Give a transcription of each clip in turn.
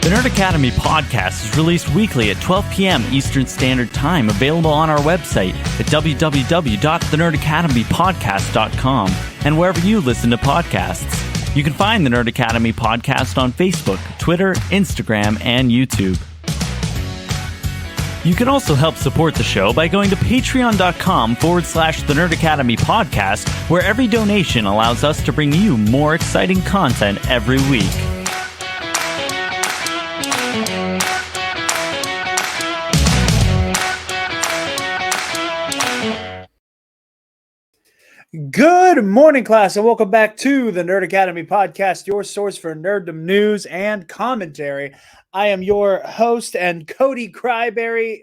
The Nerd Academy podcast is released weekly at 12 p.m. Eastern Standard Time, available on our website at www.thenerdacademypodcast.com and wherever you listen to podcasts. You can find the Nerd Academy podcast on Facebook, Twitter, Instagram, and YouTube. You can also help support the show by going to patreon.com/The Nerd Academy podcast, where every donation allows us to bring you more exciting content every week. Good morning, class, and welcome back to the Nerd Academy podcast, your source for nerddom news and commentary. I am your host and Cody Crybaby,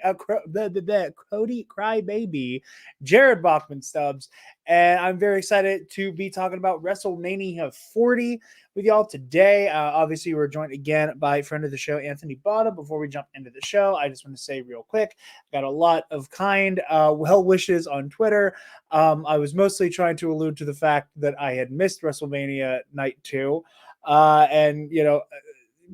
Jarod Bachman Stubbs, and I'm very excited to be talking about Wrestlemania 40 with y'all today. Obviously, we're joined again by a friend of the show, Anthony Botta. Before we jump into the show, I just want to say real quick, got a lot of kind well wishes on Twitter. I was mostly trying to allude to the fact that I had missed WrestleMania Night 2 and,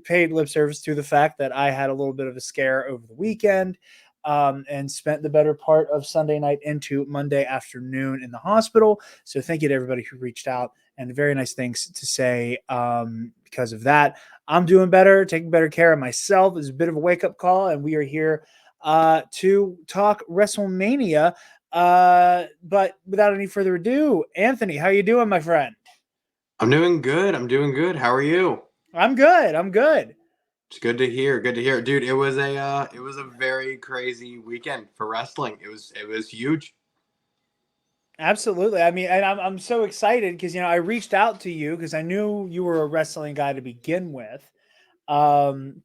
paid lip service to the fact that I had a little bit of a scare over the weekend and spent the better part of Sunday night into Monday afternoon in the hospital. So thank you to everybody who reached out, and very nice things to say because of that. I'm doing better, taking better care of myself. It's a bit of a wake-up call, and we are here to talk WrestleMania. But without any further ado, Anthony, how you doing, my friend? I'm doing good. How are you? I'm good. It's good to hear. Dude, it was a very crazy weekend for wrestling. It was huge. Absolutely. I mean, and I'm so excited because, I reached out to you because I knew you were a wrestling guy to begin with. And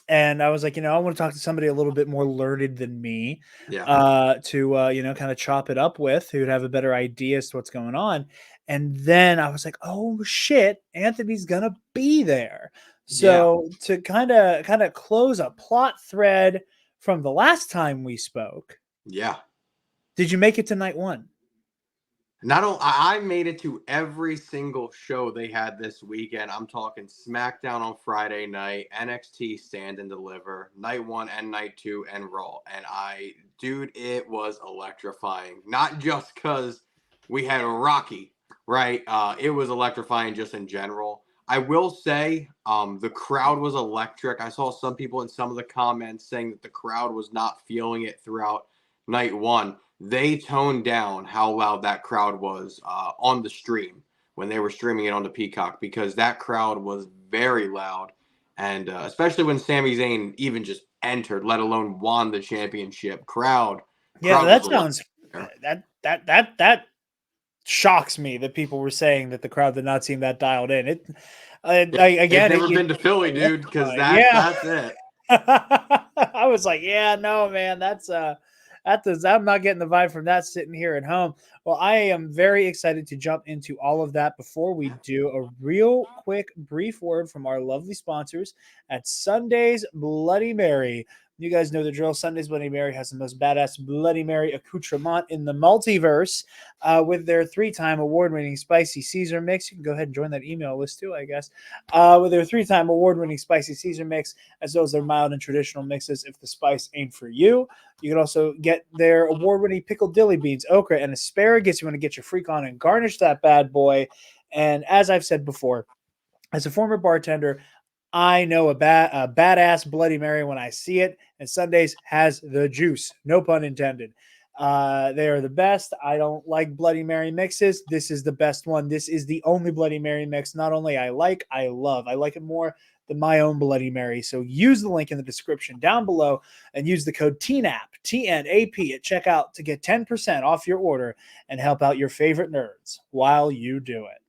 I was like, I want to talk to somebody a little bit more learned than me, to kind of chop it up with, who'd have a better idea as to what's going on. And then I was like, oh shit, Anthony's gonna be there. So to kind of close a plot thread from the last time we spoke. Yeah. Did you make it to night one? I made it to every single show they had this weekend. I'm talking SmackDown on Friday night, NXT Stand and Deliver, night 1 and night 2, and Raw. And it was electrifying. Not just because we had Rocky, right? It was electrifying just in general. I will say the crowd was electric. I saw some people in some of the comments saying that the crowd was not feeling it throughout night 1. They toned down how loud that crowd was on the stream when they were streaming it on the Peacock, because that crowd was very loud. And especially when Sami Zayn even just entered, let alone won the championship. Crowd that sounds that shocks me that people were saying that the crowd did not seem that dialed in. It's never been to Philly, dude, because that's it. I was like, no, man, I'm not getting the vibe from that sitting here at home. Well, I am very excited to jump into all of that. Before we do, a real quick brief word from our lovely sponsors at Sunday's Bloody Mary. You guys know the drill. Sunday's Bloody Mary has the most badass Bloody Mary accoutrement in the multiverse with their 3-time award-winning spicy Caesar mix. You can go ahead and join that email list too, I guess. With their 3-time award-winning spicy Caesar mix, as well as their mild and traditional mixes if the spice ain't for you. You can also get their award-winning pickled dilly beans, okra, and asparagus. You want to get your freak on and garnish that bad boy. And as I've said before, as a former bartender, I know a badass Bloody Mary when I see it, and Sundays has the juice. No pun intended. They are the best. I don't like Bloody Mary mixes. This is the best one. This is the only Bloody Mary mix not only I love. I like it more than my own Bloody Mary. So use the link in the description down below and use the code TNAP, TNAP at checkout to get 10% off your order and help out your favorite nerds while you do it.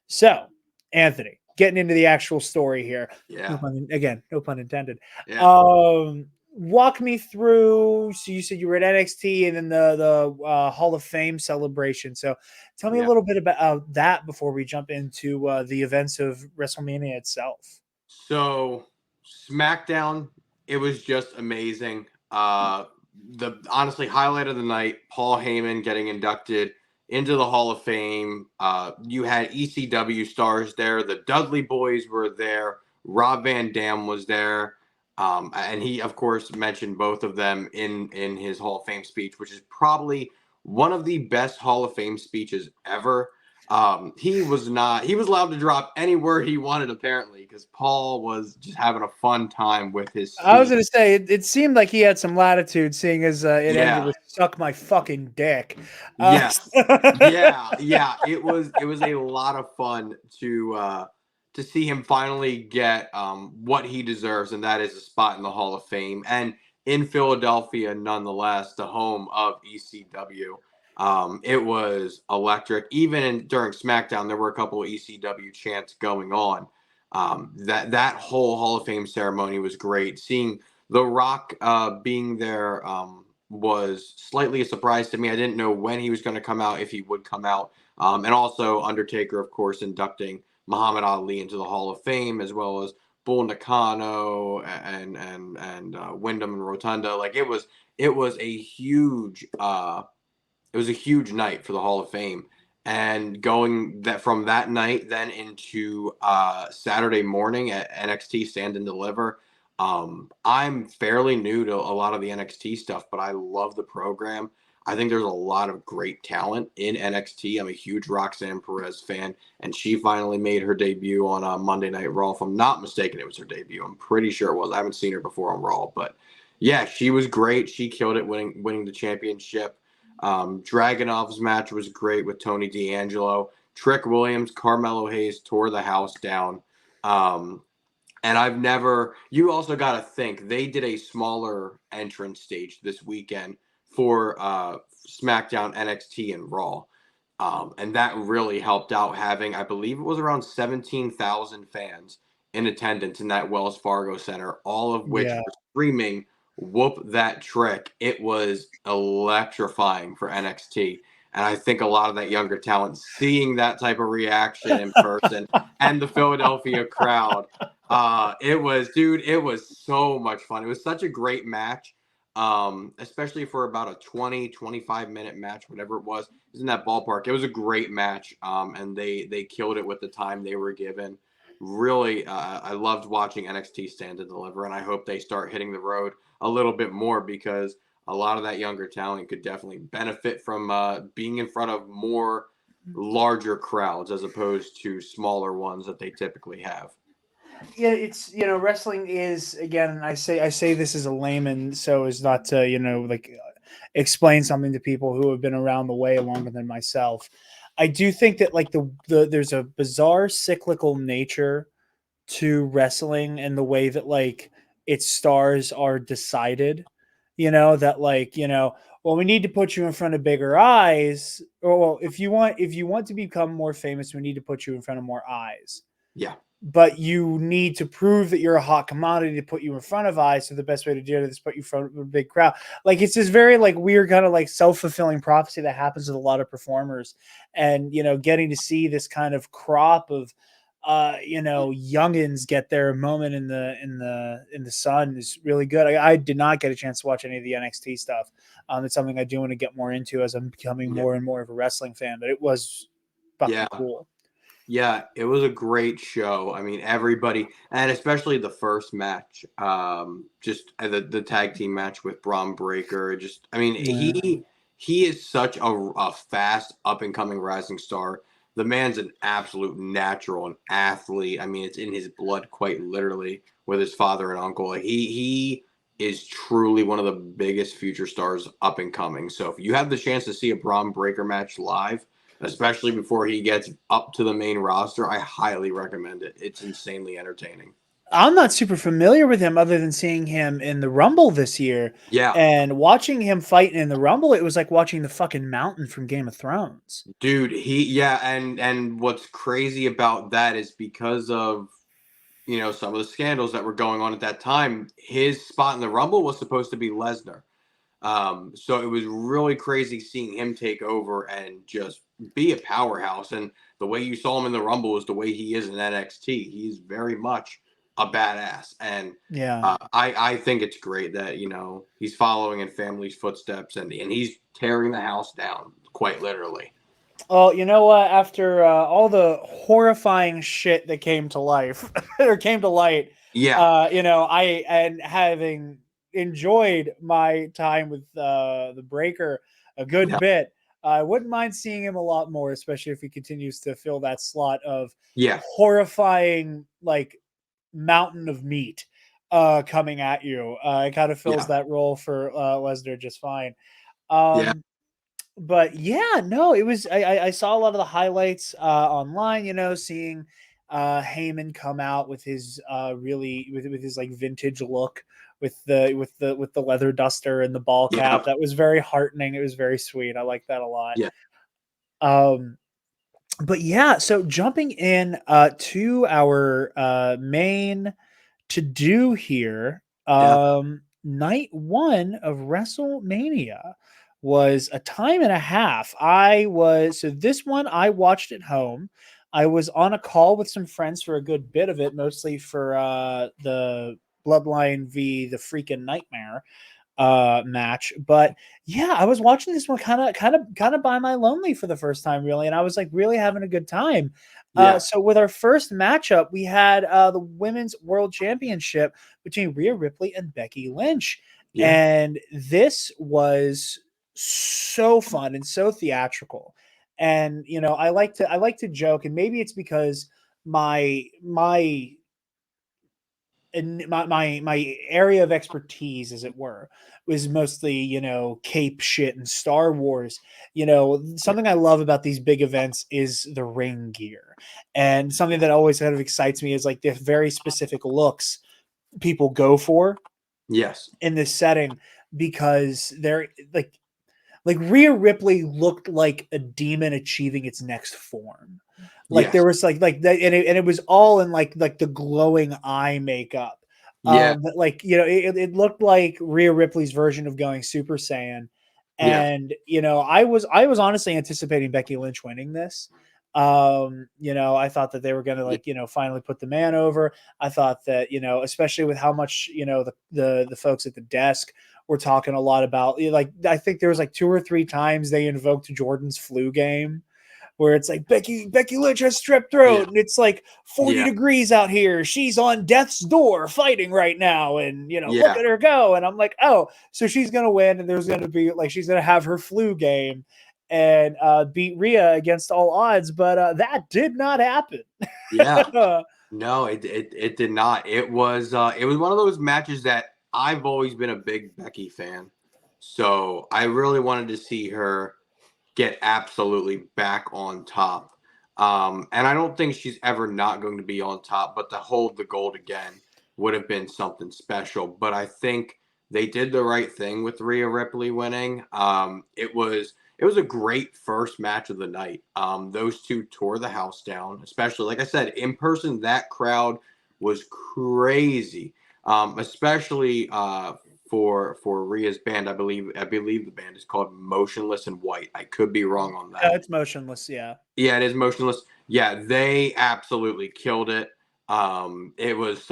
So, Anthony, getting into the actual story here. Yeah. No pun intended. Yeah. Walk me through. So you said you were at NXT and then the Hall of Fame celebration. So tell me a little bit about that before we jump into the events of WrestleMania itself. So SmackDown, it was just amazing. The honestly highlight of the night, Paul Heyman getting inducted into the Hall of Fame. You had ECW stars there. The Dudley Boys were there. Rob Van Dam was there. And he, of course, mentioned both of them in his Hall of Fame speech, which is probably one of the best Hall of Fame speeches ever. He was allowed to drop any word he wanted, apparently, because Paul was just having a fun time with his I was speech. going to say, it seemed like he had some latitude, seeing as it ended Yeah. with "suck my fucking dick." Yes. Yeah. It was a lot of fun to see him finally get what he deserves, and that is a spot in the Hall of Fame and in Philadelphia, nonetheless, the home of ECW. It was electric. Even during SmackDown, there were a couple of ECW chants going on. That whole Hall of Fame ceremony was great. Seeing The Rock being there was slightly a surprise to me. I didn't know when he was going to come out, if he would come out. And also Undertaker, of course, inducting Muhammad Ali into the Hall of Fame, as well as Bull Nakano and Wyndham and Rotunda. Like it was a huge night for the Hall of Fame. And going that from that night then into Saturday morning at NXT Stand and Deliver. I'm fairly new to a lot of the NXT stuff, but I love the program. I think there's a lot of great talent in NXT. I'm a huge Roxanne Perez fan, and she finally made her debut on Monday Night Raw. If I'm not mistaken, it was her debut. I'm pretty sure it was. I haven't seen her before on Raw, but yeah, she was great. She killed it, winning the championship. Dragunov's match was great with Tony D'Angelo. Trick Williams, Carmelo Hayes tore the house down. And you also got to think, they did a smaller entrance stage this weekend for SmackDown, NXT, and Raw. And that really helped out, having, I believe it was around 17,000 fans in attendance in that Wells Fargo Center, all of which Yeah. were screaming, "Whoop that trick." It was electrifying for NXT. And I think a lot of that younger talent, seeing that type of reaction in person and the Philadelphia crowd, it was so much fun. It was such a great match. Especially for about a 25-minute match, whatever it was in that ballpark. It was a great match. And they killed it with the time they were given. Really, I loved watching NXT Stand and Deliver, and I hope they start hitting the road a little bit more, because a lot of that younger talent could definitely benefit from being in front of more larger crowds as opposed to smaller ones that they typically have. Yeah, it's wrestling is, again, I say this as a layman, so as not to like explain something to people who have been around the way longer than myself. I do think that like there's a bizarre cyclical nature to wrestling and the way that like its stars are decided. That like well, we need to put you in front of bigger eyes, or well, if you want to become more famous, we need to put you in front of more eyes. Yeah. But you need to prove that you're a hot commodity to put you in front of eyes. So the best way to do it is put you in front of a big crowd. Like it's this very like weird kind of like self-fulfilling prophecy that happens with a lot of performers. And getting to see this kind of crop of youngins get their moment in the sun is really good. I did not get a chance to watch any of the NXT stuff. It's something I do want to get more into as I'm becoming more and more of a wrestling fan, but it was fucking cool. Yeah, it was a great show. I mean, everybody, and especially the first match, just the tag team match with Braun Breaker. Just, I mean, he is such a fast, up and coming rising star. The man's an absolute natural, an athlete. I mean, it's in his blood, quite literally, with his father and uncle. He is truly one of the biggest future stars up and coming. So if you have the chance to see a Braun Breaker match live, especially before he gets up to the main roster, I highly recommend it. It's insanely entertaining. I'm not super familiar with him other than seeing him in the Rumble this year. Yeah. And watching him fighting in the Rumble, it was like watching the fucking mountain from Game of Thrones. Dude, and what's crazy about that is because of some of the scandals that were going on at that time, his spot in the Rumble was supposed to be Lesnar. So it was really crazy seeing him take over and just be a powerhouse. And the way you saw him in the Rumble is the way he is in NXT. He's very much a badass. And Yeah. I think it's great that, he's following in family's footsteps and he's tearing the house down, quite literally. Well, you know what? After all the horrifying shit that came to life or came to light, Yeah, I and having enjoyed my time with the Breaker a good yeah, bit, I wouldn't mind seeing him a lot more, especially if he continues to fill that slot of yeah, horrifying, like mountain of meat coming at you. It kind of fills yeah, that role for Lesnar just fine. yeah, Um, but yeah, no, it was. I saw a lot of the highlights online. Seeing Heyman come out with his really with his like vintage look with the leather duster and the ball cap. yeah, That was very heartening. It was very sweet. I like that a lot. yeah, Um, but yeah, so jumping in to our main to do here. yeah, Night one of WrestleMania was a time and a half. So this one I watched at home. I was on a call with some friends for a good bit of it, mostly for the Bloodline v the freaking Nightmare match. But yeah, I was watching this one kind of by my lonely for the first time, really, and I was like really having a good time. yeah, So with our first matchup, we had the women's world championship between Rhea Ripley and Becky Lynch. yeah, And this was so fun and so theatrical. And I like to joke, and maybe it's because my and my area of expertise, as it were, was mostly cape shit and Star Wars. yeah, Something I love about these big events is the ring gear, and something that always kind of excites me is like the very specific looks people go for yes, in this setting, because they're like Rhea Ripley looked like a demon achieving its next form. Like there yes, was like that, and it was all in like the glowing eye makeup. yeah, But like it looked like Rhea Ripley's version of going Super Saiyan. yes, And I was honestly anticipating Becky Lynch winning this. I thought that they were gonna yeah, finally put the man over. I thought that, especially with how much, the folks at the desk were talking a lot about, like I think there was like 2 or 3 times they invoked Jordan's flu game, where it's like Becky Lynch has strep yeah, throat and it's like 40 yeah, degrees out here. She's on death's door fighting right now, and look yeah, at her go. And I'm like, oh, so she's gonna win, and there's gonna be like she's gonna have her flu game and beat Rhea against all odds, but that did not happen. yeah. No, it did not. It was one of those matches that I've always been a big Becky fan. So I really wanted to see her get absolutely back on top. And I don't think she's ever not going to be on top, but to hold the gold again would have been something special. But I think they did the right thing with Rhea Ripley winning. It was a great first match of the night. Those two tore the house down, especially like I said, in person, that crowd was crazy. Especially for Rhea's band. I believe the band is called Motionless in White. I could be wrong on Yeah, that. it's motionless. Yeah. Yeah, it is Motionless. Yeah, they absolutely killed it. It was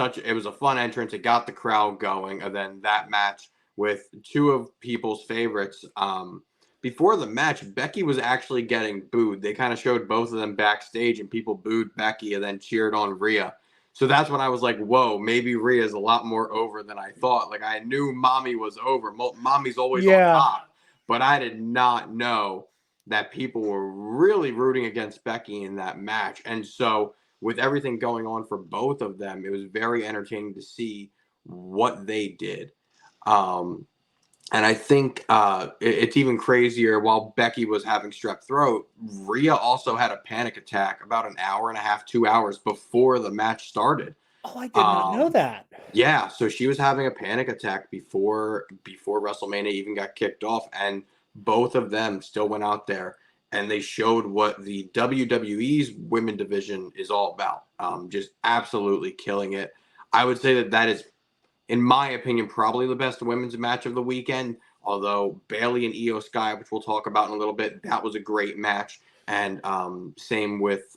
a fun entrance. It got the crowd going, and then that match with two of people's favorites. Before the match, Becky was actually getting booed. They kind of showed both of them backstage, and people booed Becky and then cheered on Rhea. So that's when I was like, "Whoa, maybe Rhea's a lot more over than I thought." Like I knew Mommy was over. Mommy's always on Yeah. top, but I did not know that people were really rooting against Becky in that match. And so, with everything going on for both of them, it was very entertaining to see what they did. Um, and I think it's even crazier. While Becky was having strep throat, Rhea also had a panic attack about an hour and a half, 2 hours before the match started. Oh, I did not know Um, that. yeah, so she was having a panic attack before WrestleMania even got kicked off, and both of them still went out there and they showed what the WWE's women division is all about. Just absolutely killing it. I would say that is, in my opinion, probably the best women's match of the weekend. Although Bailey and Io Sky, which we'll talk about in a little bit, that was a great match. And same with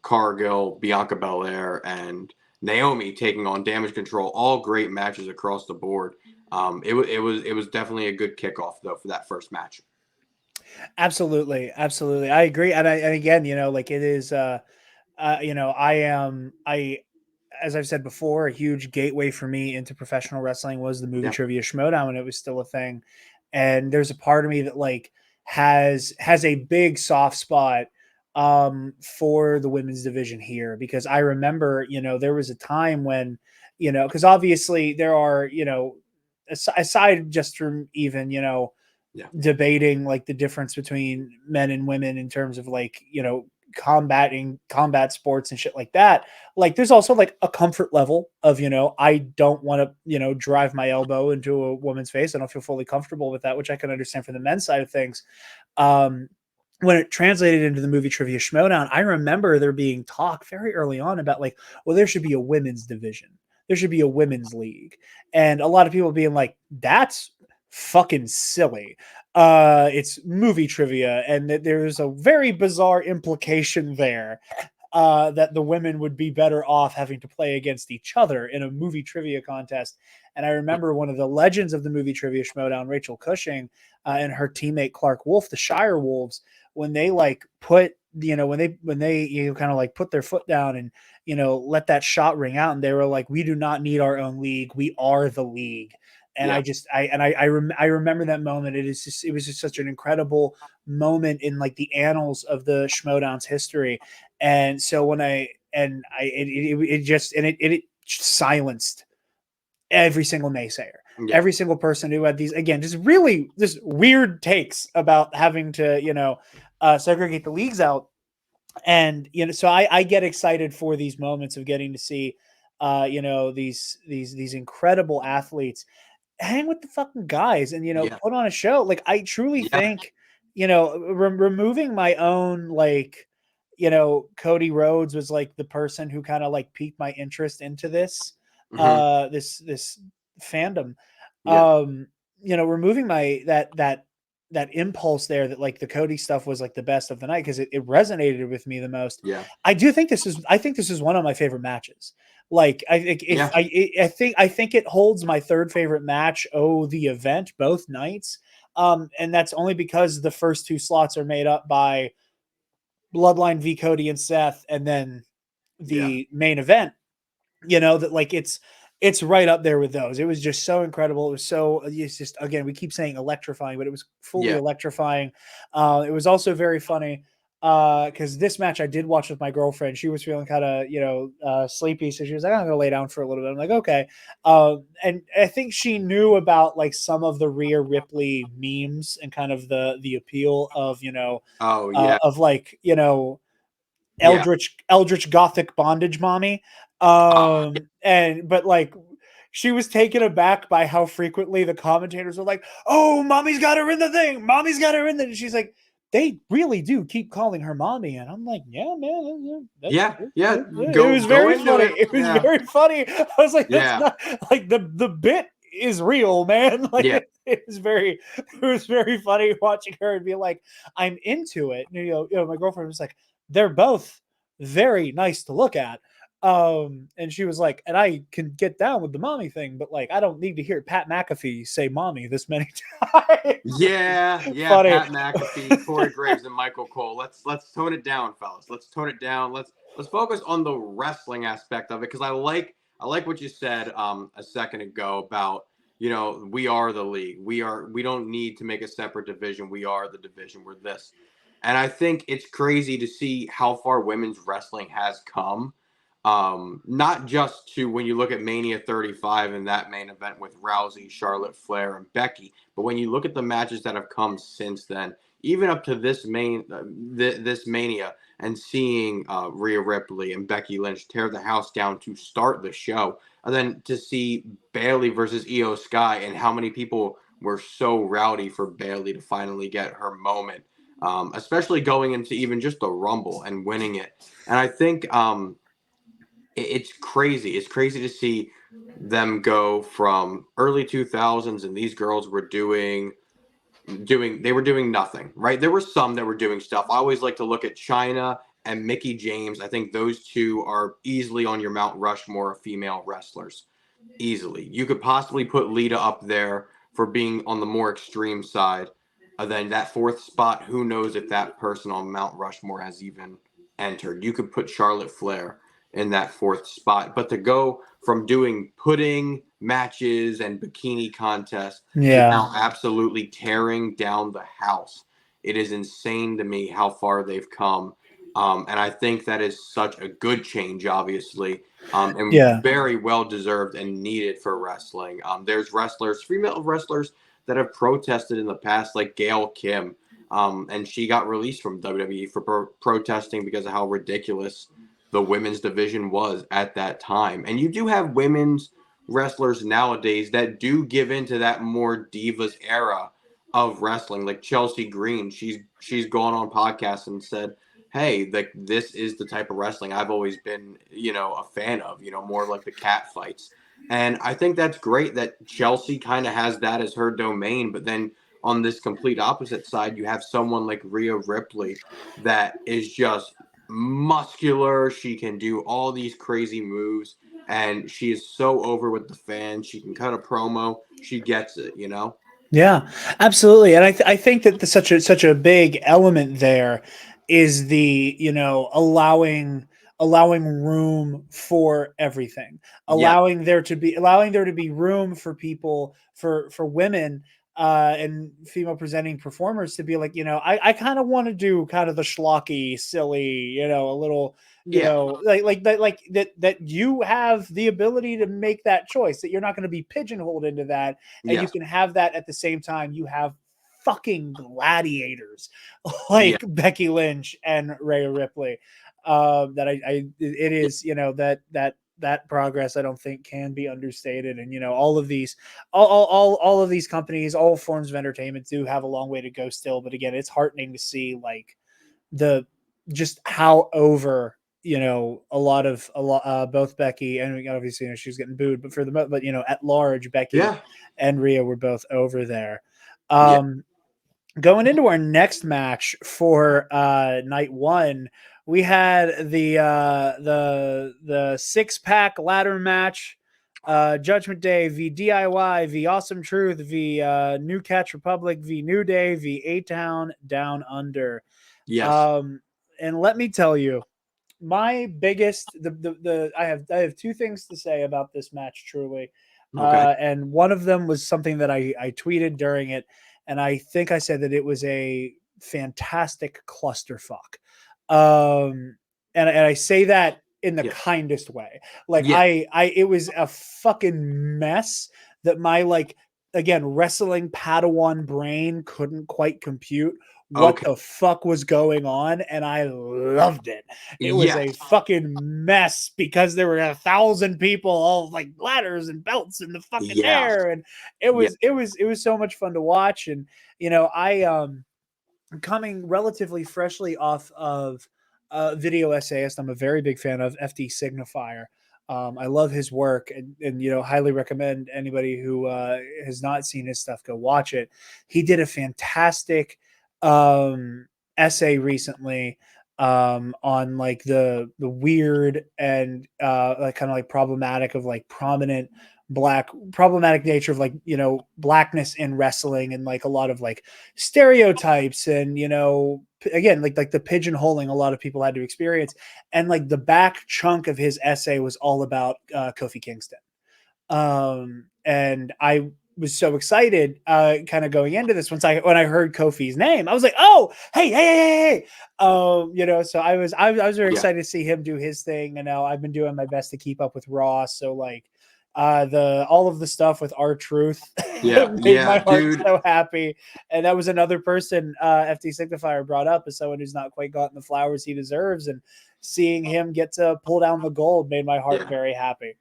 Cargill, Bianca Belair, and Naomi taking on Damage Control. All great matches across the board. It was definitely a good kickoff though for that first match. Absolutely, absolutely. I agree. And again, like it is I as I've said before, a huge gateway for me into professional wrestling was the movie Yeah, trivia schmodown when it was still a thing. And there's a part of me that like has a big soft spot for the women's division here, because I remember, there was a time when, because obviously there are, aside just from even, yeah, debating like the difference between men and women in terms of like, combat sports and shit like that. Like there's also like a comfort level of, I don't want to, drive my elbow into a woman's face. I don't feel fully comfortable with that, which I can understand from the men's side of things. um when it translated into the movie trivia schmodown, I remember there being talk very early on about like, well, there should be a women's division, there should be a women's league, and a lot of people being like, that's fucking silly. It's movie trivia, and that there's a very bizarre implication there, that the women would be better off having to play against each other in a movie trivia contest. And I remember one of the legends of the movie trivia schmodown, Rachel Cushing, and her teammate Clark Wolf, the Shire Wolves, when they like put, when they kind of like put their foot down and, let that shot ring out, and they were like, we do not need our own league, we are the league. And yeah, I remember that moment. It was just such an incredible moment in like the annals of the Schmodown's history. And so when it silenced every single naysayer, yeah, every single person who had these, again, just weird takes about having to, segregate the leagues out. And, so I get excited for these moments of getting to see, these incredible athletes hang with the fucking guys and, yeah, put on a show. Like I truly yeah. think, removing my own, like, Cody Rhodes was like the person who kind of like piqued my interest into Hmm. this fandom. Yeah, um Removing my that impulse there, that like the Cody stuff was like the best of the night because it resonated with me the most. yeah, I think this is one of my favorite matches. Like I think if yeah, I think it holds my third favorite match. Oh, the event both nights. And that's only because the first two slots are made up by Bloodline v Cody and Seth, and then yeah, the main event. That like it's right up there with those. It was just so incredible. It was so, it's just, again, we keep saying electrifying, but it was fully yeah. electrifying. It was also very funny because this match I did watch with my girlfriend. She was feeling kind of, sleepy, so she was like, I'm gonna lay down for a little bit. I'm like, okay. And I think she knew about like some of the Rhea Ripley memes and kind of the appeal of, Oh, yeah, of like, yeah. eldritch gothic bondage mommy. Ah, And but like she was taken aback by how frequently the commentators were like, oh, mommy's got her in the thing, mommy's got her in the, and she's like, they really do keep calling her mommy. And I'm like, yeah, man, yeah, yeah. it Go, was go very into funny. it. It was Yeah, very funny. I was like, that's yeah, not like the bit is real, man. Like yeah, it was very funny watching her and be like, I'm into it. And, my girlfriend was like, they're both very nice to look at. And she was like, and I can get down with the mommy thing, but like I don't need to hear Pat McAfee say mommy this many times. yeah, yeah. Funny. Pat McAfee, Corey Graves, and Michael Cole. Let's tone it down, fellas. Let's tone it down. Let's focus on the wrestling aspect of it, because I like what you said a second ago about, we are the league. We don't need to make a separate division. We are the division. We're this. And I think it's crazy to see how far women's wrestling has come. Not just to when you look at Mania 35 and that main event with Rousey, Charlotte Flair, and Becky, but when you look at the matches that have come since then, even up to this Mania, and seeing Rhea Ripley and Becky Lynch tear the house down to start the show, and then to see Bayley versus Io Sky, and how many people were so rowdy for Bayley to finally get her moment, especially going into even just the Rumble and winning it. And I think it's crazy. It's crazy to see them go from early 2000s, and these girls were doing nothing, right? There were some that were doing stuff. I always like to look at China and Mickey James. I think those two are easily on your Mount Rushmore of female wrestlers. Easily. You could possibly put Lita up there for being on the more extreme side. then that fourth spot, who knows if that person on Mount Rushmore has even entered. You could put Charlotte Flair in that fourth spot. But to go from doing pudding matches and bikini contests to now absolutely tearing down the house, it is insane to me how far they've come. And I think that is such a good change, obviously, and very well deserved and needed for wrestling. There's female wrestlers that have protested in the past, like Gail Kim, and she got released from WWE for protesting because of how ridiculous the women's division was at that time. And you do have women's wrestlers nowadays that do give into that more divas era of wrestling, like Chelsea Green. She's gone on podcasts and said, hey, like this is the type of wrestling I've always been, a fan of, more like the cat fights. And I think that's great that Chelsea kind of has that as her domain. But then on this complete opposite side, you have someone like Rhea Ripley that is just muscular. She can do all these crazy moves. And she is so over with the fans. She can cut a promo. She gets it, Yeah, absolutely. And I think that such a big element there is the, allowing room for everything, Yeah. allowing there to be room for people, for women and female presenting performers to be like, I kind of want to do kind of the schlocky, silly, a little, Yeah. that you have the ability to make that choice, that you're not going to be pigeonholed into that, and you Yes. can have that at the same time you have fucking gladiators Yeah. like Becky Lynch and Rhea Ripley. That it is, that progress I don't think can be understated. And all of these, all of these companies, all forms of entertainment do have a long way to go still. But again, it's heartening to see like the just how over both Becky and obviously she's getting booed, but at large Becky Yeah. and Rhea were both over there. Yeah. Going into our next match for night one, we had the 6-pack ladder match, Judgment Day v DIY v Awesome Truth v New Catch Republic v New Day v A-Town Down Under. Yes. And let me tell you, my biggest I have two things to say about this match truly. Okay. And one of them was something that I tweeted during it, and I think I said that it was a fantastic clusterfuck. And I say that in the Yeah. kindest way. Like Yeah. it was a fucking mess that my again wrestling Padawan brain couldn't quite compute what Okay. the fuck was going on, and I loved it. It was a Yes. fucking mess because there were 1,000 people, all like ladders and belts in the fucking Yeah. air, and it Yeah. was so much fun to watch. And I coming relatively freshly off of video essayist. I'm a very big fan of FD Signifier. I love his work, and highly recommend anybody who has not seen his stuff go watch it. He did a fantastic essay recently on like the weird and like kind of like problematic of like problematic nature of like blackness in wrestling, and like a lot of like stereotypes, and again like the pigeonholing a lot of people had to experience. And like the back chunk of his essay was all about Kofi Kingston. And I was so excited kind of going into this, when I heard Kofi's name, I was like, oh, hey. So I was very Yeah. excited to see him do his thing. And now I've been doing my best to keep up with Raw. So like all of the stuff with R-Truth Yeah. made my Yeah, heart dude. so happy. And that was another person FD Signifier brought up as someone who's not quite gotten the flowers he deserves. And seeing him get to pull down the gold made my heart Yeah. very happy.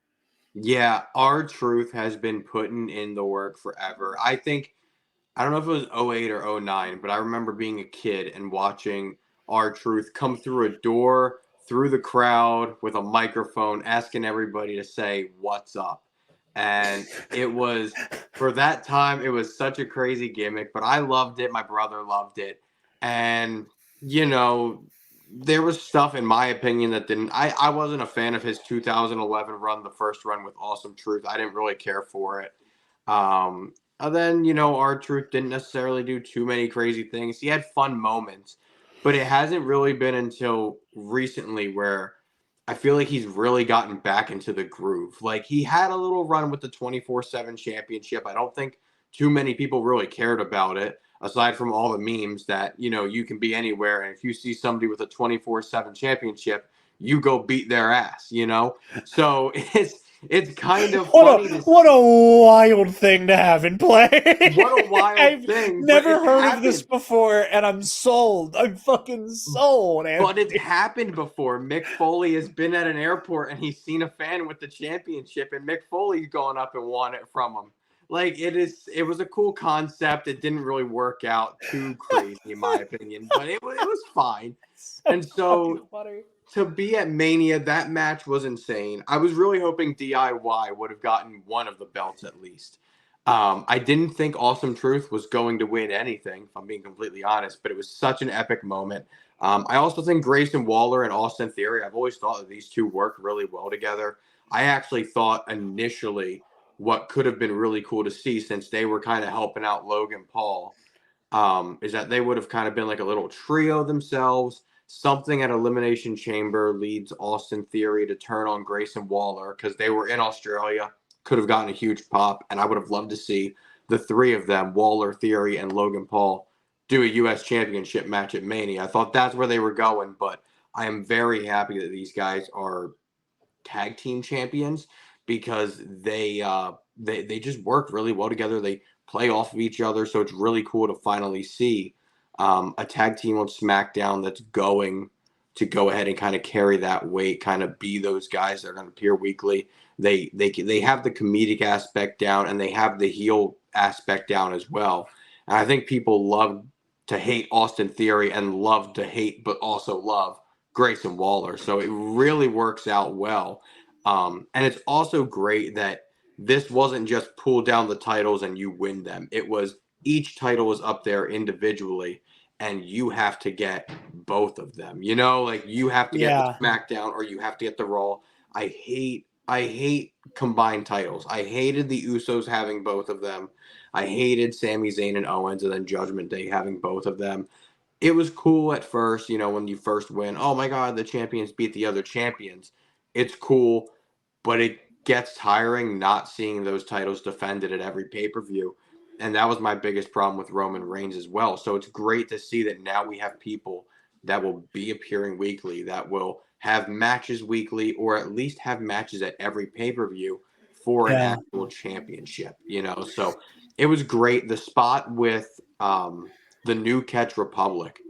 Yeah. R-Truth has been putting in the work forever. I don't know if it was '08 or '09, but I remember being a kid and watching R-Truth come through a door, through the crowd with a microphone, asking everybody to say, "What's up?" And it was, for that time, it was such a crazy gimmick, but I loved it. My brother loved it. And, you know, there was stuff, in my opinion, that didn't. I wasn't a fan of his 2011 run, the first run with Awesome Truth. I didn't really care for it. And then, R-Truth didn't necessarily do too many crazy things. He had fun moments, but it hasn't really been until recently where I feel like he's really gotten back into the groove. Like, he had a little run with the 24/7 championship. I don't think too many people really cared about it, aside from all the memes that, you can be anywhere. And if you see somebody with a 24/7 championship, you go beat their ass. So it's kind of funny to What see. a wild thing to have in play. What a wild I've thing, but never it's heard of this happened. before, and I'm sold. I'm fucking sold, But it's Anthony. happened before. Mick Foley has been at an airport and he's seen a fan with the championship, and Mick Foley's gone up and won it from him. Like, it was a cool concept. It didn't really work out too crazy, in my opinion, but it was fine. So And fucking so funny. to be at Mania, that match was insane. I was really hoping DIY would have gotten one of the belts at least. I didn't think Awesome Truth was going to win anything, if I'm being completely honest, but it was such an epic moment. I also think Grayson Waller and Austin Theory, I've always thought that these two work really well together. I actually thought initially what could have been really cool to see, since they were kind of helping out Logan Paul, is that they would have kind of been like a little trio themselves. Something at Elimination Chamber leads Austin Theory to turn on Grayson Waller because they were in Australia, could have gotten a huge pop, and I would have loved to see the three of them, Waller, Theory, and Logan Paul, do a U.S. Championship match at Mania. I thought that's where they were going, but I am very happy that these guys are tag team champions because they just work really well together. They play off of each other, so it's really cool to finally see a tag team on SmackDown that's going to go ahead and kind of carry that weight, kind of be those guys that are going to appear weekly. They have the comedic aspect down, and they have the heel aspect down as well. And I think people love to hate Austin Theory and love to hate, but also love Grayson Waller. So it really works out well. And it's also great that this wasn't just pull down the titles and you win them. It was each title was up there individually, and you have to get both of them. Like, you have to get the Yeah. SmackDown or you have to get the Raw. I hate combined titles. I hated the Usos having both of them. I hated Sami Zayn and Owens and then Judgment Day having both of them. It was cool at first, when you first win. Oh my God, the champions beat the other champions. It's cool, but it gets tiring not seeing those titles defended at every pay-per-view. And that was my biggest problem with Roman Reigns as well. So it's great to see that now we have people that will be appearing weekly, that will have matches weekly, or at least have matches at every pay-per-view for an Yeah. actual championship. So it was great. The spot with the New Catch Republic,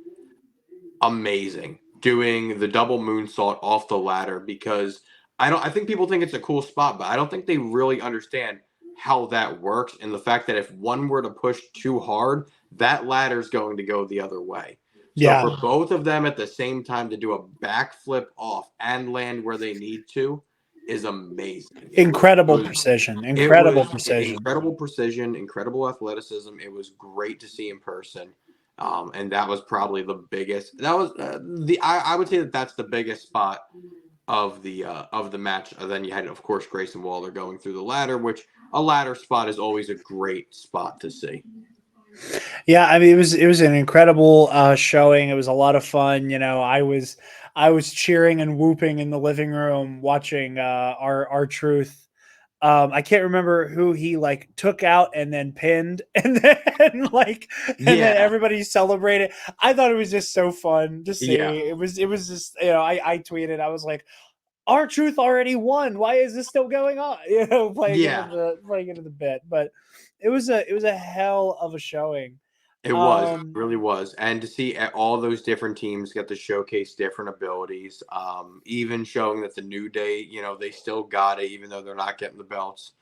amazing. Doing the double moonsault off the ladder, because I think people think it's a cool spot, but I don't think they really understand how that works, and the fact that if one were to push too hard, that ladder's going to go the other way. So Yeah. for both of them at the same time to do a backflip off and land where they need to is amazing. Incredible precision. It Incredible was precision. incredible precision, incredible athleticism. It was great to see in person. And that was probably the biggest. That was I would say that that's the biggest spot of the match. And then you had, of course, Grayson Waller going through the ladder, which a ladder spot is always a great spot to see. Yeah, I mean, it was an incredible showing. It was a lot of fun. I was cheering and whooping in the living room watching our truth. I can't remember who he like took out and then pinned, and then Yeah, everybody celebrated. I thought it was just so fun to see. yeah, It was just, I tweeted. I was like, our truth already won. Why is this still going on? yeah. Playing into the bit, but it was a hell of a showing. It was, it Um, really was, and to see all those different teams get to showcase different abilities, even showing that the New Day, they still got it, even though they're not getting the belts.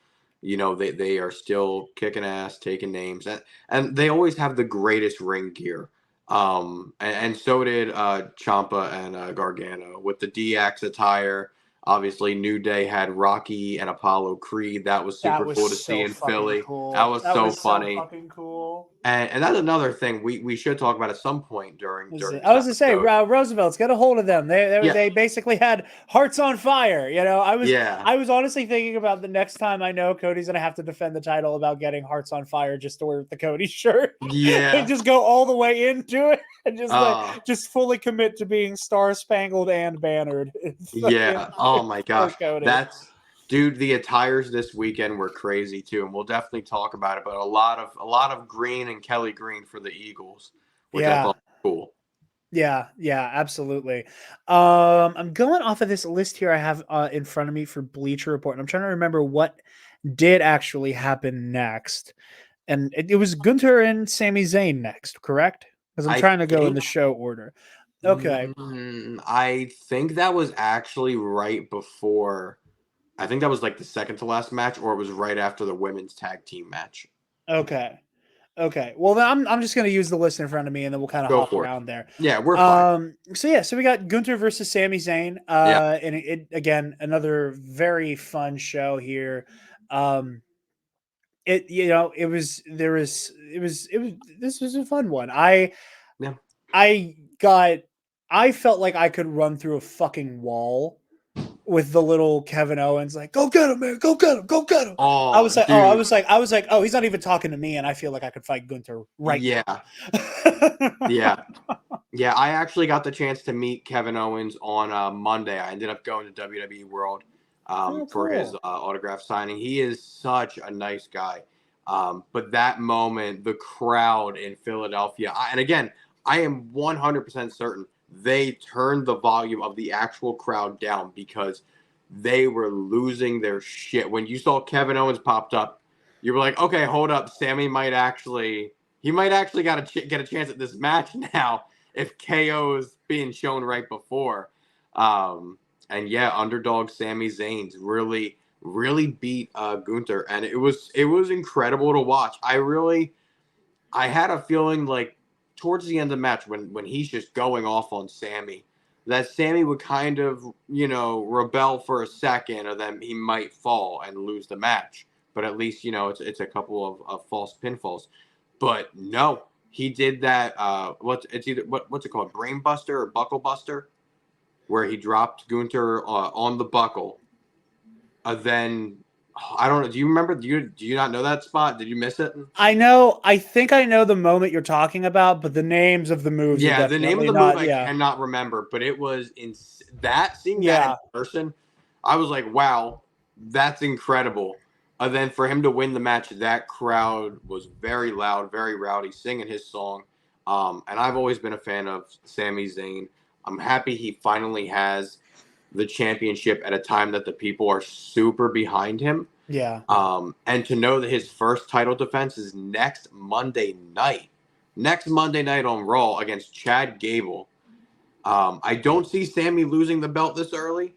They are still kicking ass, taking names, and they always have the greatest ring gear. And so did Ciampa and Gargano with the DX attire. Obviously, New Day had Rocky and Apollo Creed. That was that super was cool to see so in fucking Philly. That cool. was That so was so funny. fucking cool. And that's another thing we should talk about at some point during I this was gonna say, episode. Roosevelt's get a hold of them. They Yeah, they basically had hearts on fire. yeah, I was honestly thinking about the next time I know Cody's gonna have to defend the title about getting hearts on fire just to wear the Cody shirt and yeah. just go all the way into it and Uh, just fully commit to being star spangled and bannered. yeah. Oh my For gosh, Cody. that's dude. The attires this weekend were crazy too, and we'll definitely talk about it. But a lot of green and Kelly Green for the Eagles, which I Yeah. thought was cool. Yeah, absolutely. I'm going off of this list here I have in front of me for Bleacher Report, and I'm trying to remember what did actually happen next. And it was Gunther and Sami Zayn next, correct? Because I'm I trying to go in think the show order. Okay. I think that was actually right before. I think that was like the second to last match, or it was right after the women's tag team match. Okay. Okay. Well, then I'm just going to use the list in front of me, and then we'll kind of Go hop for it. around there. Yeah, we're fine. So we got Gunther versus Sami Zayn. Yeah. And it again, another very fun show here. It it was this was a fun one. Yeah. I felt like I could run through a fucking wall with the little Kevin Owens like, go get him, man, go get him, go get him. I Oh, was like, dude. oh, he's not even talking to me, and I feel like I could fight Gunther right Yeah. now. Yeah. Yeah. I actually got the chance to meet Kevin Owens on Monday. I ended up going to WWE World for his Cool. autograph signing. He is such a nice guy. But that moment, the crowd in Philadelphia, and again, I am 100% certain they turned the volume of the actual crowd down because they were losing their shit. When you saw Kevin Owens popped up, you were like, okay, hold up. Sammy might actually get a chance at this match now if KO is being shown right before. And yeah, underdog Sami Zayn really, really beat Gunther, and it was incredible to watch. I had a feeling like towards the end of the match when he's just going off on Sammy, that Sammy would kind of rebel for a second, or then he might fall and lose the match. But at least it's a couple of false pinfalls. But no, he did that. What's it called? Brain Buster or Buckle Buster, where he dropped Gunther on the buckle. Then I don't know. Do you remember? Do you not know that spot? Did you miss it? I think I know the moment you're talking about, but the names of the moves are Yeah, the name of definitely the move not. I Yeah. cannot remember, but it was in seeing that in Yeah. person, I was like, wow, that's incredible. And then for him to win the match, that crowd was very loud, very rowdy, singing his song. And I've always been a fan of Sami Zayn. I'm happy he finally has the championship at a time that the people are super behind him. Yeah. And to know that his first title defense is next Monday night on Raw against Chad Gable. I don't see Sammy losing the belt this early.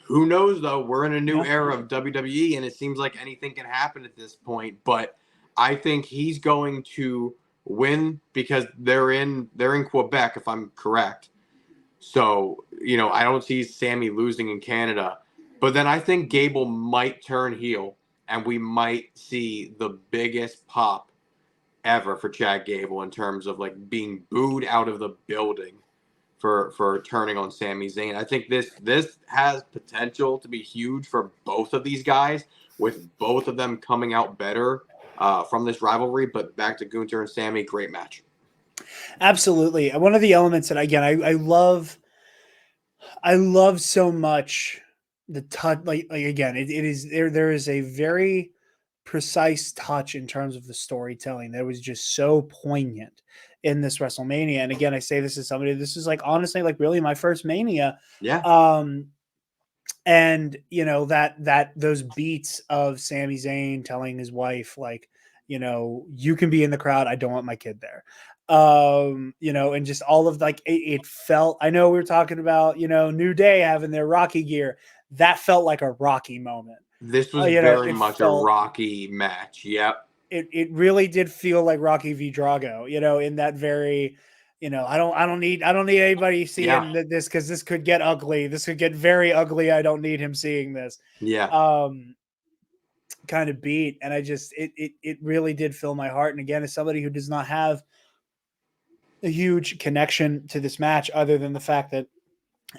Who knows, though? We're in a new era of WWE, and it seems like anything can happen at this point. But I think he's going to win because they're in Quebec, if I'm correct. So, I don't see Sammy losing in Canada. But then I think Gable might turn heel, and we might see the biggest pop ever for Chad Gable in terms of like being booed out of the building for turning on Sami Zayn. I think this has potential to be huge for both of these guys, with both of them coming out better from this rivalry. But back to Gunther and Sammy, great match. Absolutely. One of the elements that again I love so much the touch like again it is there is a very precise touch in terms of the storytelling that was just so poignant in this WrestleMania. And again, I say this as somebody, this is like honestly like really my first Mania. Yeah. And that those beats of Sami Zayn telling his wife like, you can be in the crowd, I don't want my kid there. And just all of like it felt, I know we were talking about New Day having their Rocky gear, that felt like a Rocky moment. This was very much a Rocky match. Yep. It really did feel like Rocky v Drago, in that very, I don't need anybody seeing this because this could get ugly. This could get very ugly. I don't need him seeing this. Yeah. kind of beat, and I just it really did fill my heart. And again, as somebody who does not have a huge connection to this match, other than the fact that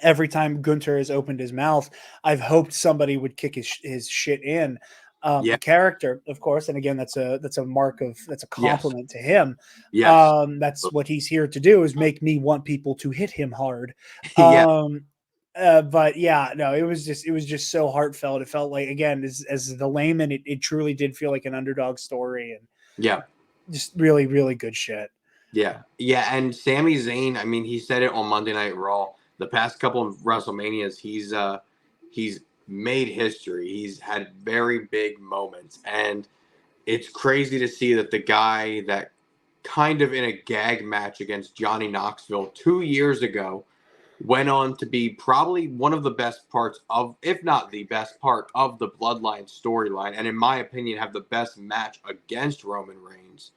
every time Gunter has opened his mouth, I've hoped somebody would kick his shit in. Yeah. The character, of course, and again, that's a that's a Yes. compliment to him. Yes. That's what he's here to do, is make me want people to hit him hard. Yeah. But yeah, no, it was just so heartfelt. It felt like, again, as the layman, it truly did feel like an underdog story, and Yeah. just really, really good shit. Yeah. Yeah. And Sami Zayn, I mean, he said it on Monday Night Raw. The past couple of WrestleManias, he's made history. He's had very big moments. And it's crazy to see that the guy that kind of in a gag match against Johnny Knoxville 2 years ago went on to be probably one of the best parts of, if not the best part of the Bloodline storyline, and in my opinion, have the best match against Roman Reigns.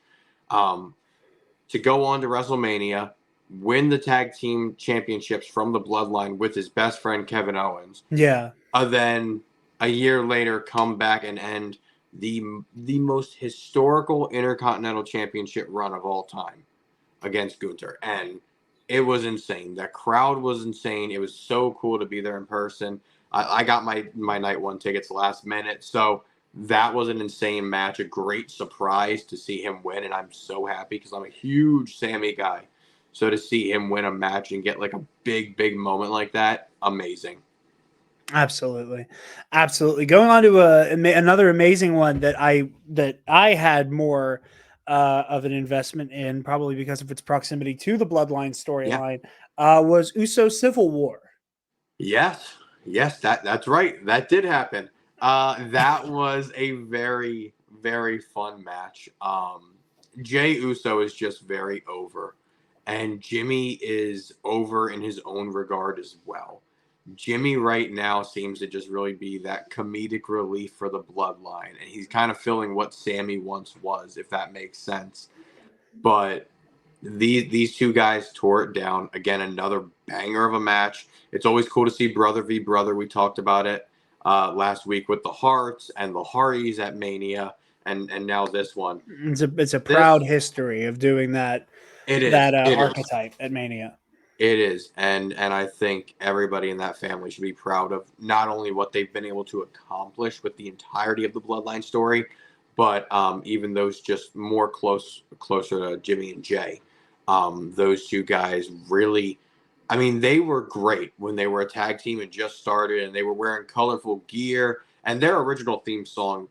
To go on to WrestleMania, win the tag team championships from the Bloodline with his best friend Kevin Owens, Yeah. then a year later come back and end the most historical Intercontinental Championship run of all time against Gunther. And it was insane. That crowd was insane. It was so cool to be there in person. I got my night one tickets last minute. So that was an insane match, a great surprise to see him win. And I'm so happy because I'm a huge Sammy guy. So to see him win a match and get like a big, big moment like that, amazing. Absolutely. Absolutely. Going on to another amazing one that I had more of an investment in, probably because of its proximity to the Bloodline Yeah. storyline, was Uso Civil War. Yes. Yes, that's right. That did happen. That was a very, very fun match. Jey Uso is just very over, and Jimmy is over in his own regard as well. Jimmy right now seems to just really be that comedic relief for the Bloodline, and he's kind of filling what Sammy once was, if that makes sense. But these two guys tore it down. Again, another banger of a match. It's always cool to see brother v brother. We talked about it last week with the Hearts and the Hardys at Mania, and now this one. It's a proud history of doing that It is. It is. archetype at Mania. It is, and I think everybody in that family should be proud of not only what they've been able to accomplish with the entirety of the Bloodline story, but even those just more closer to Jimmy and Jay. Those two guys really, I mean, they were great when they were a tag team and just started, and they were wearing colorful gear. And their original theme song,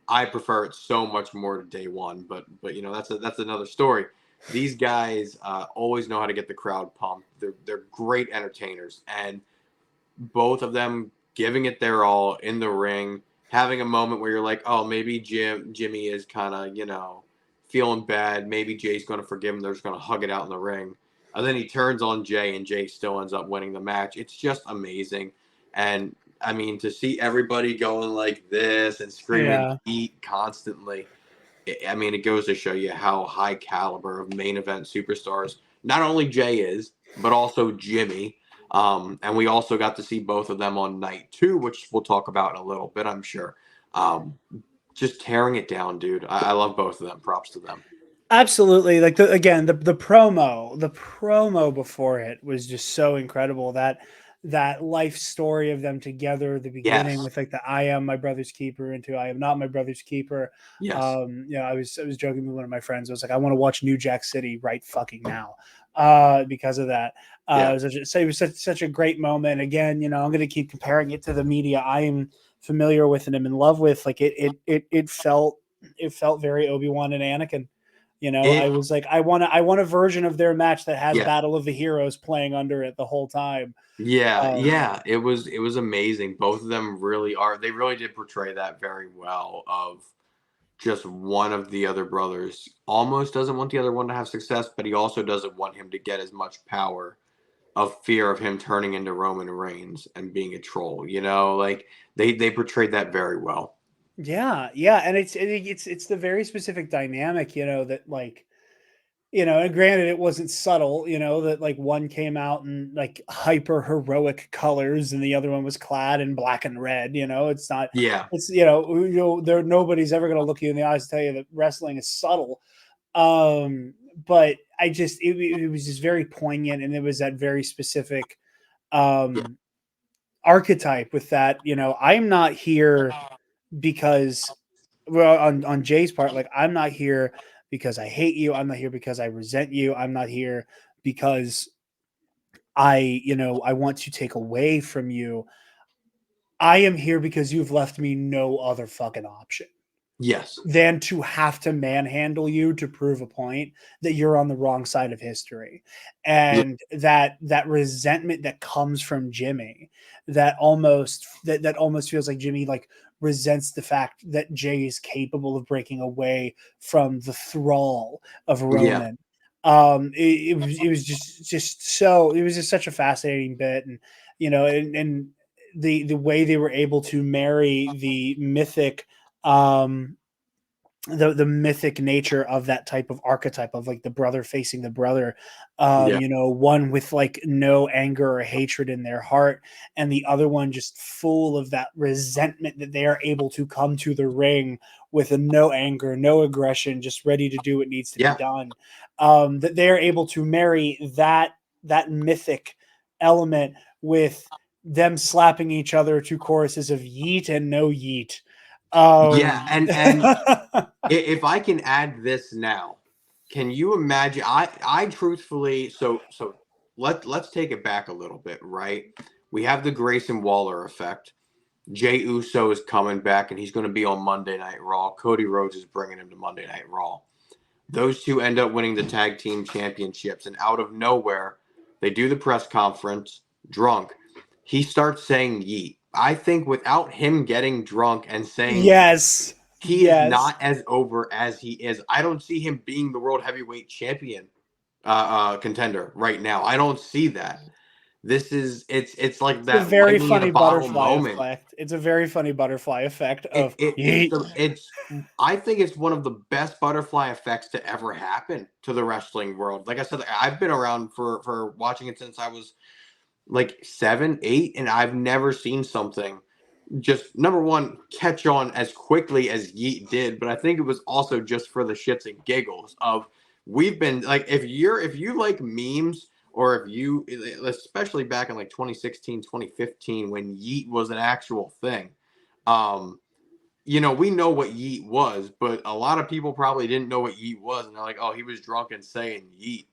I prefer it so much more to Day One, but you know that's another story. These guys always know how to get the crowd pumped. They're great entertainers, and both of them giving it their all in the ring, having a moment where you're like, oh, maybe Jimmy is kind of, feeling bad. Maybe Jay's going to forgive him. They're just going to hug it out in the ring. And then he turns on Jay, and Jay still ends up winning the match. It's just amazing. And, I mean, to see everybody going like this and screaming "Eat" constantly, I mean, it goes to show you how high caliber of main event superstars not only Jay is, but also Jimmy. And we also got to see both of them on night two, which we'll talk about in a little bit, I'm sure. Just tearing it down, dude. I love both of them. Props to them. Absolutely. Like the promo before it was just so incredible. That life story of them together, the beginning with like the "I am my brother's keeper" into "I am not my brother's keeper." Yes. I was joking with one of my friends. I was like, I want to watch New Jack City right fucking now, because of that. It was such a great moment. Again, I'm going to keep comparing it to the media I am familiar with and am in love with. Like it felt very Obi-Wan and Anakin. I was like, I want a version of their match that has Battle of the Heroes playing under it the whole time. It was amazing. Both of them they really did portray that very well, of just one of the other brothers almost doesn't want the other one to have success, but he also doesn't want him to get as much power, of fear of him turning into Roman Reigns and being a troll. Like they portrayed that very well. Yeah, and it's the very specific dynamic, that like and granted it wasn't subtle, that like one came out in like hyper heroic colors and the other one was clad in black and red. It's not, Yeah. it's, there, nobody's ever going to look you in the eyes and tell you that wrestling is subtle. But it was just very poignant, and it was that very specific, Yeah. archetype with that, I'm not here because, well, on Jay's part, like, I'm not here because I hate you. I'm not here because I resent you. I'm not here because I want to take away from you. I am here because you've left me no other fucking option Yes. than to have to manhandle you to prove a point that you're on the wrong side of history. Yeah. And that resentment that comes from Jimmy, that almost feels like Jimmy like resents the fact that Jay is capable of breaking away from the thrall of Yeah. Roman. It was just so, it was just such a fascinating bit. And and the way they were able to marry the mythic, the mythic nature of that type of archetype of like the brother facing the brother, Yeah. one with like no anger or hatred in their heart, and the other one just full of that resentment, that they are able to come to the ring with no anger, no aggression, just ready to do what needs to be Yeah. done. That they are able to marry that mythic element with them slapping each other to choruses of yeet and no yeet. Yeah. And if I can add this now, can you imagine? I truthfully, so let's take it back a little bit, right? We have the Grayson Waller effect. Jey Uso is coming back, and he's going to be on Monday Night Raw. Cody Rhodes is bringing him to Monday Night Raw. Those two end up winning the tag team championships, and out of nowhere, they do the press conference drunk. He starts saying yeet. I think without him getting drunk and saying yeet, Yes. he is Yes. not as over as he is. I don't see him being the world heavyweight champion contender right now. I don't see that. It's like It's a that very lightning in a funny bottle butterfly moment. effect. It's a very funny butterfly effect of yeet. It's I think it's one of the best butterfly effects to ever happen to the wrestling world. Like I said, I've been around for watching it since I was like 7, 8, and I've never seen something just number one catch on as quickly as Yeet did. But I think it was also just for the shits and giggles of we've been like if you like memes, or if you, especially back in like 2016, 2015 when Yeet was an actual thing. um we know what Yeet was, but a lot of people probably didn't know what Yeet was, and they're like, oh, he was drunk and saying Yeet.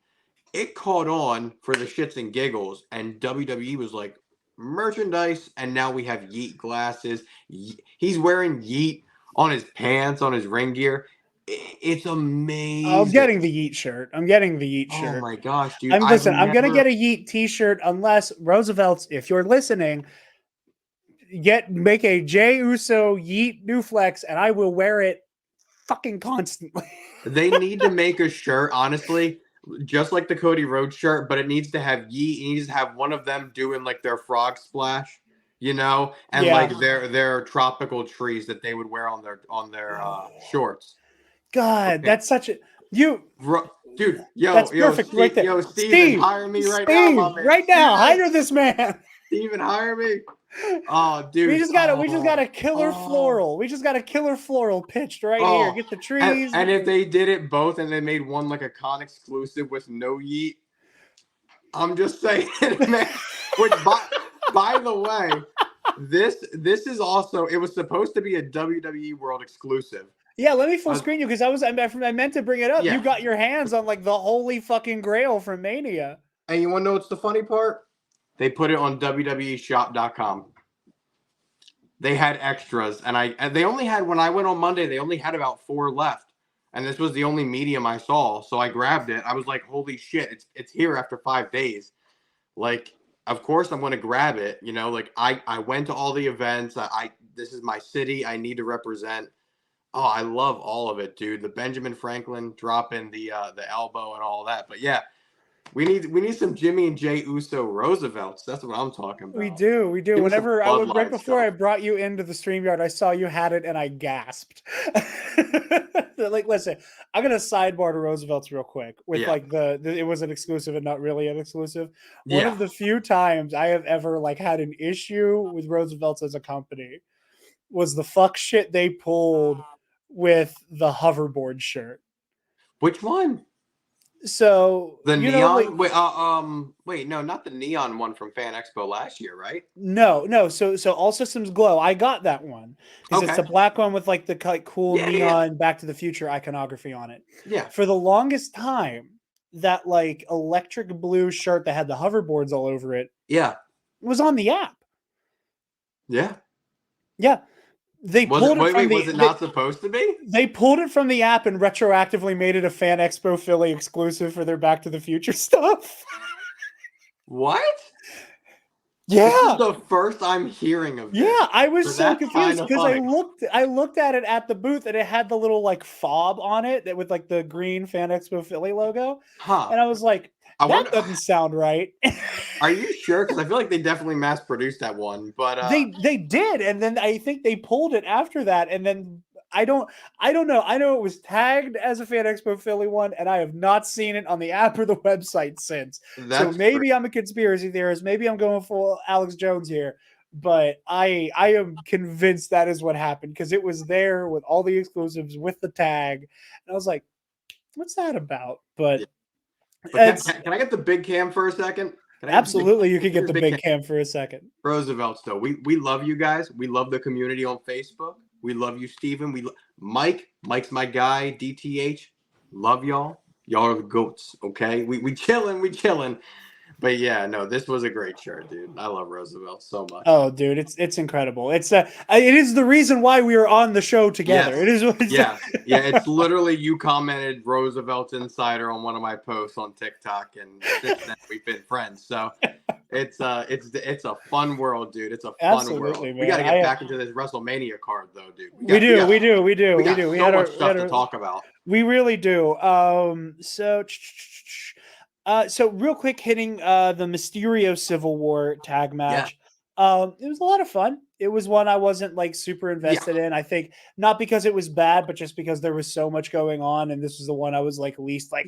It caught on for the shits and giggles, and WWE was like, merchandise, and now we have Yeet glasses. He's wearing Yeet on his pants, on his ring gear. It's I'm amazing. getting the yeet shirt. I'm getting the yeet Oh shirt. my gosh, dude. I'm I've listen. I'm gonna never. get a yeet T-shirt unless Roosevelt's. If you're listening, make a Jey Uso yeet new flex, and I will wear it fucking constantly. They need to make a shirt, honestly, just like the Cody Rhodes shirt, but it needs to have Yeet. It needs to have one of them doing like their frog splash, and Yeah. like their tropical trees that they would wear on their shorts. God, Okay, that's such a you. dude, That's perfect right there. Steven, hire me right now, my Steve, man. right now, hire this man. Steven, hire me. Oh, dude. We just got a killer floral. We just got a killer floral pitched right here. Get the trees. And if they did it both and they made one like a con exclusive with no Yeet, I'm just saying, man. Which by the way, this is also, it was supposed to be a WWE World exclusive. Yeah, let me full screen you because I meant to bring it up. Yeah. You got your hands on like the holy fucking grail from Mania. And you want to know what's the funny part? They put it on WWEshop.com. They had extras, and they only had, when I went on Monday, they only had about 4 left, and this was the only medium I saw. So I grabbed it. I was like, "Holy shit! It's here after 5 days." Like, of course I'm going to grab it. Like I went to all the events. This is my city. I need to represent. Oh, I love all of it, dude. The Benjamin Franklin dropping the elbow and all that. But yeah, We need some Jimmy and Jay Uso Roosevelts. That's what I'm talking about. We do. Give me some Whenever I would, right Bloodline before I stuff. brought you into the StreamYard, I saw you had it and I gasped. Like, listen, I'm gonna sidebar to Roosevelt's real quick with Yeah. like the it was an exclusive and not really an exclusive. One Yeah. of the few times I have ever like had an issue with Roosevelt's as a company was the fuck shit they pulled with the hoverboard shirt. Which one? So The you know, like neon? Wait, no, not the neon one from Fan Expo last year, right? no. So All Systems Glow. I got that one because it's Okay. the black one with like the cool Yeah. neon Back to the Future iconography on it. Yeah. For the longest time, that like electric blue shirt that had the hoverboards all over it Yeah. was on the app. Yeah. Yeah, they Was it? pulled it Wait, from was it not supposed to be? they pulled it from the app and retroactively made it a Fan Expo Philly exclusive for their Back to the Future stuff. What? Yeah. This is the first I'm hearing of this. Yeah, I was So so that's confused kinda because funny. I looked at it at the booth and it had the little like fob on it that with like the green Fan Expo Philly logo, Huh. and I was like, I that wonder. doesn't sound right. Are you sure? Because I feel like they definitely mass produced that one, but They did, and then I think they pulled it after that, and then I don't know. I know it was tagged as a Fan Expo Philly one, and I have not seen it on the app or the website since. that's So maybe I'm a conspiracy theorist. Maybe I'm going full Alex Jones here, but I am convinced that is what happened because it was there with all the exclusives with the tag, and I was like, "What's that about?" But Yeah. But it's can I get the big cam for a second? Can I get the absolutely you could big, get the big cam for a second. Roosevelt's though. We love you guys. We love the community on Facebook. We love you, Steven. Mike. Mike's my guy. DTH. Love y'all. Y'all are the goats. Okay. We chilling. But yeah, no, this was a great shirt, dude. I love Roosevelt so much. Oh, dude, it's incredible. It is the reason why we are on the show together. Yes. It is. Yeah. It's literally you commented Roosevelt Insider on one of my posts on TikTok, and since then we've been friends. So it's a fun world, dude. It's a fun Absolutely, world. man. We got to get back into this WrestleMania card, though, dude. We do. We got do. so much stuff to talk about. We really do. So real quick, hitting the Mysterio Civil War tag match. It was a lot of fun. It was one I wasn't like super invested in. I think not because it was bad, but just because there was so much going on, and this was the one I was like least like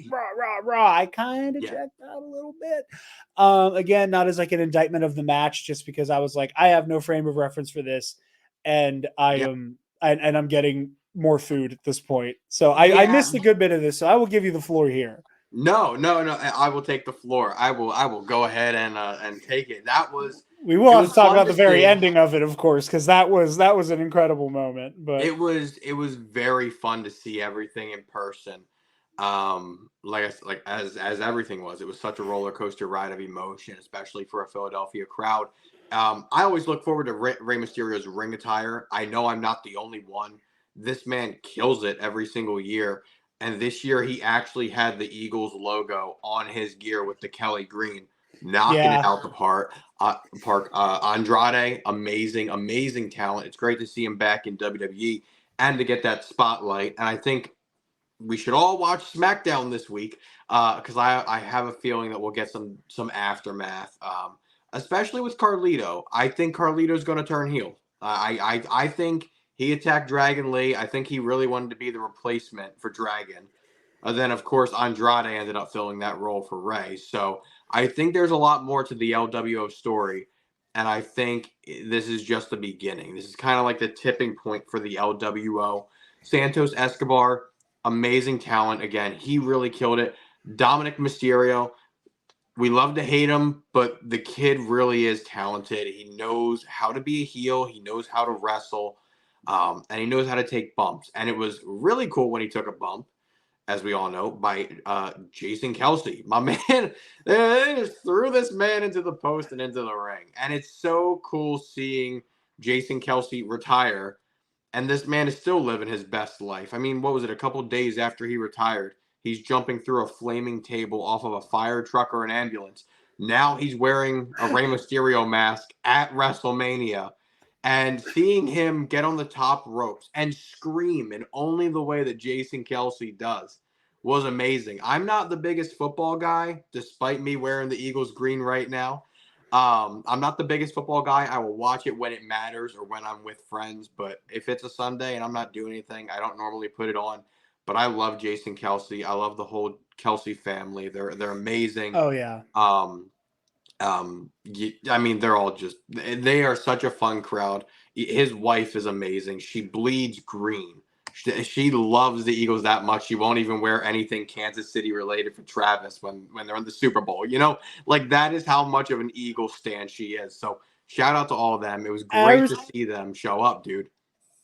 rah. I kind of checked out a little bit. Again, not as like an indictment of the match, just because I was like, I have no frame of reference for this, and I'm getting more food at this point. So I missed a good bit of this. So I will give you the floor here. No. I will take the floor. I will go ahead and take it. We will have to talk about the very ending of it, of course, because that was an incredible moment. But it was very fun to see everything in person. As everything was, it was such a roller coaster ride of emotion, especially for a Philadelphia crowd. I always look forward to Rey Mysterio's ring attire. I know I'm not the only one. This man kills it every single year. And this year he actually had the Eagles logo on his gear with the Kelly green, knocking it out the park. Andrade, amazing talent. It's great to see him back in WWE and to get that spotlight. And I think we should all watch SmackDown this week because I have a feeling that we'll get some aftermath, especially with Carlito. I think Carlito's going to turn heel. I think he attacked Dragon Lee. I think he really wanted to be the replacement for Dragon. Then, of course, Andrade ended up filling that role for Rey. So I think there's a lot more to the LWO story. And I think this is just the beginning. This is kind of like the tipping point for the LWO. Santos Escobar, amazing talent. Again, he really killed it. Dominic Mysterio, we love to hate him, but the kid really is talented. He knows how to be a heel. He knows how to wrestle. And he knows how to take bumps. And it was really cool when he took a bump, as we all know, by Jason Kelsey. My man, they just threw this man into the post and into the ring. And it's so cool seeing Jason Kelsey retire. And this man is still living his best life. I mean, what was it? A couple days after he retired, he's jumping through a flaming table off of a fire truck or an ambulance. Now he's wearing a Rey Mysterio mask at WrestleMania. And seeing him get on the top ropes and scream in only the way that Jason Kelsey does was amazing. I'm not the biggest football guy, despite me wearing the Eagles green right now. I'm not the biggest football guy. I will watch it when it matters or when I'm with friends. But if it's a Sunday and I'm not doing anything, I don't normally put it on. But I love Jason Kelsey. I love the whole Kelsey family. They're amazing. Oh yeah. I mean, they are such a fun crowd. His wife is amazing. She bleeds green. She loves the Eagles that much. She won't even wear anything Kansas City related for Travis when they're in the Super Bowl. Like that is how much of an Eagles stan she is. So shout out to all of them. It was great to see them show up, dude.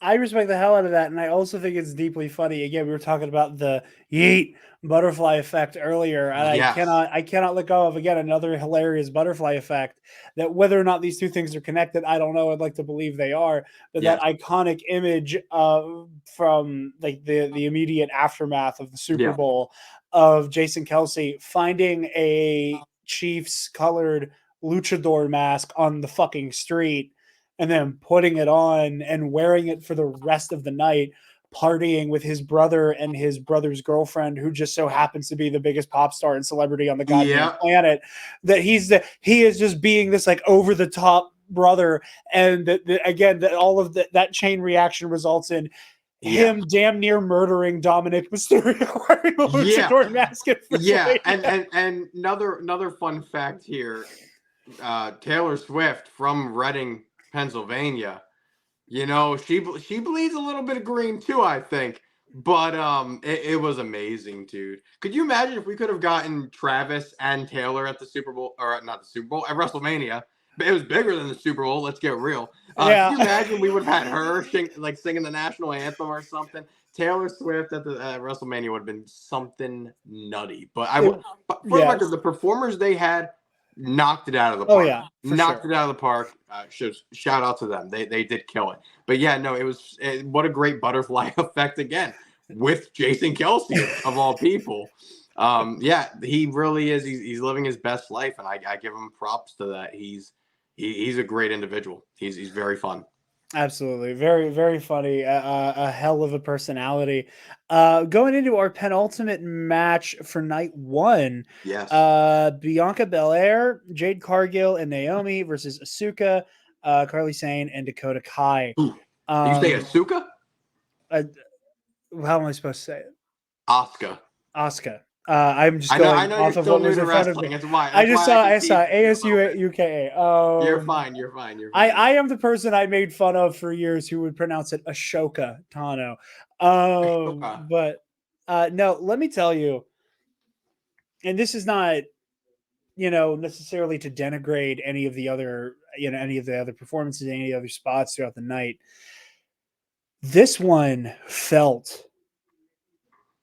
I respect the hell out of that, and I also think it's deeply funny. Again, we were talking about the yeet butterfly effect earlier, and Yes. I cannot let go of again another hilarious butterfly effect. That whether or not these two things are connected, I don't know. I'd like to believe they are, but Yes. that iconic image from like the immediate aftermath of the Super Bowl of Jason Kelsey finding a Chiefs colored luchador mask on the fucking street and then putting it on and wearing it for the rest of the night, partying with his brother and his brother's girlfriend, who just so happens to be the biggest pop star and celebrity on the goddamn planet. That he is just being this like over the top brother, and that all of that chain reaction results in him damn near murdering Dominic Mysterio wearing a luchador mask. And another fun fact here: Taylor Swift from Reading, Pennsylvania, she bleeds a little bit of green too, I think. But it was amazing, dude. Could you imagine if we could have gotten Travis and Taylor at the Super Bowl, or not the Super Bowl, at WrestleMania? It was bigger than the Super Bowl. Let's get real. Can you imagine we would have had her singing the national anthem or something? Taylor Swift at the WrestleMania would have been something nutty. But for the record, the performers they had knocked it out of the park. It out of the park. Shout out to them. They did kill it. But yeah, no, what a great butterfly effect again with Jason Kelsey of all people. He really is. He's living his best life, and I give him props to that. He's a great individual. He's very fun. Absolutely. Very, very funny. A hell of a personality. Going into our penultimate match for night one. Yes. Bianca Belair, Jade Cargill, and Naomi versus Asuka, Carly Sane, and Dakota Kai. You say Asuka? How am I supposed to say it? Asuka. I'm just going I know off you're of what was in in front of me. I saw ASUKA. You're fine. I am the person I made fun of for years who would pronounce it Ashoka Tano. But no, let me tell you, and this is not, necessarily to denigrate any of the other performances, any other spots throughout the night. This one felt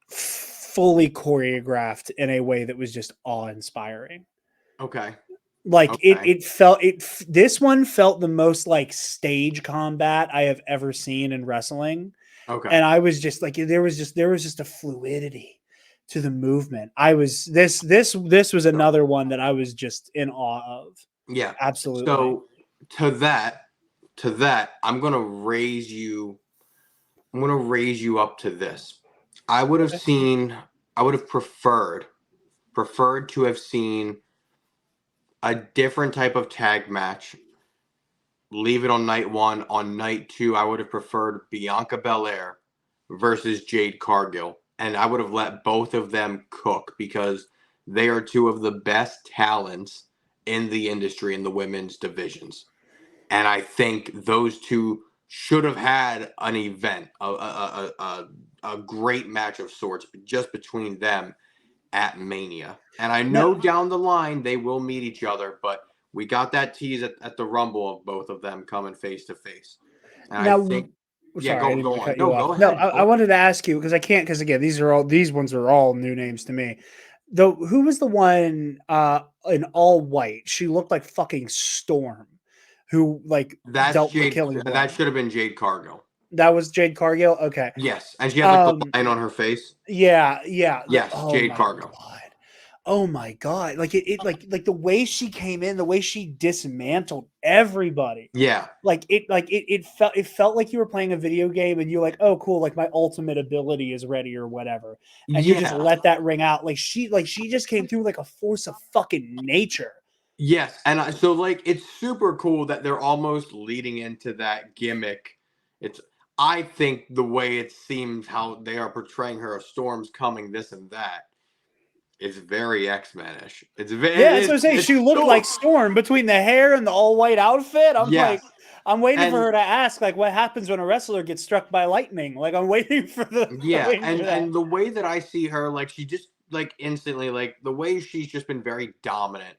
fully choreographed in a way that was just awe-inspiring. Okay. This one felt the most like stage combat I have ever seen in wrestling. Okay. And I was just like, there was just a fluidity to the movement. This was another one that I was just in awe of. Yeah. Absolutely. So to that, I'm going to raise you up to this. I would have preferred to have seen a different type of tag match. Leave it on night one. On night two, I would have preferred Bianca Belair versus Jade Cargill. And I would have let both of them cook because they are two of the best talents in the industry in the women's divisions. And I think those two should have had an event, a great match of sorts just between them at Mania. And I know down the line they will meet each other, but we got that tease at the Rumble of both of them coming face to face. And now, I think sorry, go on. Go ahead. No, I wanted to ask you because I can't, because again, these ones are all new names to me. Though, who was the one in all white? She looked like fucking Storm, who dealt with killing. That should have been Jade Cargill. That was Jade Cargill. Okay. Yes, and she had the line on her face. Yeah. Yes, Jade Cargill. Oh my god! Like like the way she came in, the way she dismantled everybody. Yeah. It felt like you were playing a video game, and you're like, oh cool, like my ultimate ability is ready or whatever, and you just Yeah. let that ring out. Like she just came through like a force of fucking nature. Yes, and so like it's super cool that they're almost leading into that gimmick. It's I think the way it seems how they are portraying her, a storm's coming, this and that, is very X-Men-ish. Yeah, that's what I'm saying. It's She looked so like Storm between the hair and the all white outfit. I'm yes, like, I'm waiting for and her to ask, like, what happens when a wrestler gets struck by lightning? Like, I'm waiting for yeah, waiting for that. and the way that I see her, like she just like instantly like the way she's just been very dominant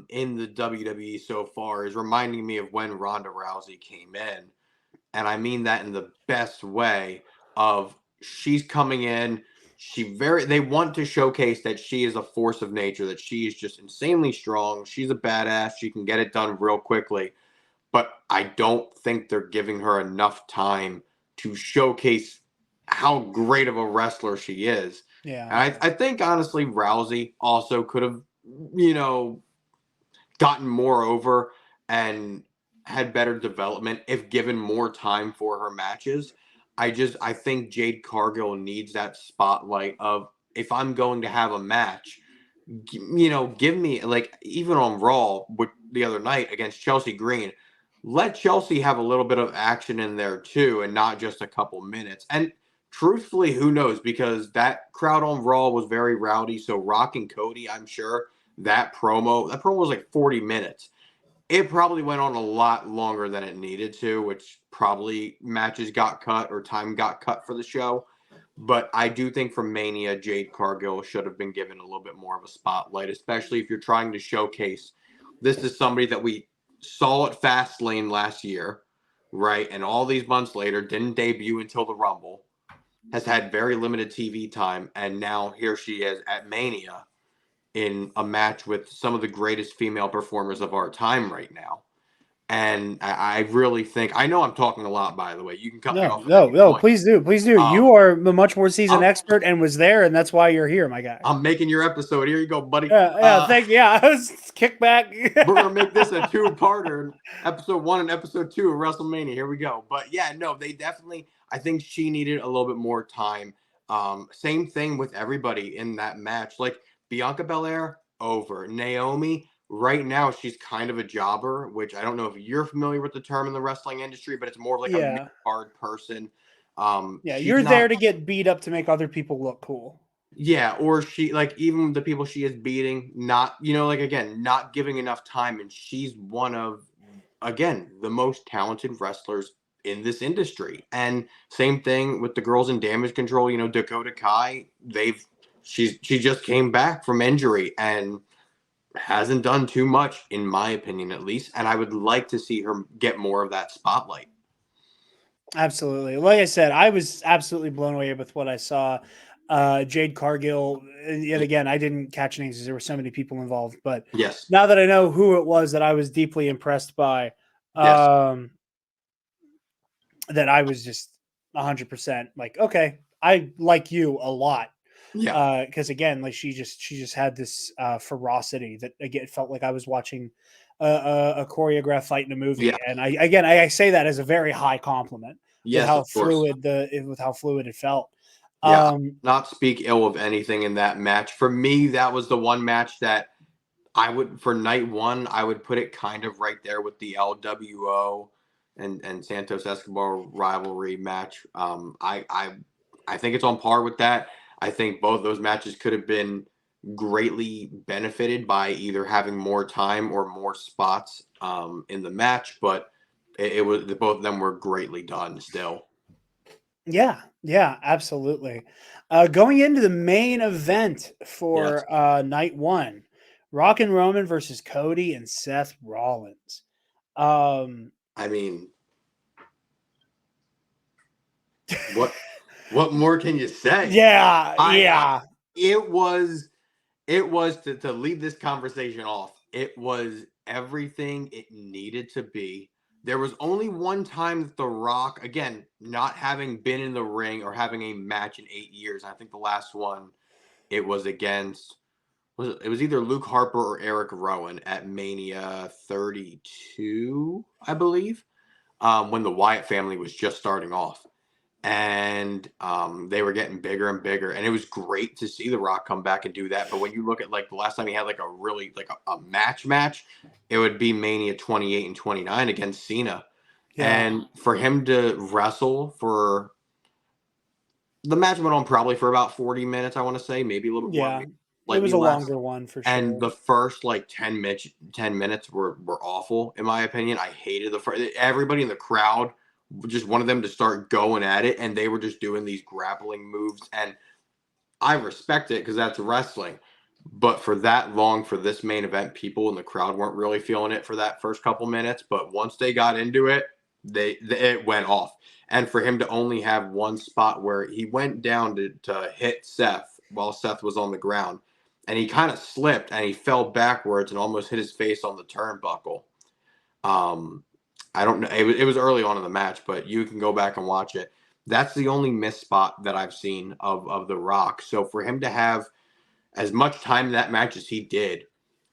in the WWE so far is reminding me of when Ronda Rousey came in. And I mean that in the best way of she's coming in, they want to showcase that she is a force of nature, that she is just insanely strong. She's a badass. She can get it done real quickly. But I don't think they're giving her enough time to showcase how great of a wrestler she is. Yeah. And I think honestly Rousey also could have, you know, gotten more over and had better development if given more time for her matches. I think Jade Cargill needs that spotlight of if I'm going to have a match, you know, give me like even on Raw with the other night against Chelsea Green, let Chelsea have a little bit of action in there too and not just a couple minutes. And truthfully, who knows, because that crowd on Raw was very rowdy, so Rock and Cody, I'm sure that promo was like 40 minutes. It probably went on a lot longer than it needed to, which probably matches got cut or time got cut for the show. But I do think for Mania, Jade Cargill should have been given a little bit more of a spotlight, especially if you're trying to showcase this is somebody that we saw at Fastlane last year, right? And all these months later, didn't debut until the Rumble, has had very limited TV time, and now here she is at Mania in a match with some of the greatest female performers of our time right now. And I really think I know I'm talking a lot, by the way. You can cut me No, off at no, any no. point. Please do, please do. You Um, are a much more seasoned I'm, expert and was there, and that's why you're here, my guy. I'm making your episode. Here you go, buddy. Yeah, yeah. Thank you. Yeah, I was kick back. We're gonna make this a two-parter, episode 1 and episode 2 of WrestleMania. Here we go. But yeah, no, they definitely. I think she needed a little bit more time. Same thing with everybody in that match. Like Bianca Belair, over. Naomi, right now she's kind of a jobber, which I don't know if you're familiar with the term in the wrestling industry, but it's more of like a Yeah, mid-card person. yeah. She's You're there not. to get beat up to make other people look cool. Yeah, or she like even the people she is beating, not like again, not giving enough time, and she's one of again the most talented wrestlers in this industry. And same thing with the girls in Damage Control. Dakota Kai, she just came back from injury and hasn't done too much, in my opinion, at least. And I would like to see her get more of that spotlight. Absolutely. Like I said, I was absolutely blown away with what I saw. Jade Cargill, and yet again, I didn't catch names because there were so many people involved. But Yes, now that I know who it was that I was deeply impressed by, yes, that I was just 100% like, okay, I like you a lot. yeah, Because again, like she just had this ferocity that again it felt like I was watching a choreographed fight in a movie. yeah, And I say that as a very high compliment with yes, how of course. fluid it felt. Yeah, Um, not speak ill of anything in that match. For me, that was the one match that for night one, I would put it kind of right there with the LWO and Santos Escobar rivalry match. I think it's on par with that. I think both those matches could have been greatly benefited by either having more time or more spots in the match, but it was both of them were greatly done still. yeah, absolutely. Going into the main event Yes. for night one, Rock and Roman versus Cody and Seth Rollins. Um, I mean, what more can you say? yeah, I yeah. it was to lead this conversation off. It was everything it needed to be. There was only one time that The Rock, again, not having been in the ring or having a match in 8 years. I think the last one it was against it was either Luke Harper or Eric Rowan at Mania 32, I believe, when the Wyatt family was just starting off. And they were getting bigger and bigger, and it was great to see The Rock come back and do that. But when you look at like the last time he had like a really like a match, it would be Mania 28 and 29 against Cena. Yeah. And for him to wrestle for the match went on probably for about 40 minutes, I want to say, maybe a little bit more, Yeah. maybe It was slightly a less. longer one for And sure. the first like 10 minutes were awful, in my opinion. I hated the first. Everybody in the crowd just wanted them to start going at it, and they were just doing these grappling moves. And I respect it because that's wrestling. But for that long, for this main event, people in the crowd weren't really feeling it for that first couple minutes. But once they got into it, it went off. And for him to only have one spot where he went down to hit Seth while Seth was on the ground, and he kind of slipped and he fell backwards and almost hit his face on the turnbuckle. Um, I don't know. It was early on in the match, but you can go back and watch it. That's the only missed spot that I've seen of The Rock. So for him to have as much time in that match as he did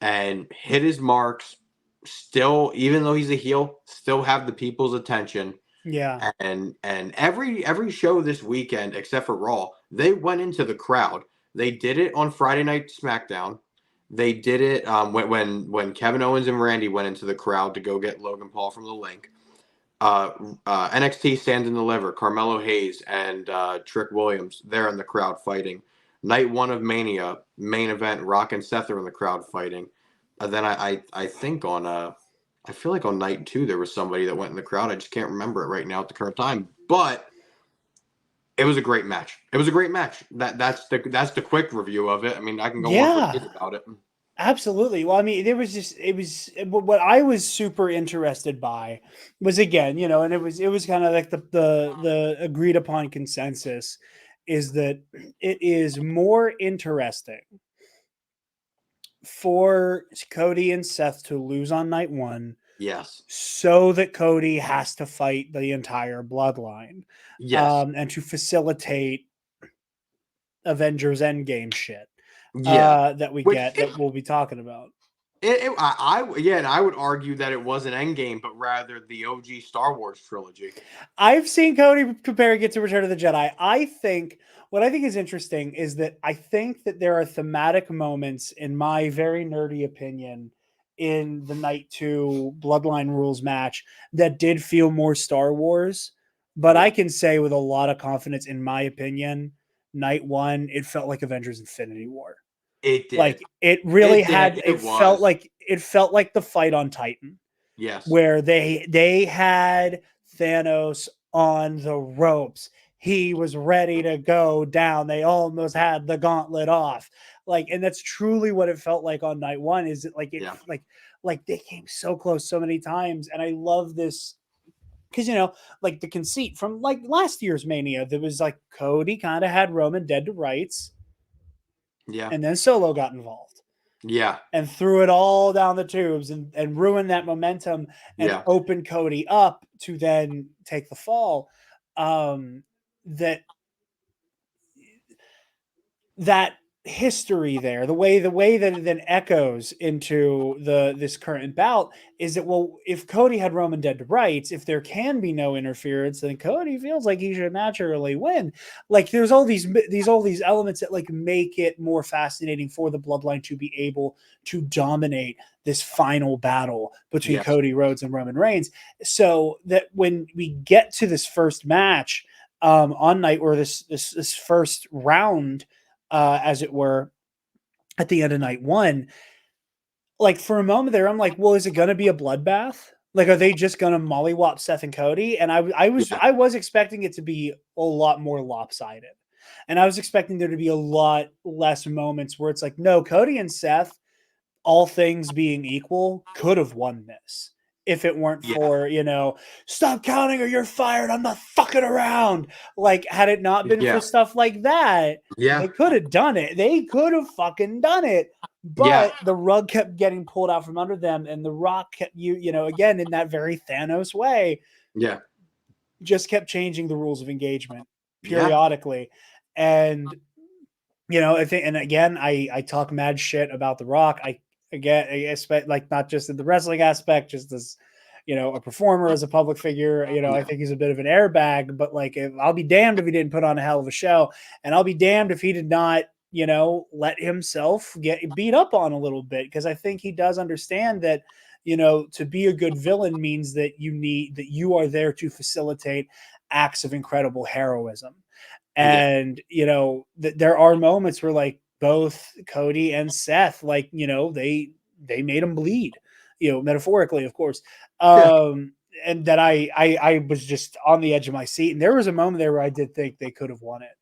and hit his marks, still, even though he's a heel, still have the people's attention. Yeah. And every show this weekend, except for Raw, they went into the crowd. They did it on Friday Night SmackDown. They did it when Kevin Owens and Randy went into the crowd to go get Logan Paul from the link. NXT Stand and Deliver, Carmelo Hayes and Trick Williams, they're in the crowd fighting. Night 1 of Mania, main event, Rock and Seth are in the crowd fighting. Then I think on I feel like on night 2 there was somebody that went in the crowd. I just can't remember it right now at the current time. But it was a great match. It was a great match. That's the quick review of it. I mean, I can go on for days Yeah. about it. Absolutely. Well, I mean, it was what I was super interested by was, again, and it was kind of like the agreed upon consensus is that it is more interesting for Cody and Seth to lose on night 1 Yes. so that Cody has to fight the entire bloodline, Yes. and to facilitate Avengers Endgame shit Yeah. that we Which get that we'll be talking about. and I would argue that it wasn't Endgame, but rather the OG Star Wars trilogy. I've seen Cody comparing it to Return of the Jedi. What I think is interesting is that I think that there are thematic moments, in my very nerdy opinion, in the Night 2 Bloodline Rules match that did feel more Star Wars. But Yeah. I can say with a lot of confidence, in my opinion, Night 1, it felt like Avengers Infinity War. It did. Like it really It did. had, It was. it felt like the fight on Titan, Yes. where they had Thanos on the ropes. He was ready to go down. They almost had the gauntlet off. Like, and that's truly what it felt like on night 1. Is it like Yeah. like they came so close so many times. And I love this because, like the conceit from like last year's Mania, that was like Cody kind of had Roman dead to rights, Yeah. and then Solo got involved Yeah. and threw it all down the tubes and ruined that momentum and Yeah. opened Cody up to then take the fall. That that history there, the way that it then echoes into this current bout is that, well, if Cody had Roman dead to rights, if there can be no interference, then Cody feels like he should naturally win. Like there's all these elements that like make it more fascinating for the bloodline to be able to dominate this final battle between Yes. Cody Rhodes and Roman Reigns, so that when we get to this first match on night, or this first round, as it were, at the end of night 1, like for a moment there, I'm like, well, is it going to be a bloodbath? Like, are they just going to mollywop Seth and Cody? And Yeah. I was expecting it to be a lot more lopsided, and I was expecting there to be a lot less moments where it's like, no, Cody and Seth, all things being equal, could have won this if it weren't Yeah. for, stop counting or you're fired. I'm not fucking around. Like, had it not been for Yeah. stuff like that, Yeah. they could have done it. They could have fucking done it. Yeah. But the rug kept getting pulled out from under them, and The Rock kept, again, in that very Thanos way, Yeah. just kept changing the rules of engagement Yeah. periodically. And I think, and again, I talk mad shit about The Rock. I expect, like, not just in the wrestling aspect, just as, a performer, as a public figure. I think he's a bit of an airbag, but like, I'll be damned if he didn't put on a hell of a show, and I'll be damned if he did not, let himself get beat up on a little bit, because I think he does understand that, to be a good villain means that you are there to facilitate acts of incredible heroism. Yeah. And there are moments where, like, both Cody and Seth, like, they made him bleed, metaphorically, of course. Yeah. And that I was just on the edge of my seat, and there was a moment there where I did think they could have won it.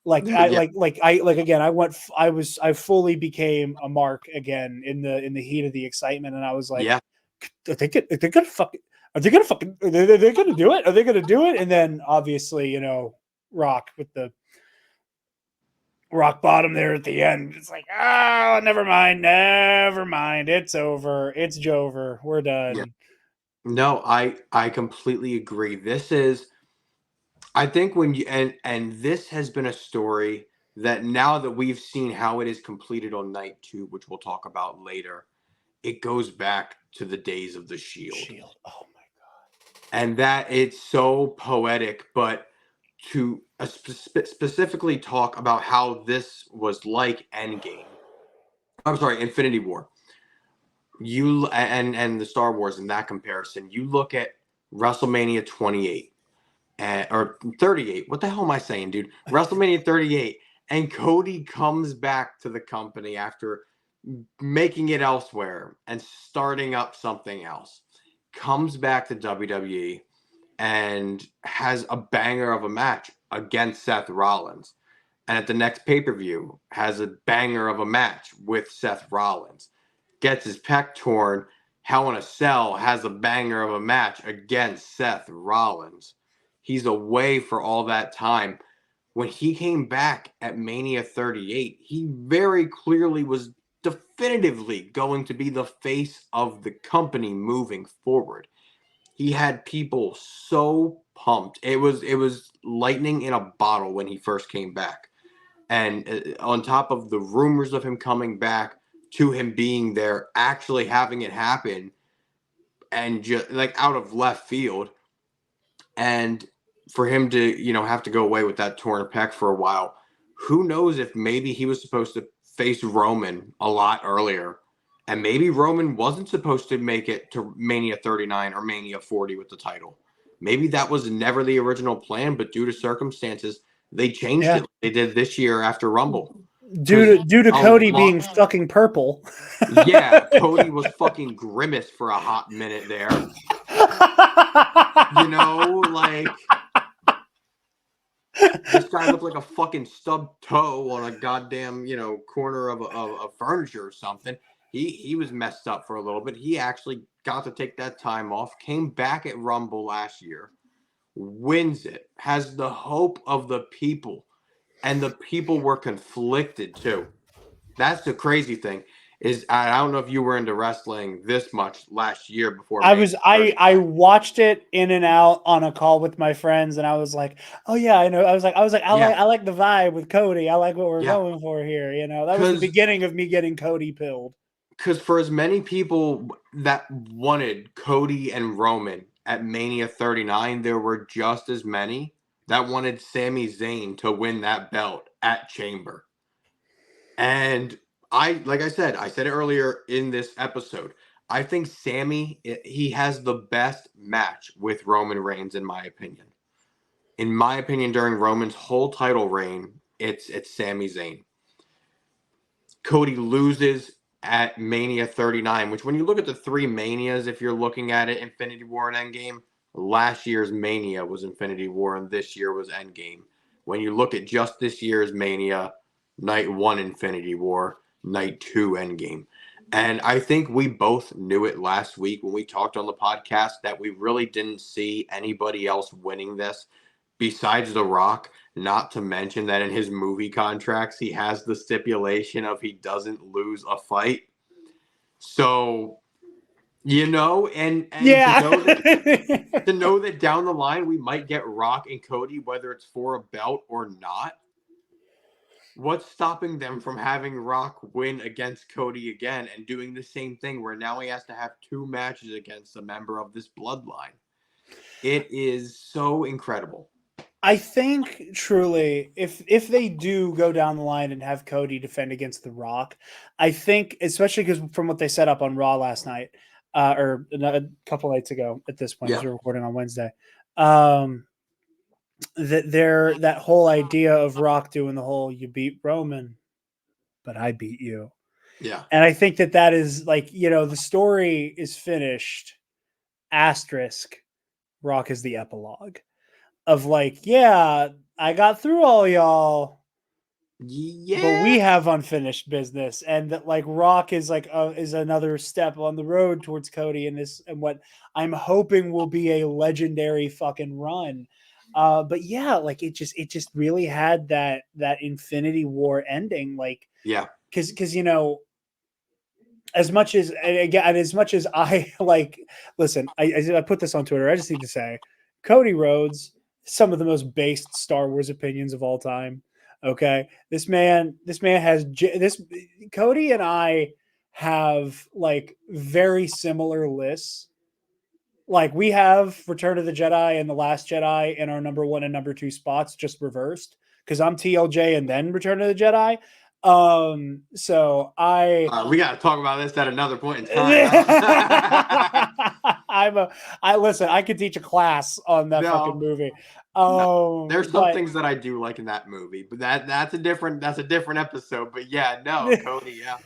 Like, Yeah. again, I fully became a Mark again in the heat of the excitement, and I was like, Yeah. are they gonna fucking are they gonna do it? Are they gonna do it? And then obviously, Rock with the rock bottom there at the end. It's like, oh, never mind. It's over. It's Jover. We're done. Yeah. No, I completely agree. This is, I think when you, and this has been a story that now that we've seen how it is completed on night 2, which we'll talk about later, it goes back to the days of the Shield. Oh my god. And that it's so poetic, but to specifically talk about how this was like Endgame. I'm sorry, Infinity War. You and the Star Wars in that comparison, you look at WrestleMania 28 or 38. What the hell am I saying, dude? WrestleMania 38, and Cody comes back to the company after making it elsewhere and starting up something else. Comes back to WWE and has a banger of a match against Seth Rollins. And at the next pay-per-view has a banger of a match with Seth Rollins. Gets his pec torn. Hell in a Cell has a banger of a match against Seth Rollins. He's away for all that time. When he came back at Mania 38, he very clearly was definitively going to be the face of the company moving forward. He had people so pumped. It was lightning in a bottle when he first came back. And on top of the rumors of him coming back, to him being there, actually having it happen, and just like out of left field, and for him to have to go away with that torn pec for a while. Who knows if maybe he was supposed to face Roman a lot earlier, and maybe Roman wasn't supposed to make it to Mania 39 or Mania 40 with the title. Maybe that was never the original plan, but due to circumstances, they changed it. They did this year after Rumble. Due to Cody being fucking purple. Yeah, Cody was fucking Grimace for a hot minute there. Like, this guy looked like a fucking stubbed toe on a goddamn, corner of furniture or something. He was messed up for a little bit. He actually got to take that time off, came back at Rumble last year, wins it, has the hope of the people, and the people were conflicted too. That's the crazy thing. I don't know if you were into wrestling this much last year before. I watched it in and out on a call with my friends, and I was like, oh yeah, I know. I was like, I like the vibe with Cody. I like what we're going for here. That was the beginning of me getting Cody pilled. Because for as many people that wanted Cody and Roman at Mania 39, there were just as many that wanted Sami Zayn to win that belt at Chamber. And like I said it earlier in this episode, I think Sami, he has the best match with Roman Reigns, in my opinion. In my opinion, during Roman's whole title reign, it's Sami Zayn. Cody loses at Mania 39, which when you look at the 3 Manias, if you're looking at it, Infinity War and Endgame, last year's Mania was Infinity War and this year was Endgame. When you look at just this year's Mania, night 1 Infinity War, night 2 Endgame. And I think we both knew it last week when we talked on the podcast that we really didn't see anybody else winning this besides The Rock, not to mention that in his movie contracts, he has the stipulation of he doesn't lose a fight. So, and yeah. to know that down the line we might get Rock and Cody, whether it's for a belt or not, What's stopping them from having Rock win against Cody again and doing the same thing where now he has to have 2 matches against a member of this bloodline? It is so incredible. I think truly, if they do go down the line and have Cody defend against The Rock, I think, especially because from what they set up on Raw last night, or a couple nights ago at this point, Yeah. as we're recording on Wednesday, that whole idea of Rock doing the whole "you beat Roman, but I beat you," Yeah. and I think that is like, the story is finished. Asterisk, Rock is the epilogue of like, yeah, I got through all y'all, but Yeah. we have unfinished business, and that like Rock is like is another step on the road towards Cody and this and what I'm hoping will be a legendary fucking run. But yeah, like it just really had that Infinity War ending, like Yeah. because as much as, and again, as much as I like, listen, I put this on Twitter. I just need to say, Cody Rhodes, some of the most based Star Wars opinions of all time. Okay, this man has this. Cody and I have like very similar lists. Like we have Return of the Jedi and The Last Jedi in our number 1 and number 2 spots, just reversed because I'm TLJ and then Return of the Jedi. So We got to talk about this at another point in time. I listen, I could teach a class on that fucking movie. No. There's some But things that I do like in that movie, but that's a different episode. But yeah, no, Cody, yeah.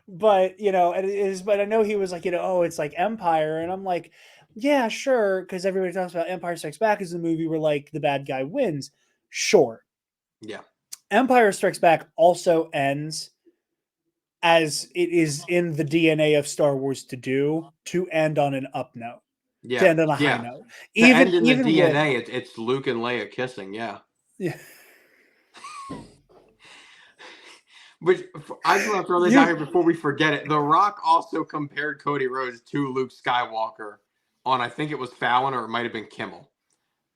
but and it is, but I know he was like, oh, it's like Empire, and I'm like, yeah, sure, because everybody talks about Empire Strikes Back as the movie where like the bad guy wins. Sure. Yeah. Empire Strikes Back also ends as it is in the DNA of Star Wars to end on an up note, to Yeah. end on a high Yeah. note. To Even end in the with DNA, it's Luke and Leia kissing, yeah. yeah. Which I just want to throw this out here before we forget it. The Rock also compared Cody Rhodes to Luke Skywalker on, I think it was Fallon or it might have been Kimmel.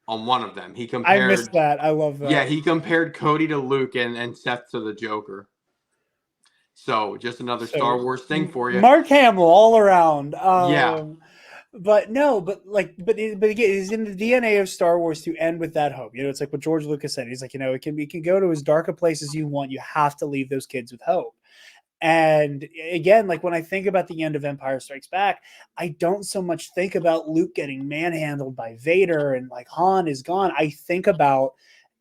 On one of them, he I compared. missed that. I love that. Yeah, he compared Cody to Luke and Seth to the Joker. So just another Star Wars thing for you. Mark Hamill all around. Yeah. But no, but again, it's in the DNA of Star Wars to end with that hope. It's like what George Lucas said. He's like, it can go to as dark a place as you want. You have to leave those kids with hope. And again, like when I think about the end of Empire Strikes Back, I don't so much think about Luke getting manhandled by Vader and like Han is gone. I think about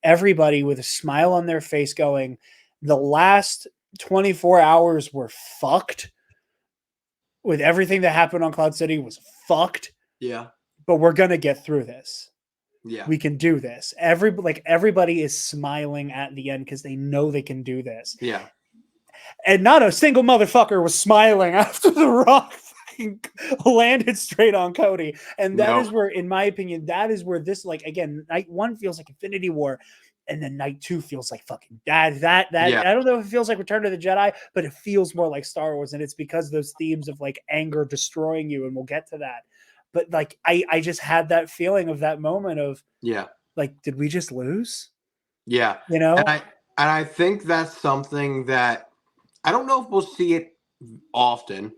everybody with a smile on their face going, the last 24 hours were fucked. With everything that happened on Cloud City was fucked. Yeah. But we're going to get through this. Yeah. We can do this. Everybody is smiling at the end because they know they can do this. Yeah. And not a single motherfucker was smiling after The Rock landed straight on Cody. And that is where, in my opinion, that is where this, like, again, night 1 feels like Infinity War. And then night 2 feels like fucking that. Yeah. I don't know if it feels like Return of the Jedi, but it feels more like Star Wars. And it's because those themes of like anger destroying you. And we'll get to that. But like, I just had that feeling of that moment of, like, did we just lose? Yeah. And I think that's something that I don't know if we'll see it often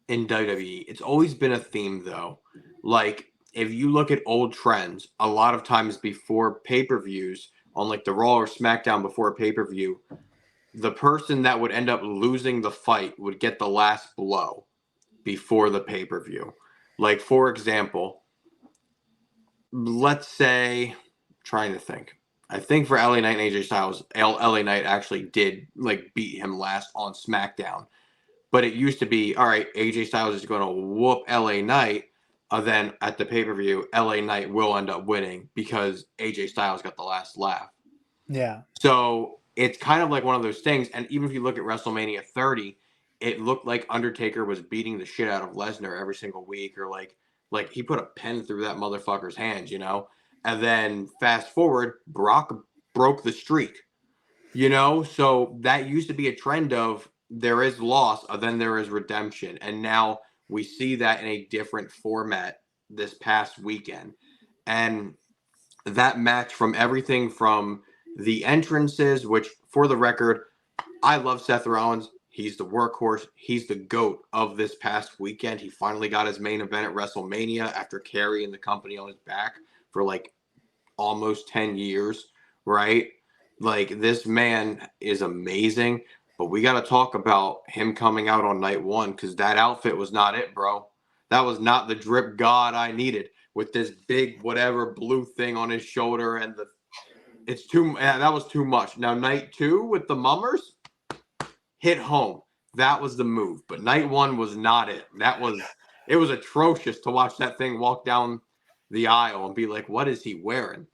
in WWE. It's always been a theme though. Like if you look at old trends, a lot of times before pay-per-views on like the Raw or SmackDown before a pay-per-view, the person that would end up losing the fight would get the last blow before the pay-per-view. Like for example, let's say, trying to think. I think for LA Knight and AJ Styles, LA Knight actually did like beat him last on SmackDown. But it used to be, all right, AJ Styles is going to whoop LA Knight. Then at the pay-per-view, LA Knight will end up winning because AJ Styles got the last laugh. Yeah. So it's kind of like one of those things. And even if you look at WrestleMania 30, it looked like Undertaker was beating the shit out of Lesnar every single week, or like he put a pen through that motherfucker's hands, And then fast forward, Brock broke the streak, So that used to be a trend of there is loss, then there is redemption. And now we see that in a different format this past weekend. And that match, from everything from The entrances, which for the record, I love Seth Rollins. He's the workhorse. He's the GOAT of this past weekend. He finally got his main event at WrestleMania after carrying the company on his back for like almost 10 years, right? Like, this man is amazing, but we got to talk about him coming out on night one because that outfit was not it, bro. That was not the drip god I needed with this big whatever blue thing on his shoulder and that was too much. Now, night two with the mummers hit home. That was the move, but night one was not it. It was atrocious to watch that thing walk down the aisle and be like, what is he wearing?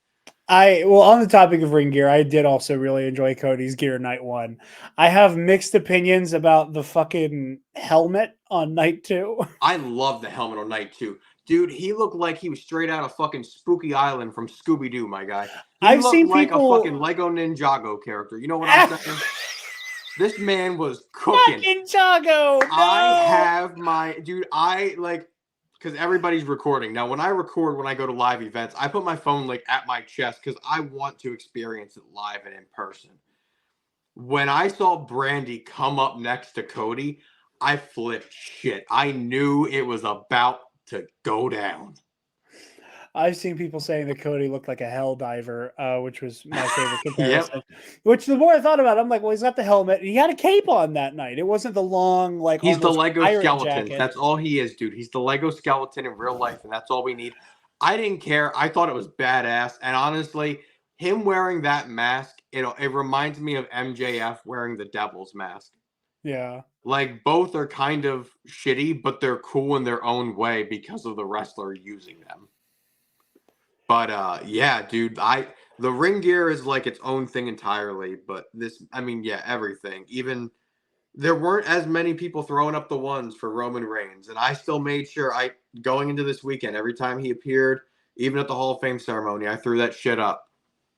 On the topic of ring gear, I did also really enjoy Cody's gear night one. I have mixed opinions about the fucking helmet on night two. I love the helmet on night two. Dude, he looked like he was straight out of fucking Spooky Island from Scooby-Doo, my guy. He looked like a fucking Lego Ninjago character. You know what I'm saying? This man was cooking. Ninjago! No! Because everybody's recording. Now, when I record, when I go to live events, I put my phone like at my chest because I want to experience it live and in person. When I saw Brandy come up next to Cody, I flipped shit. I knew it was about to go down. I've seen people saying that Cody looked like a hell diver, which was my favorite comparison. Yep. Which the more I thought about it, I'm like, well, he's got the helmet. He had a cape on that night. It wasn't the long, like, he's the Lego skeleton. Jacket. That's all he is, dude. He's the Lego skeleton in real life, and that's all we need. I didn't care. I thought it was badass. And honestly, him wearing that mask, it reminds me of MJF wearing the Devil's mask. Yeah. Like, both are kind of shitty, but they're cool in their own way because of the wrestler using them. But yeah, dude, the ring gear is like its own thing entirely. But everything. Even there weren't as many people throwing up the ones for Roman Reigns, and I still made sure going into this weekend, every time he appeared, even at the Hall of Fame ceremony, I threw that shit up.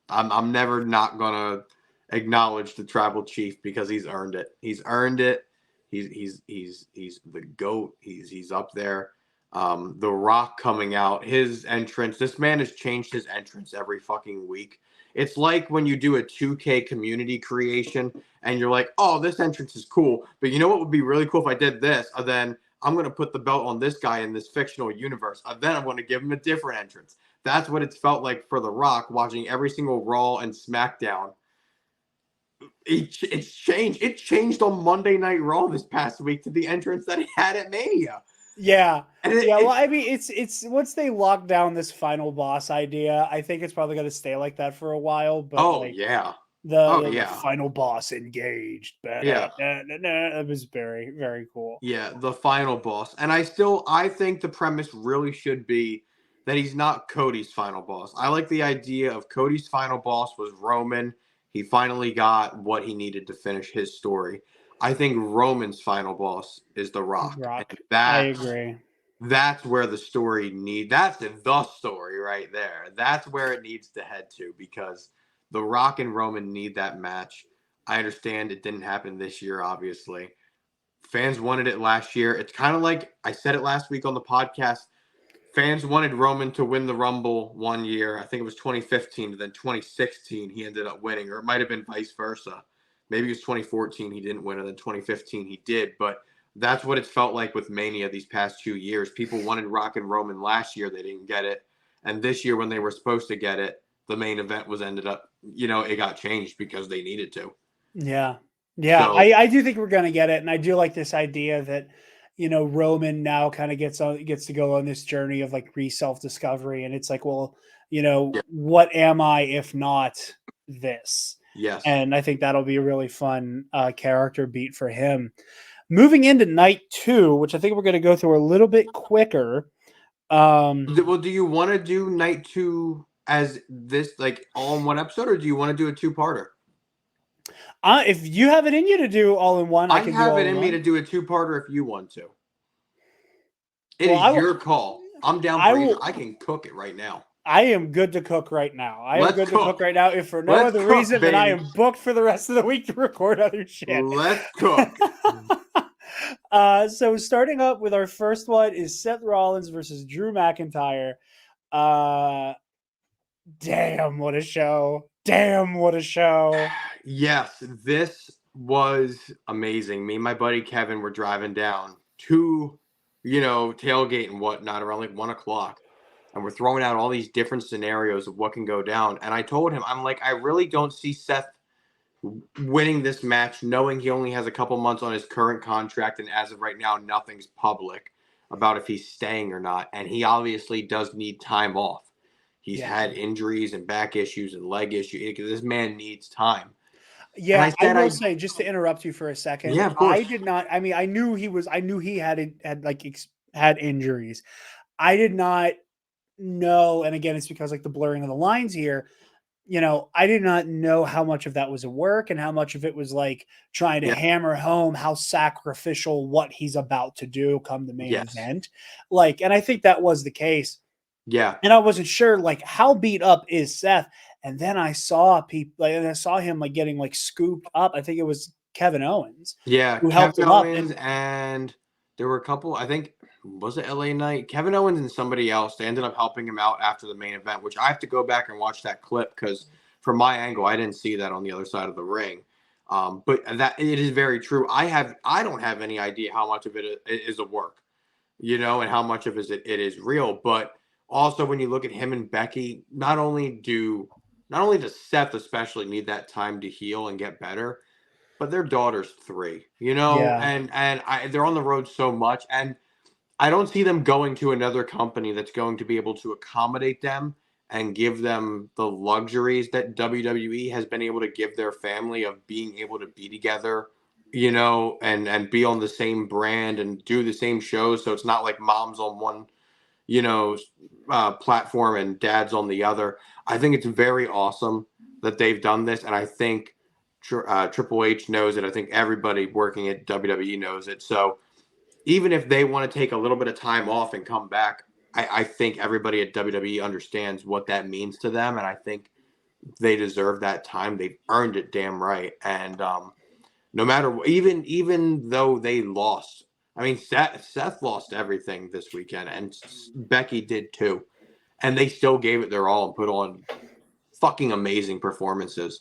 I'm never not gonna acknowledge the Tribal Chief because he's earned it. He's earned it. He's the GOAT. He's up there. The Rock coming out, his entrance. This man has changed his entrance every fucking week. It's like when you do a 2K community creation and you're like, oh, this entrance is cool, but you know what would be really cool if I did this? And then I'm going to put the belt on this guy in this fictional universe. And then I'm going to give him a different entrance. That's what it's felt like for The Rock, watching every single Raw and SmackDown. It's changed. It changed on Monday Night Raw this past week to the entrance that he had at Mania. Yeah. It's once they lock down this final boss idea, I think it's probably going to stay like that for a while. But the final boss engaged. It was very, very cool. Yeah, the final boss. And I think the premise really should be that he's not Cody's final boss. I like the idea of Cody's final boss was Roman. He finally got what he needed to finish his story. I think Roman's final boss is The Rock. I agree. That's where the story that's the story right there. That's where it needs to head to because The Rock and Roman need that match. I understand it didn't happen this year, obviously. Fans wanted it last year. It's kind of like I said it last week on the podcast. Fans wanted Roman to win the Rumble one year. I think it was 2015. And then 2016, he ended up winning. Or it might have been vice versa. Maybe it was 2014 he didn't win, and then 2015 he did. But that's what it felt like with Mania these past 2 years. People wanted Rock and Roman last year. They didn't get it. And this year when they were supposed to get it, the main event it got changed because they needed to. Yeah. Yeah. So, I do think we're going to get it. And I do like this idea that, Roman now kind of gets to go on this journey of like self-discovery. And it's like, well, what am I if not this? Yes. And I think that'll be a really fun character beat for him. Moving into night 2, which I think we're going to go through a little bit quicker. Well, do you want to do night 2 as this, like, all in one episode, or do you want to do a 2-parter? If you have it in you to do all in one, I can have it in me to do a 2-parter if you want to. It is your call. I'm down for either. I can cook it right now. I am good to cook right now. To cook right now. If for no other reason than I am booked for the rest of the week to record other shit. Let's cook. So starting up with our first one is Seth Rollins versus Drew McIntyre. Damn, what a show. damn, what a show. Yes, this was amazing. Me and my buddy Kevin were driving down to, tailgate and whatnot around like 1 o'clock. And we're throwing out all these different scenarios of what can go down. And I told him, I'm like, I really don't see Seth winning this match, knowing he only has a couple months on his current contract. And as of right now, nothing's public about if he's staying or not. And he obviously does need time off. He's had injuries and back issues and leg issues. This man needs time. Yeah, I will say, just to interrupt you for a second. Yeah, of course. I did not. I mean, I knew he had had injuries. I did not know, and again, it's because like the blurring of the lines here. I did not know how much of that was a work and how much of it was like trying to hammer home how sacrificial what he's about to do come the main event. Like, and I think that was the case. Yeah. And I wasn't sure like how beat up is Seth. And then I saw people and I saw him like getting like scooped up. I think it was Kevin Owens. Yeah. Who helped him Owens up. And there were a couple, I think, was it LA Knight? Kevin Owens and somebody else. They ended up helping him out after the main event, which I have to go back and watch that clip because from my angle, I didn't see that on the other side of the ring. But that it is very true. I don't have any idea how much of it is a work, and how much of it is real. But also when you look at him and Becky, not only does Seth especially need that time to heal and get better, but their daughter's 3, and they're on the road so much, and I don't see them going to another company that's going to be able to accommodate them and give them the luxuries that WWE has been able to give their family of being able to be together, and be on the same brand and do the same shows. So it's not like mom's on one, platform and dad's on the other. I think it's very awesome that they've done this. And I think Triple H knows it. I think everybody working at WWE knows it. So even if they want to take a little bit of time off and come back, I think everybody at WWE understands what that means to them. And I think they deserve that time. They've earned it damn right. And no matter what, even though they lost, I mean, Seth lost everything this weekend and Becky did too. And they still gave it their all and put on fucking amazing performances.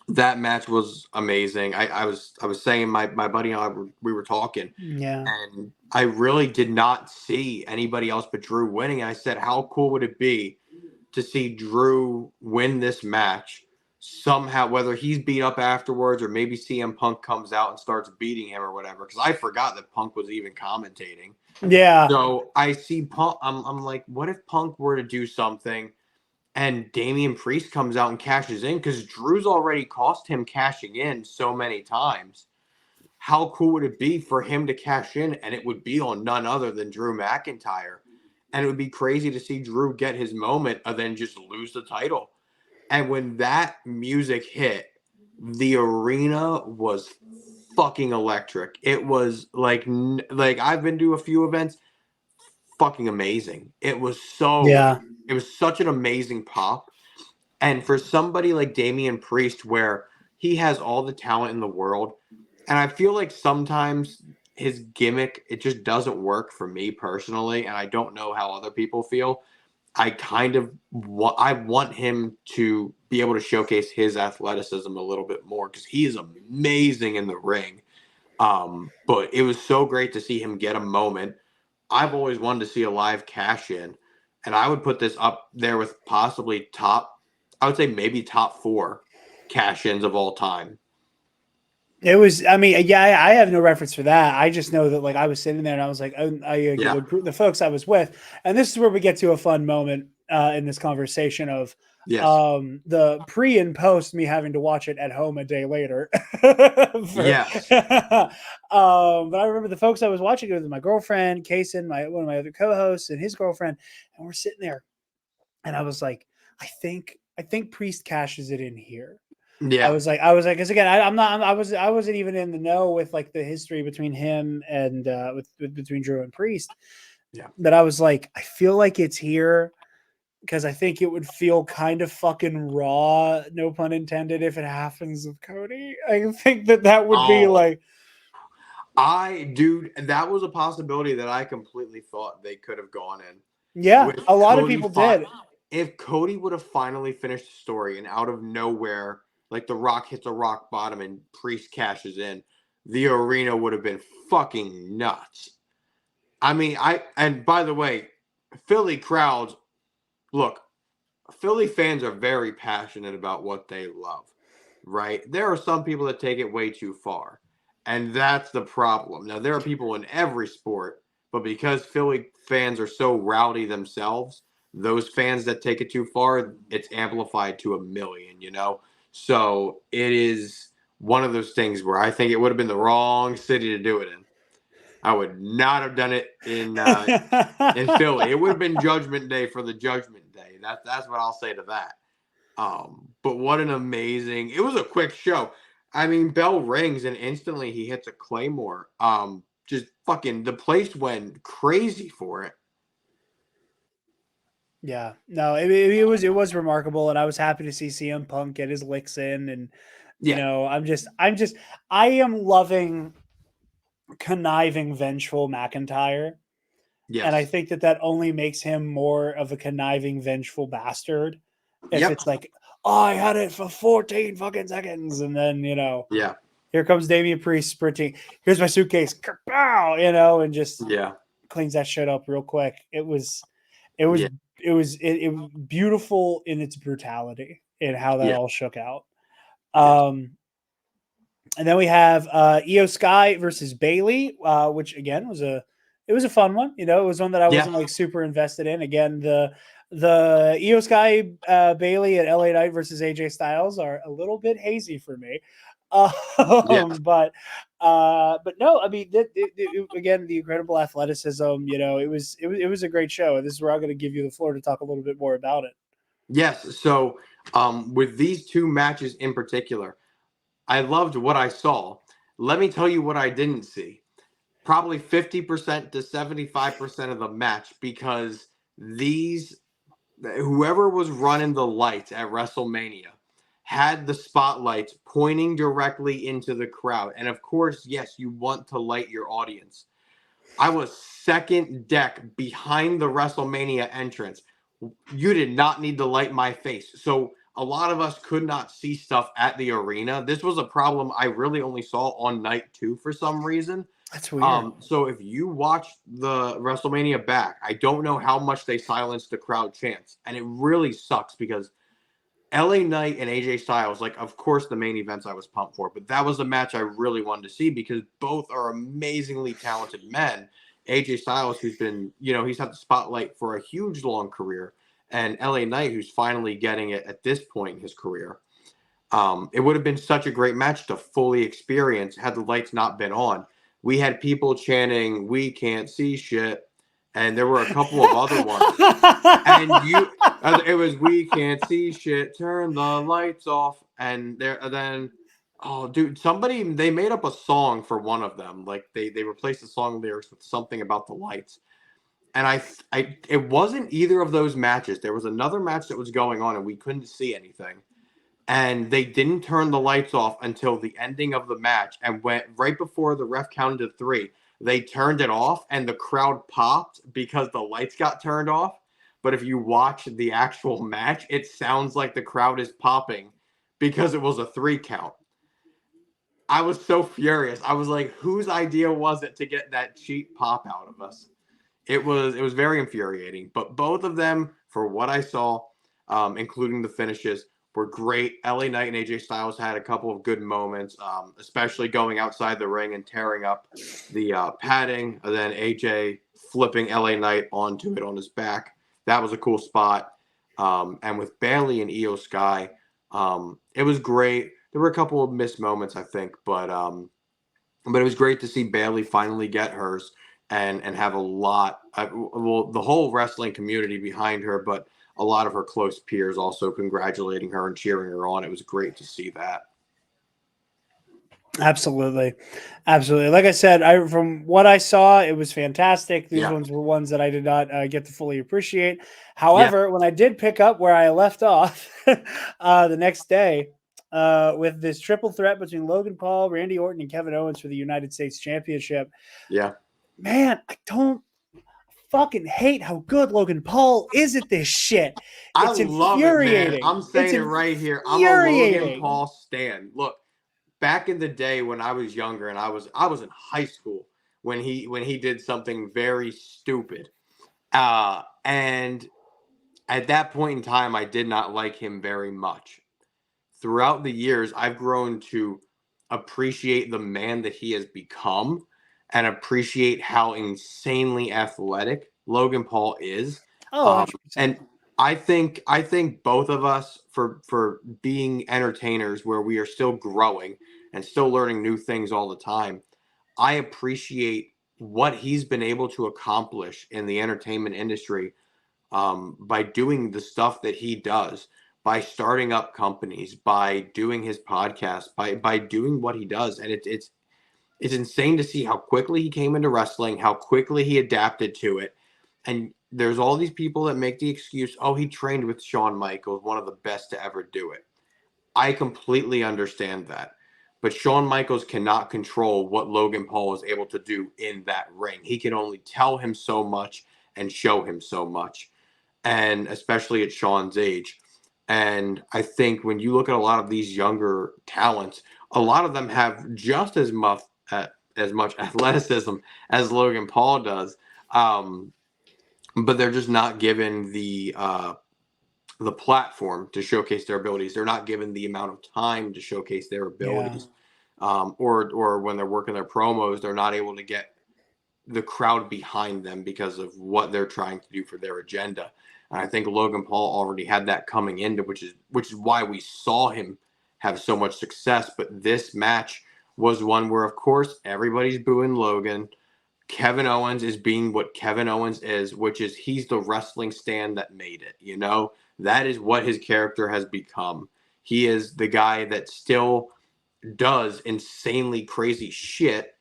That match was amazing. I was saying my buddy and I we were talking, and I really did not see anybody else but Drew winning. And I said, how cool would it be to see Drew win this match somehow, whether he's beat up afterwards or maybe CM Punk comes out and starts beating him or whatever? Because I forgot that Punk was even commentating. Yeah. So I see Punk. I'm like, what if Punk were to do something and Damian Priest comes out and cashes in? Because Drew's already cost him cashing in so many times. How cool would it be for him to cash in, and it would be on none other than Drew McIntyre? And it would be crazy to see Drew get his moment and then just lose the title. And when that music hit, the arena was fucking electric. It was like I've been to a few events, fucking amazing. It was it was such an amazing pop. And for somebody like Damian Priest, where he has all the talent in the world, and I feel like sometimes his gimmick, it just doesn't work for me personally, and I don't know how other people feel. I want him to be able to showcase his athleticism a little bit more because he is amazing in the ring. But it was so great to see him get a moment. I've always wanted to see a live cash in, and I would put this up there with possibly I would say maybe top 4 cash ins of all time. It was, I mean, I have no reference for that. I just know that like I was sitting there and I was like, the folks I was with, and this is where we get to a fun moment in this conversation of the pre and post me having to watch it at home a day later. But I remember the folks I was watching it with, my girlfriend, Kaysen, one of my other co-hosts, and his girlfriend, and we're sitting there, and I was like, I think Priest cashes it in here. Yeah, I was like, because again, I wasn't even in the know with like the history between him and between Drew and Priest. Yeah, but I was like, I feel like it's here because I think it would feel kind of fucking raw, no pun intended, if it happens with Cody. I think that would be like, that was a possibility that I completely thought they could have gone in. Yeah, a lot of people did. if Cody would have finally finished the story and out of nowhere, like The Rock hits a rock bottom and Priest cashes in, the arena would have been fucking nuts. I mean, and by the way, Philly crowds, look, Philly fans are very passionate about what they love, right? There are some people that take it way too far, and that's the problem. Now, there are people in every sport, but because Philly fans are so rowdy themselves, those fans that take it too far, it's amplified to a million, you know? So it is one of those things where I think it would have been the wrong city to do it in. I would not have done it in Philly. It would have been Judgment Day for the Judgment Day. That's what I'll say to that. But what an amazing! It was a quick show. I mean, bell rings and instantly he hits a claymore. Just fucking the place went crazy for it. Yeah, no, it was remarkable, and I was happy to see CM Punk get his licks in, and Yeah. I am loving conniving, vengeful McIntyre, and I Yes. think that only makes him more of a conniving, vengeful bastard. If Yep. it's like, oh, I had it for 14 fucking seconds, and then Yeah. here comes Damian Priest sprinting. Here's my suitcase, pow, and just Yeah. cleans that shit up real quick. It was Yeah. it was beautiful in its brutality and how that Yeah. all shook out. Yes. And then we have Io Sky versus Bailey, which again was a fun one. It was one that I Yeah. wasn't like super invested in. Again, the Io Sky Bailey at LA Knight versus AJ Styles are a little bit hazy for me. Yeah. But no, I mean, again, the incredible athleticism. It was a great show, and this is where I'm going to give you the floor to talk a little bit more about it. Yes. So, with these two matches in particular, I loved what I saw. Let me tell you what I didn't see. Probably 50% to 75% of the match because these whoever was running the lights at WrestleMania had the spotlights pointing directly into the crowd. And of course, yes, you want to light your audience. I was second deck behind the WrestleMania entrance. You did not need to light my face. So a lot of us could not see stuff at the arena. This was a problem I really only saw on night 2 for some reason. That's weird. So if you watch the WrestleMania back, I don't know how much they silenced the crowd chants, and it really sucks because LA Knight and AJ Styles, like, of course, the main events I was pumped for, but that was a match I really wanted to see because both are amazingly talented men. AJ Styles, who's been, he's had the spotlight for a huge long career, and LA Knight, who's finally getting it at this point in his career. It would have been such a great match to fully experience had the lights not been on. We had people chanting, "We can't see shit," and there were a couple of other ones. And it was, "We can't see shit, turn the lights off." And then, oh, dude, they made up a song for one of them. Like they replaced the song lyrics with something about the lights. And it wasn't either of those matches. There was another match that was going on, and we couldn't see anything. And they didn't turn the lights off until the ending of the match, and went right before the ref counted to 3. They turned it off, and the crowd popped because the lights got turned off. But if you watch the actual match, it sounds like the crowd is popping because it was a 3 count. I was so furious. I was like, whose idea was it to get that cheap pop out of us? It was very infuriating. But both of them, for what I saw, including the finishes, were great. LA Knight and AJ Styles had a couple of good moments, especially going outside the ring and tearing up the padding, and then AJ flipping LA Knight onto it on his back. That was a cool spot. And with Bailey and Io Sky, it was great. There were a couple of missed moments, I think, but it was great to see Bailey finally get hers and have a lot, the whole wrestling community behind her, but a lot of her close peers also congratulating her and cheering her on. It was great to see that. Absolutely. Like I said, from what I saw, it was fantastic. These Yeah. ones were ones that I did not get to fully appreciate. Yeah. However, when I did pick up where I left off the next day with this triple threat between Logan Paul, Randy Orton, and Kevin Owens for the United States Championship, Yeah. man, I fucking hate how good Logan Paul is at this shit. I It's love it, man. infuriating. I'm saying it right here. I'm a Logan Paul stan. Look, back in the day when I was younger and I was in high school when he did something very stupid. And at that point in time, I did not like him very much. Throughout the years, I've grown to appreciate the man that he has become and appreciate how insanely athletic Logan Paul is. Oh, 100%. And I think both of us for being entertainers where we are still growing and still learning new things all the time. I appreciate what he's been able to accomplish in the entertainment industry by doing the stuff that he does, by starting up companies, by doing his podcast, by doing what he does, and it's insane to see how quickly he came into wrestling, how quickly he adapted to it, and there's all these people that make the excuse, oh, he trained with Shawn Michaels, one of the best to ever do it. I completely understand that. But Shawn Michaels cannot control what Logan Paul is able to do in that ring. He can only tell him so much and show him so much, and especially at Shawn's age. And I think when you look at a lot of these younger talents, a lot of them have just as much athleticism as Logan Paul does, but they're just not given the platform to showcase their abilities. They're not given the amount of time to showcase their abilities, or when they're working their promos, they're not able to get the crowd behind them because of what they're trying to do for their agenda. And I think Logan Paul already had that coming into, which is why we saw him have so much success. But this match was one where, of course, everybody's booing Logan. Kevin Owens is being what Kevin Owens is, which is he's the wrestling stand that made it. You know, that is what his character has become. He is the guy that still does insanely crazy shit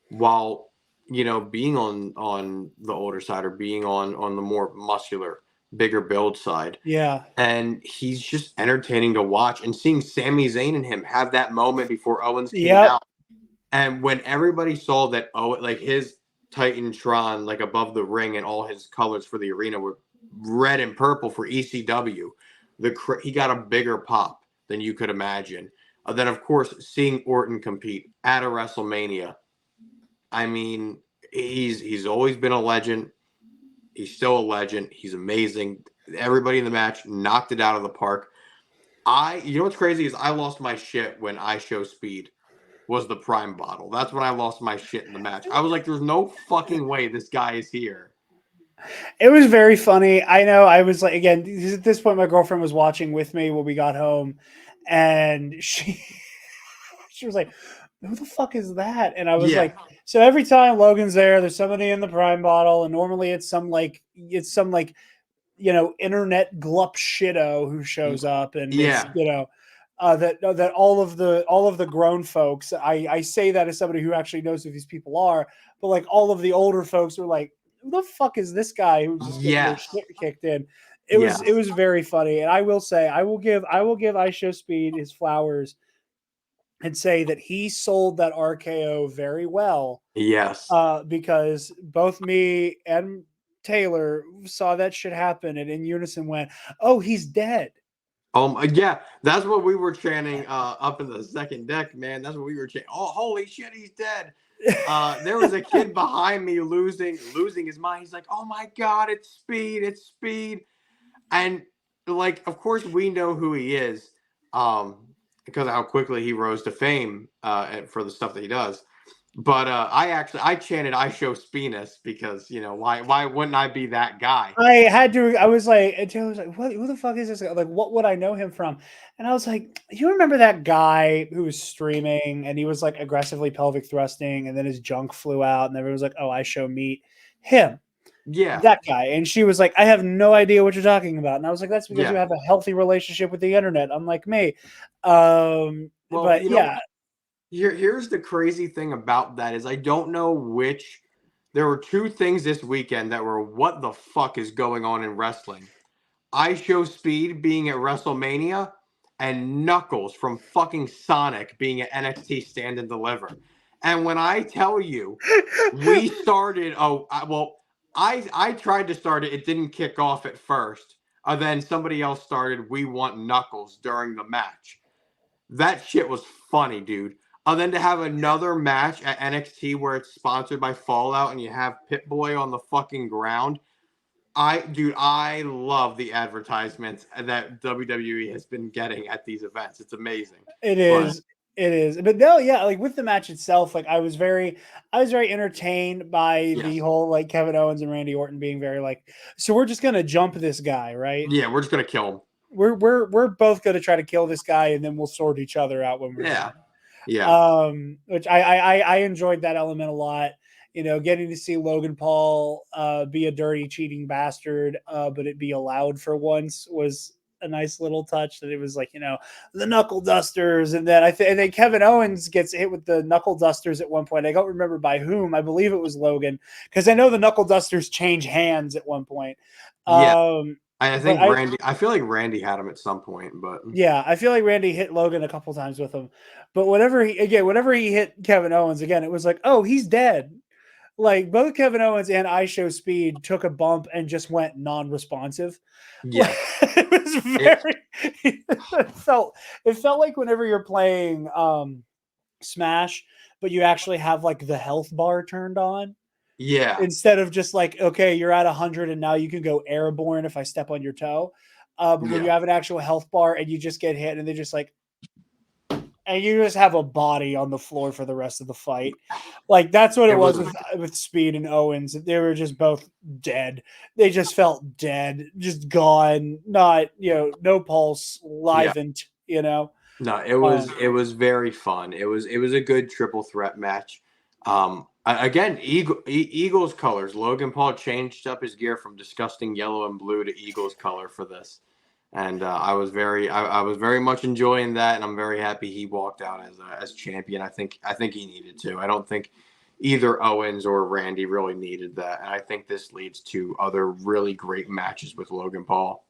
while, you know, being on the older side or being on the more muscular, bigger build side. Yeah. And he's just entertaining to watch, and seeing Sami Zayn and him have that moment before Owens came out. And when everybody saw that, like his Titantron, like above the ring, and all his colors for the arena were red and purple for ECW, he got a bigger pop than you could imagine. Then, of course, seeing Orton compete at a WrestleMania. I mean, he's always been a legend. He's still a legend. He's amazing. Everybody in the match knocked it out of the park. You know what's crazy is I lost my shit when I Show Speed was the prime bottle. That's when I lost my shit in the match. I was like, there's no fucking way this guy is here. It was very funny. I know. I was like, again, at this point, my girlfriend was watching with me when we got home, and she was like, who the fuck is that? And I was like, so every time Logan's there's somebody in the prime bottle, and normally it's some you know, internet glup shitto who shows up, and it's, you know, that all of the grown folks. I say that as somebody who actually knows who these people are, but like all of the older folks were like, who the fuck is this guy who's just getting their shit kicked in? It was very funny, and I will say I will give I Show Speed his flowers and say that he sold that RKO very well. Yes. Because both me and Taylor saw that shit happen, and in unison went, "Oh, he's dead." Yeah, that's what we were chanting up in the second deck, man. That's what we were chanting. Oh, holy shit, he's dead. There was a kid behind me losing his mind. He's like, oh my God, it's Speed. And like, of course we know who he is, because of how quickly he rose to fame for the stuff that he does. But I chanted I Show Speenus because, you know, why wouldn't I be that guy? I was like, and Taylor was like, what, who the fuck is this guy? Like, what would I know him from? And I was like, you remember that guy who was streaming and he was like aggressively pelvic thrusting, and then his junk flew out, and everyone was like, oh, I Show Meat. Him. Yeah. That guy. And she was like, I have no idea what you're talking about. And I was like, that's because you have a healthy relationship with the internet, unlike me. Well, but yeah. Here's the crazy thing about that is I don't know which. There were two things this weekend that were what the fuck is going on in wrestling. I Show Speed being at WrestleMania, and Knuckles from fucking Sonic being at NXT Stand and Deliver. And when I tell you, we started, I tried to start it. It didn't kick off at first. Then somebody else started "We Want Knuckles" during the match. That shit was funny, dude. Then to have another match at NXT where it's sponsored by Fallout and you have Pit Boy on the fucking ground. I love the advertisements that WWE has been getting at these events. It's amazing. It But is. It is. But no, yeah, like with the match itself, like I was very entertained by the yes. whole like Kevin Owens and Randy Orton being very like, so we're just gonna jump this guy, right? Yeah, we're just gonna kill him. We're both gonna try to kill this guy and then we'll sort each other out when we're Yeah. done. Yeah. Which I enjoyed that element a lot. You know, getting to see Logan Paul be a dirty, cheating bastard, but it be allowed for once was a nice little touch. That it was like, you know, the knuckle dusters, and then and then Kevin Owens gets hit with the knuckle dusters at one point. I don't remember by whom. I believe it was Logan, because I know the knuckle dusters change hands at one point. Yeah. I But think Randy. I feel like Randy had him at some point, but yeah, I feel like Randy hit Logan a couple times with him, but whenever he hit Kevin Owens again, it was like, oh, he's dead. Like both Kevin Owens and I Show Speed took a bump and just went non-responsive. Like, yeah, it was it, very. It felt like whenever you're playing Smash, but you actually have like the health bar turned on yeah, instead of just like, okay, you're at 100 and now you can go airborne if I step on your toe. But when you yeah. have an actual health bar and you just get hit and they just like, and you just have a body on the floor for the rest of the fight. Like that's what it It was. was with Speed and Owens. They were just both dead. They just felt dead, just gone, not, you know, no pulse, Yeah. livened, you know. No, it was very fun. It was a good triple threat match. Again, Eagles colors. Logan Paul changed up his gear from disgusting yellow and blue to Eagles color for this, and I was very much enjoying that, and I'm very happy he walked out as champion. I think he needed to. I don't think either Owens or Randy really needed that, and I think this leads to other really great matches with Logan Paul.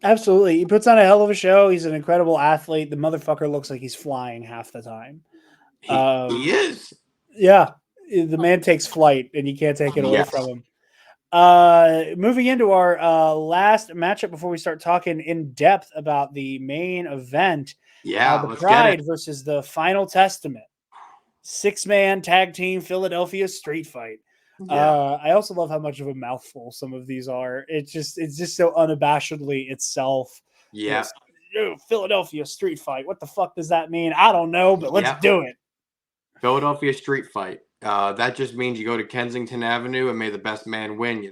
Absolutely. He puts on a hell of a show. He's an incredible athlete. The motherfucker looks like he's flying half the time. He is. Yeah. The man takes flight and you can't take it away from Yes. him. Moving into our last matchup before we start talking in depth about the main event, Yeah, the let's get Pride it. versus the Final Testament, 6-man tag team Philadelphia street fight. Yeah. I also love how much of a mouthful some of these are. It's just so unabashedly itself. Yeah. Yes, Philadelphia street fight. What the fuck does that mean? I don't know, but let's Yeah. do it. Philadelphia street fight. That just means you go to Kensington Avenue and may the best man win.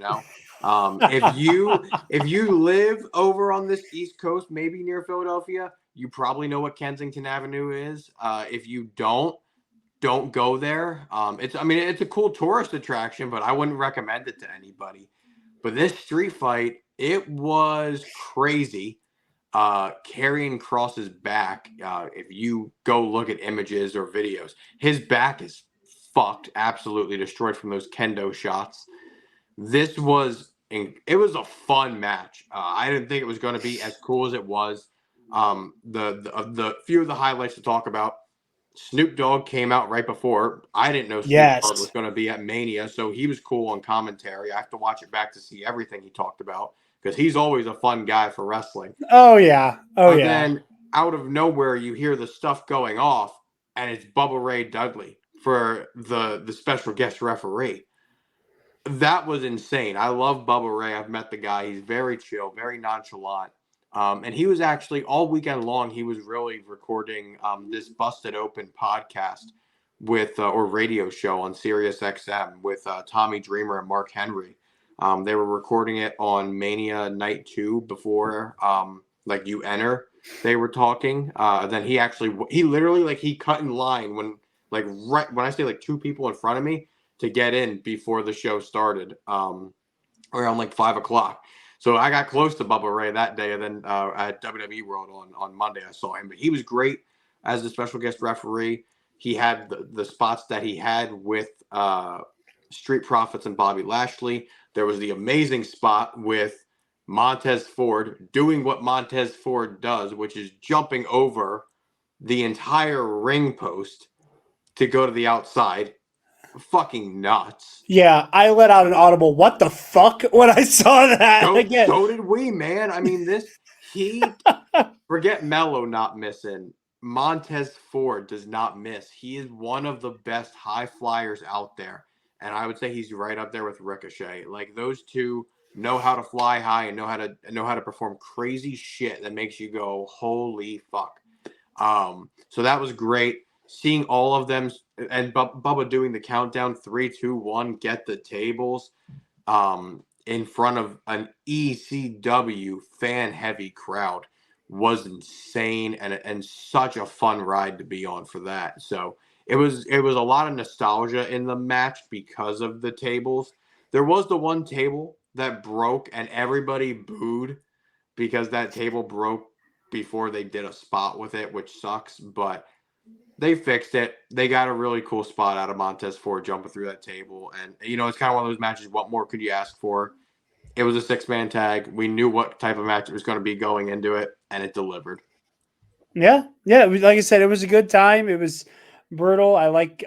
If you live over on this East Coast, maybe near Philadelphia, you probably know what Kensington Avenue is. If you don't go there. It's a cool tourist attraction, but I wouldn't recommend it to anybody. But this street fight, it was crazy. Karrion Kross's back, if you go look at images or videos, his back is fucked, absolutely destroyed from those kendo shots. It was a fun match. I didn't think it was going to be as cool as it was. The few of the highlights to talk about. Snoop Dogg came out right before. I didn't know Snoop Dogg was going to be at Mania, so he was cool on commentary. I have to watch it back to see everything he talked about because he's always a fun guy for wrestling. Oh yeah. And then out of nowhere, you hear the stuff going off, and it's Bubba Ray Dudley for the special guest referee. That was insane. I love Bubba Ray. I've met the guy. He's very chill, very nonchalant. And he was actually all weekend long. He was really recording this Busted Open podcast or radio show on Sirius XM with Tommy Dreamer and Mark Henry. They were recording it on Mania Night 2 before like you enter. They were talking. Then he literally like he cut in line when like right when I say like two people in front of me to get in before the show started around like 5:00. So I got close to Bubba Ray that day, and then at WWE World on Monday I saw him. But he was great as the special guest referee. He had the spots that he had with Street Profits and Bobby Lashley. There was the amazing spot with Montez Ford doing what Montez Ford does, which is jumping over the entire ring post to go to the outside. fucking nuts. Yeah, I let out an audible "what the fuck" when I saw that again. So did we, man. I mean, forget Mello not missing. Montez Ford does not miss. He is one of the best high flyers out there. And I would say he's right up there with Ricochet. Like, those two know how to fly high and know how to perform crazy shit that makes you go, holy fuck. So that was great. Seeing all of them and Bubba doing the countdown 3, 2, 1, get the tables in front of an ECW fan heavy crowd was insane and such a fun ride to be on for that. So it was a lot of nostalgia in the match because of the tables. There was the one table that broke and everybody booed because that table broke before they did a spot with it, which sucks, but they fixed it. They got a really cool spot out of Montez Ford jumping through that table. And, it's kind of one of those matches. What more could you ask for? It was a 6-man tag. We knew what type of match it was going to be going into it, and it delivered. Yeah. Like I said, it was a good time. It was brutal. I like.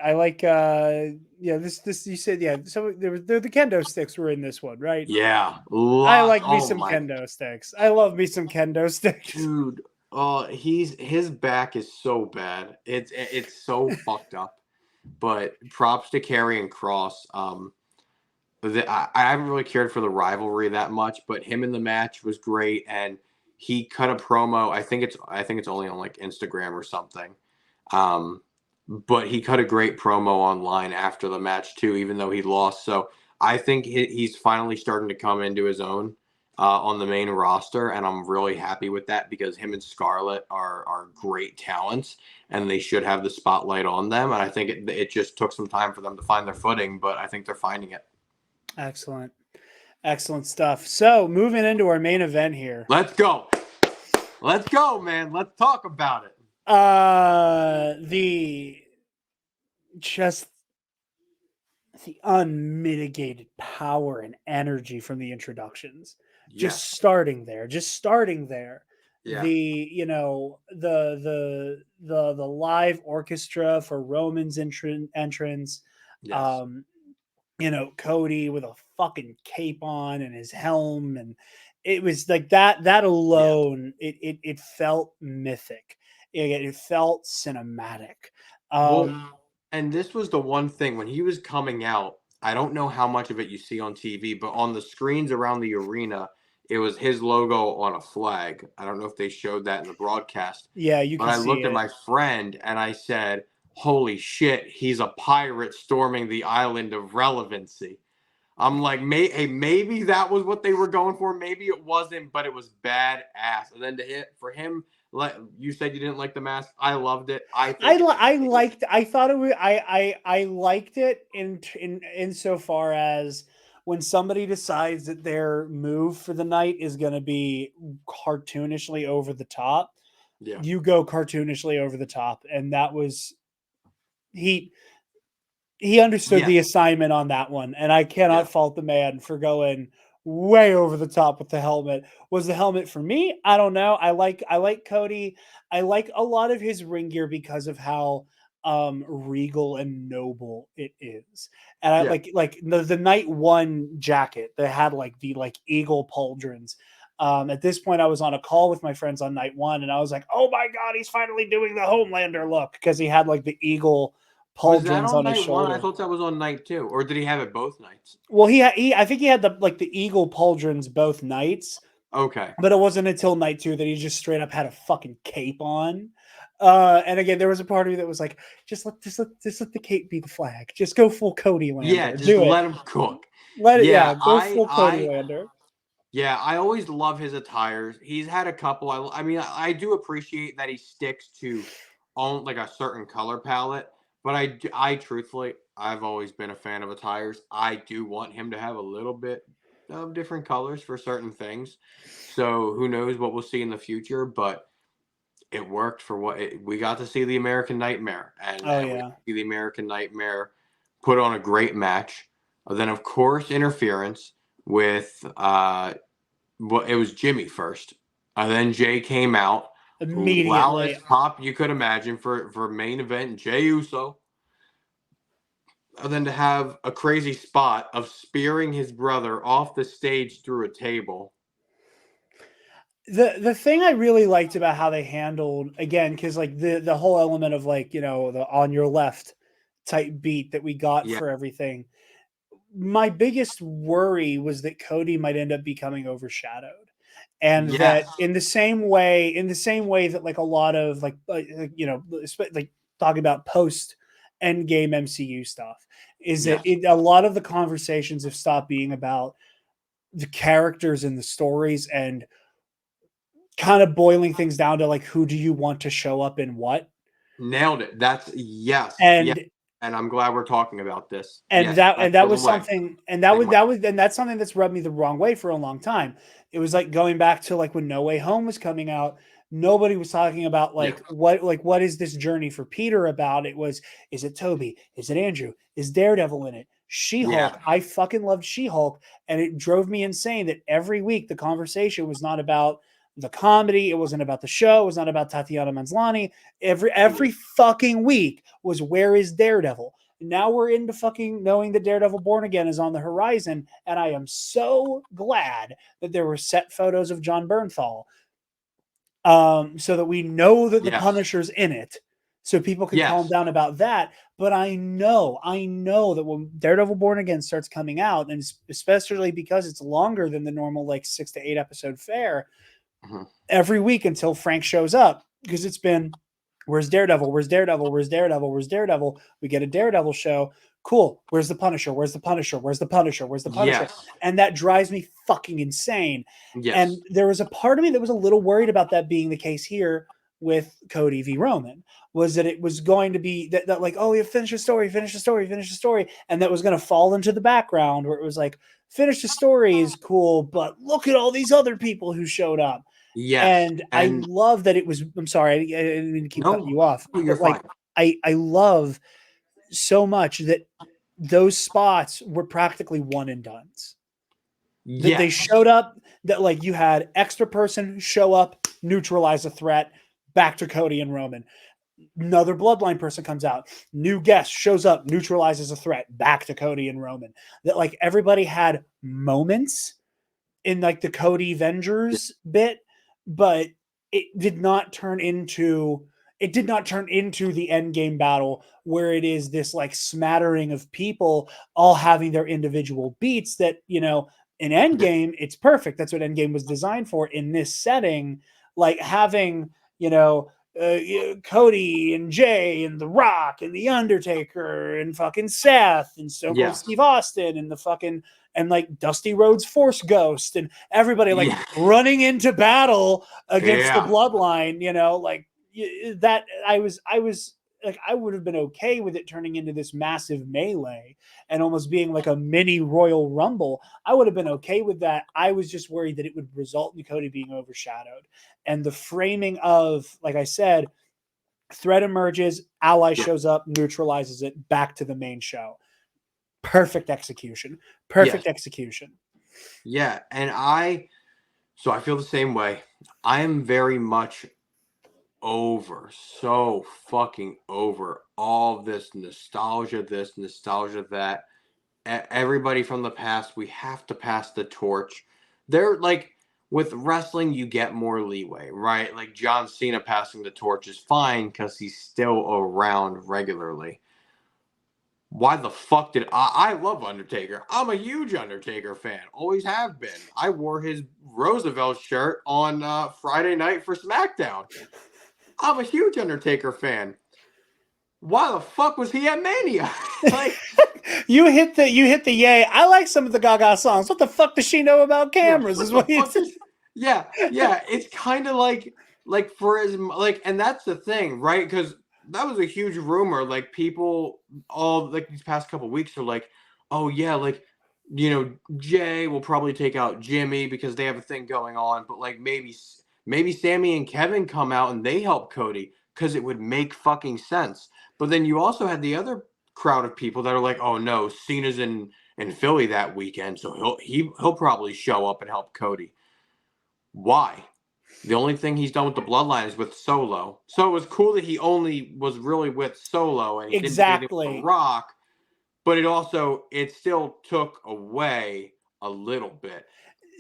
This you said, yeah. So the kendo sticks were in this one, right? Yeah. I like me some kendo sticks. I love me some kendo sticks. Dude, his back is so bad. It's so fucked up. But props to Karrion and Cross. I haven't really cared for the rivalry that much, but him in the match was great, and he cut a promo. I think it's only on like Instagram or something. But he cut a great promo online after the match too, even though he lost. So I think he's finally starting to come into his own on the main roster, and I'm really happy with that because him and Scarlett are great talents, and they should have the spotlight on them. And I think it just took some time for them to find their footing, but I think they're finding it. Excellent stuff. So moving into our main event here. Let's go, man. Let's talk about it. The unmitigated power and energy from the introductions. Yes. Just starting there. Yeah. The live orchestra for Roman's entrance. Yes. Cody with a fucking cape on and his helm, and it was like that alone. Yeah. It felt mythic. It felt cinematic. And this was the one thing when he was coming out. I don't know how much of it you see on TV, but on the screens around the arena, it was his logo on a flag. I don't know if they showed that in the broadcast. Yeah, you can see it. But I looked at my friend and I said, holy shit, he's a pirate storming the island of relevancy. I'm like, maybe that was what they were going for. Maybe it wasn't, but it was badass. And then for him, like you said, you didn't like the mask. I loved it. I liked it in so far as when somebody decides that their move for the night is going to be cartoonishly over the top. Yeah. You go cartoonishly over the top, and that was he understood the assignment on that one, and I cannot fault the man for going way over the top with the helmet. Was the helmet for me? I don't know. I like Cody. I like a lot of his ring gear because of how regal and noble it is. And I like the night one jacket that had like the eagle pauldrons. At this point, I was on a call with my friends on night one, and I was like, "Oh my god, he's finally doing the Homelander look," because he had like the eagle pauldrons on his shoulder. I thought that was on night 2, or did he have it both nights? Well, I think he had the eagle pauldrons both nights. Okay, but it wasn't until night 2 that he just straight up had a fucking cape on. And again, there was a part of me that was like, just let the cape be the flag. Just go full Cody Lander. Yeah, just let him cook. Go full Cody Lander. Yeah, I always love his attires. He's had a couple. I do appreciate that he sticks to on like a certain color palette. But I truthfully, I've always been a fan of attires. I do want him to have a little bit of different colors for certain things. So who knows what we'll see in the future, but it worked for we got to see the American Nightmare. And we got to see the American Nightmare put on a great match. Then, of course, interference with it was Jimmy first. And then Jay came out. Immediately. Loudest pop you could imagine for main event, Jey Uso. than to have a crazy spot of spearing his brother off the stage through a table. The thing I really liked about how they handled, again, because like the whole element of like, you know, the on your left type beat that we got Yeah. for everything. My biggest worry was that Cody might end up becoming overshadowed. And Yes. that in the same way that like a lot of you know, like talking about post Endgame MCU stuff, is that Yes. a lot of the conversations have stopped being about the characters and the stories and kind of boiling things down to like, who do you want to show up in what? Nailed it. That's yes. Yeah. And And I'm glad we're talking about this. and Yes. that I and that feel the was way. something Same way. and that's something that's rubbed me the wrong way for a long time. It was like going back to like when No Way Home was coming out, nobody was talking about Yeah. like what is this journey for Peter about? It was, is it Toby? Is it Andrew? Is Daredevil in it? Yeah. She-Hulk. I fucking loved She-Hulk, and it drove me insane that every week the conversation was not about the comedy, it wasn't about the show, it was not about Tatiana Maslany. Every fucking week was, where is Daredevil? Now we're into fucking knowing that Daredevil Born Again is on the horizon, and I am so glad that there were set photos of John Bernthal, so that we know that the Yes. Punisher's in it, so people can calm Yes. down about that. But I know that when Daredevil Born Again starts coming out, and especially because it's longer than the normal like 6 to 8 episode fare, Mhm. every week until Frank shows up, because it's been, where's Daredevil? Where's Daredevil? Where's Daredevil? Where's Daredevil? We get a Daredevil show. Cool. Where's the Punisher? Where's the Punisher? Where's the Punisher? Where's the Punisher? Yes. And that drives me fucking insane. Yes. And there was a part of me that was a little worried about that being the case here with Cody v. Roman, was that it was going to be that like, oh, you finish the story, finish the story, finish the story. And that was going to fall into the background where it was like, finish the story is cool, but look at all these other people who showed up. Yes. And I And love that it was, I'm sorry, I didn't mean to keep cutting no, you off, you're but like, fine. I love so much that those spots were practically one and dones. That they Yes. showed up, that like you had extra person show up, neutralize a threat, back to Cody and Roman. Another bloodline person comes out, new guest shows up, neutralizes a threat, back to Cody and Roman. That like everybody had moments in like the Cody Vengers bit, but it did not turn into the end game battle where it is this like smattering of people all having their individual beats that, you know, in Endgame, it's perfect. That's what Endgame was designed for. In this setting, like having, you know, Cody and Jay and The Rock and The Undertaker and fucking Seth and Stone Cold Yes. Steve Austin and the fucking, and like Dusty Rhodes Force Ghost and everybody like Yeah. running into battle against the Yeah. bloodline, you know, like that I was like, I would have been okay with it turning into this massive melee and almost being like a mini Royal Rumble. I would have been okay with that. I was just worried that it would result in Cody being overshadowed. And the framing of, like I said, threat emerges, ally Yeah. shows up, neutralizes it, back to the main show. Perfect execution. Yes. Perfect execution. Yeah. And I feel the same way. I am very much so fucking over all this, nostalgia that. Everybody from the past, we have to pass the torch. They're like, with wrestling, you get more leeway, right? Like John Cena passing the torch is fine because he's still around regularly. Why the fuck did I love Undertaker? I'm a huge Undertaker fan. Always have been. I wore his Roosevelt shirt on Friday night for SmackDown. I'm a huge Undertaker fan. Why the fuck was he at Mania? Like, you hit the yay. I like some of the Gaga songs. What the fuck does she know about yeah, cameras? Is what what the you fuck is? Yeah, yeah. It's kind of like for as like, and that's the thing, right? Because that was a huge rumor. Like people all like these past couple weeks are like, oh yeah, like Jay will probably take out Jimmy because they have a thing going on, but like maybe Sammy and Kevin come out and they help Cody because it would make fucking sense. But then you also had the other crowd of people that are like, oh no, Cena's in Philly that weekend, so he'll probably show up and help Cody. Why? The only thing he's done with the bloodline is with Solo. So it was cool that he only was really with Solo and he didn't do anything with The exactly. Rock. but it still took away a little bit.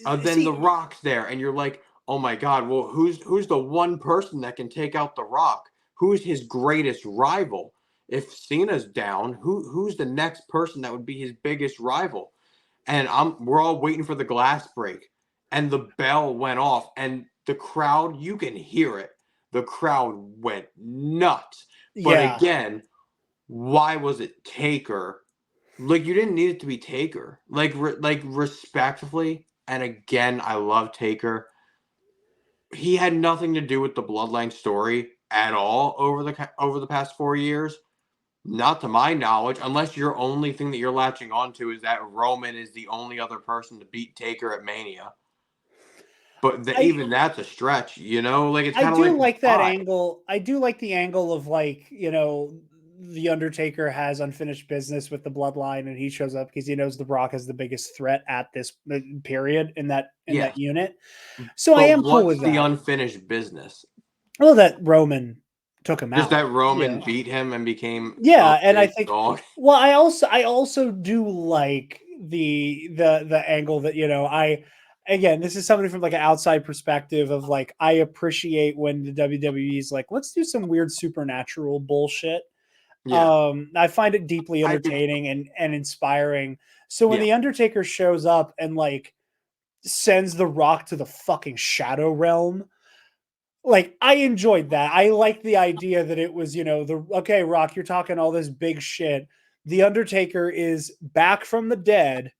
Then See, The Rock's there, and you're like, oh my God, well, who's the one person that can take out The Rock? Who's his greatest rival? If Cena's down, who's the next person that would be his biggest rival? And we're all waiting for the glass break, and the bell went off, and the crowd, you can hear it. The crowd went nuts. But yeah. again, why was it Taker? Like, you didn't need it to be Taker. Like respectfully, and again, I love Taker. He had nothing to do with the Bloodline story at all over the past 4 years. Not to my knowledge, unless your only thing that you're latching onto is that Roman is the only other person to beat Taker at Mania. But even that's a stretch, Like, it's I kind of do like like that why? angle. I do like the angle of like, the Undertaker has unfinished business with the bloodline and he shows up because he knows the Brock is the biggest threat at this period in that Yeah, unit. So I but am cool what's with the that. unfinished business? Well, that Roman took him Just out. that Roman Yeah. beat him and became Yeah, a and I big think dog. well, I also do like the angle that, I again, this is somebody from like an outside perspective of like I appreciate when the WWE is like, let's do some weird supernatural bullshit. Yeah, I find it deeply I think. entertaining and inspiring. So when Yeah, the Undertaker shows up and like sends the Rock to the fucking Shadow Realm, like I enjoyed that. I like the idea that it was, okay, Rock, you're talking all this big shit. The Undertaker is back from the dead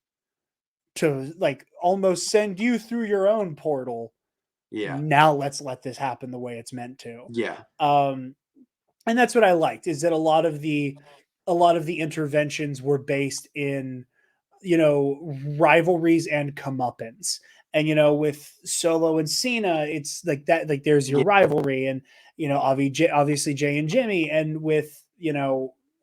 to like almost send you through your own portal. yeah, Now let's let this happen the way it's meant to. yeah, Um, and that's what I liked is that a lot of the interventions were based in rivalries and comeuppance. And with Solo and Cena, it's like that. Like there's your yeah, rivalry, and obviously Jay and Jimmy, and with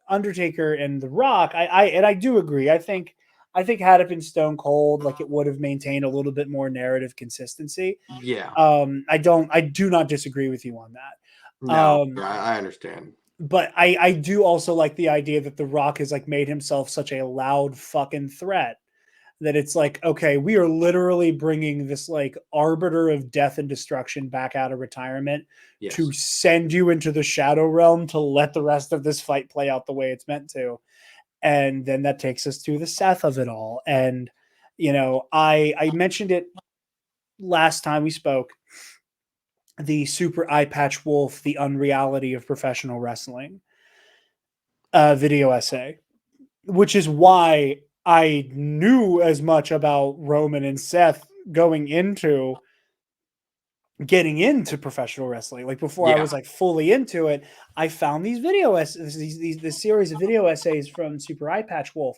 Undertaker and The Rock. I do agree. I think had it been Stone Cold, like it would have maintained a little bit more narrative consistency. yeah. I do not disagree with you on that. No, I understand. But I do also like the idea that The Rock has like made himself such a loud fucking threat that it's like, okay, we are literally bringing this like arbiter of death and destruction back out of retirement to Yes. send you into the Shadow Realm to let the rest of this fight play out the way it's meant to. And then that takes us to the Seth of it all. And I mentioned it last time we spoke, the super eye patch wolf, the unreality of professional wrestling video essay, which is why I knew as much about Roman and Seth going into getting into professional wrestling. Like before I Yeah. was like fully into it, I found these video essays, this series of video essays from Super Eye Patch Wolf,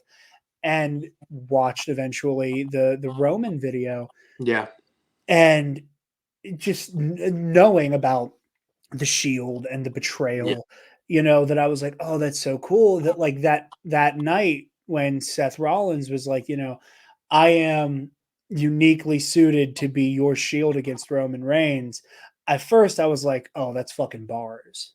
and watched eventually the Roman video, Yeah. and just knowing about the Shield and the Yeah. betrayal, that I was like, oh, that's so cool that like that night when Seth Rollins was like, I am uniquely suited to be your shield against Roman Reigns. At first I was like, oh, that's fucking bars.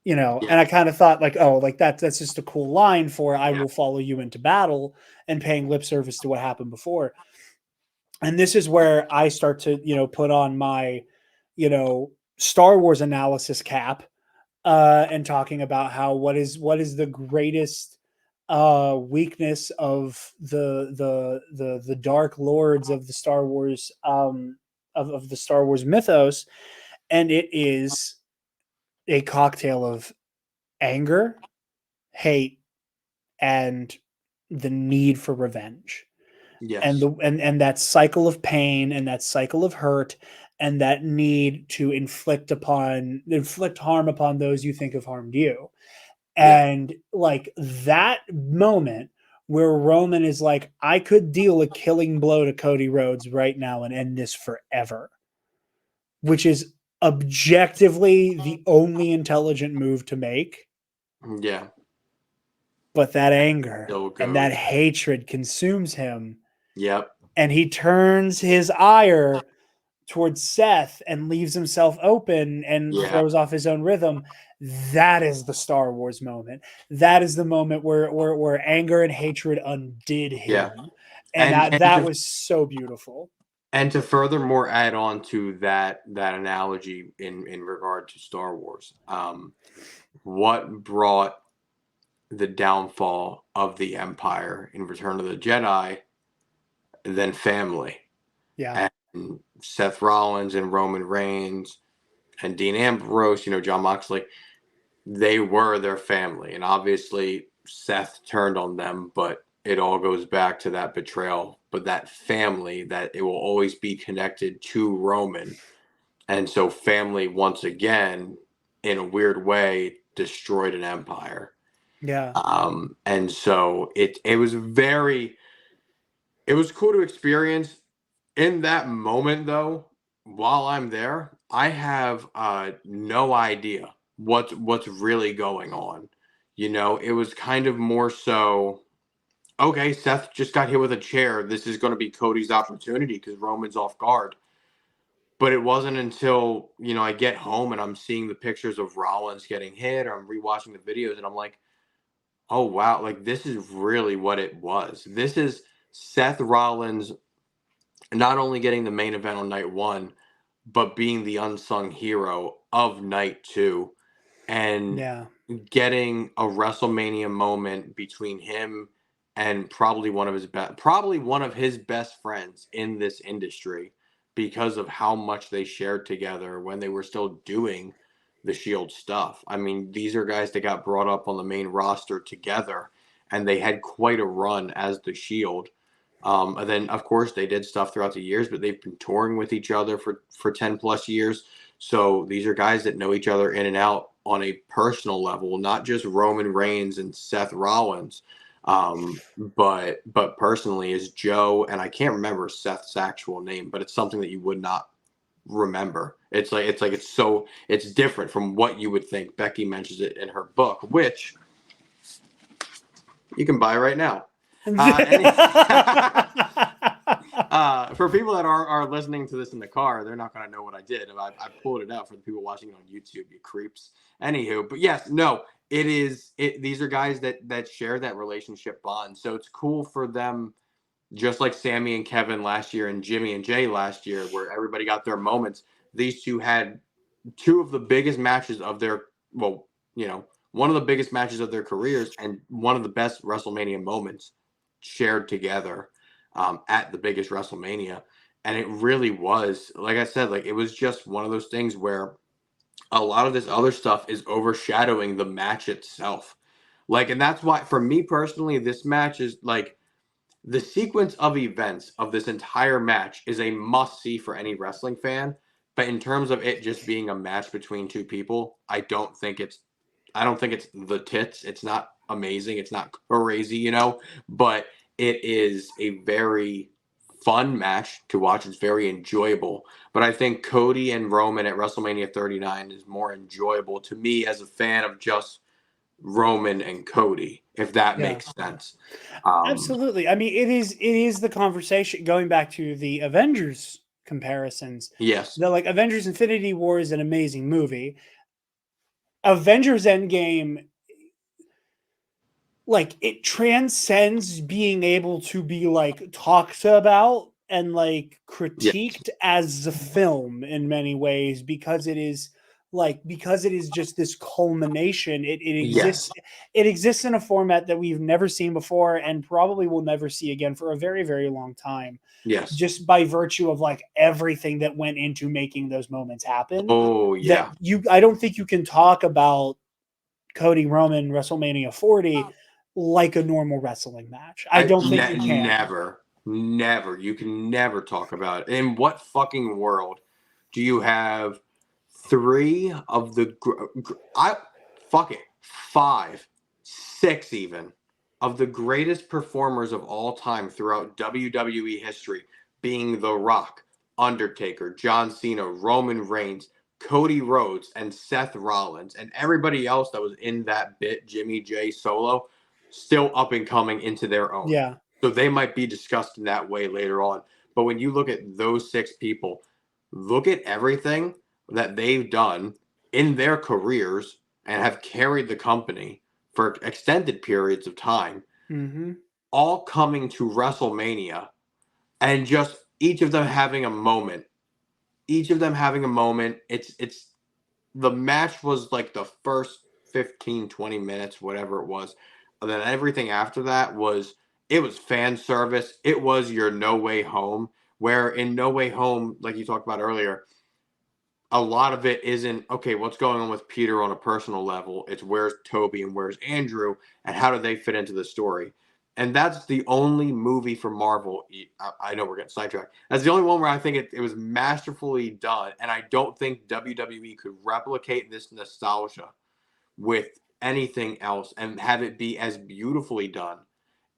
Yeah. And I kind of thought like, oh, like that's just a cool line for I Yeah. will follow you into battle and paying lip service to what happened before. And this is where I start to, put on my, Star Wars analysis cap, and talking about how what is the greatest weakness of the Dark Lords of the Star Wars of the Star Wars mythos, and it is a cocktail of anger, hate, and the need for revenge. And Yes. and that cycle of pain and that cycle of hurt and that need to inflict harm upon those you think have harmed you. Yeah. And like that moment where Roman is like, I could deal a killing blow to Cody Rhodes right now and end this forever, which is objectively the only intelligent move to make. Yeah. But that anger So and that goes. hatred consumes him, Yep. and he turns his ire towards Seth and leaves himself open and throws off his own rhythm. That is the Star Wars moment. That is the moment where anger and hatred undid him. And that was so beautiful. And to furthermore add on to that analogy in regard to Star Wars, what brought the downfall of the Empire in Return of the Jedi than family? Yeah. And Seth Rollins and Roman Reigns and Dean Ambrose, John Moxley, they were their family. And obviously Seth turned on them, but it all goes back to that betrayal. But that family, that it will always be connected to Roman. And so family, once again, in a weird way, destroyed an empire. Yeah. And so it was cool to experience. In that moment, though, while I'm there, I have no idea what's really going on. It was kind of more so, okay, Seth just got hit with a chair. This is going to be Cody's opportunity because Roman's off guard. But it wasn't until, I get home and I'm seeing the pictures of Rollins getting hit, or I'm rewatching the videos and I'm like, oh, wow, like this is really what it was. This is Seth Rollins not only getting the main event on night 1, but being the unsung hero of night 2 and getting a WrestleMania moment between him and probably one of his best friends in this industry, because of how much they shared together when they were still doing the Shield stuff. I mean, these are guys that got brought up on the main roster together, and they had quite a run as the Shield. And then, of course, they did stuff throughout the years, but they've been touring with each other for 10 plus years. So these are guys that know each other in and out on a personal level, not just Roman Reigns and Seth Rollins, but personally is Joe, and I can't remember Seth's actual name, but it's something that you would not remember. It's different from what you would think. Becky mentions it in her book, which you can buy right now. For people that are listening to this in the car, they're not going to know what I did. I pulled it out for the people watching it on YouTube, you creeps. Anywho, but yes, no, these are guys that share that relationship bond. So it's cool for them, just like Sammy and Kevin last year and Jimmy and Jay last year, where everybody got their moments. These two had two of the biggest matches of their, one of the biggest matches of their careers and one of the best WrestleMania moments shared together at the biggest WrestleMania. And it really was, like I said, like it was just one of those things where a lot of this other stuff is overshadowing the match itself. Like, and that's why, for me personally, this match is like the sequence of events of this entire match is a must see for any wrestling fan. But in terms of it just being a match between two people, I don't think it's the tits. It's not amazing. It's not crazy, but it is a very fun match to watch. It's very enjoyable. But I think Cody and Roman at WrestleMania 39 is more enjoyable to me as a fan of just Roman and Cody, if that makes sense. Absolutely. I mean, it is the conversation going back to the Avengers comparisons. Yes. The Avengers Infinity War is an amazing movie. Avengers Endgame, it transcends being able to be talked about and critiqued as a film in many ways, because it is just this culmination. It exists. It exists in a format that we've never seen before and probably will never see again for a very, very long time. Yes. Just by virtue of everything that went into making those moments happen. Oh yeah. I don't think you can talk about Cody Roman WrestleMania 40 like a normal wrestling match. I don't think you can. Never. You can never talk about it. In what fucking world do you have 3 of the 5, 6 even of the greatest performers of all time throughout WWE history, being The Rock, Undertaker, John Cena, Roman Reigns, Cody Rhodes, and Seth Rollins, and everybody else that was in that bit, Jimmy J Solo, still up and coming into their own. Yeah. So they might be discussed in that way later on. But when you look at those 6 people, look at everything that they've done in their careers and have carried the company for extended periods of time, all coming to WrestleMania and just each of them having a moment. Each of them having a moment. It's the match was like the first 15, 20 minutes, whatever it was. And then everything after that was fan service. It was your No Way Home, where in No Way Home, like you talked about earlier, a lot of it isn't okay, what's going on with Peter on a personal level. It's where's Toby and where's Andrew and how do they fit into the story. And that's the only movie for Marvel. I know we're getting sidetracked. That's the only one where I think it was masterfully done. And I don't think WWE could replicate this nostalgia with anything else and have it be as beautifully done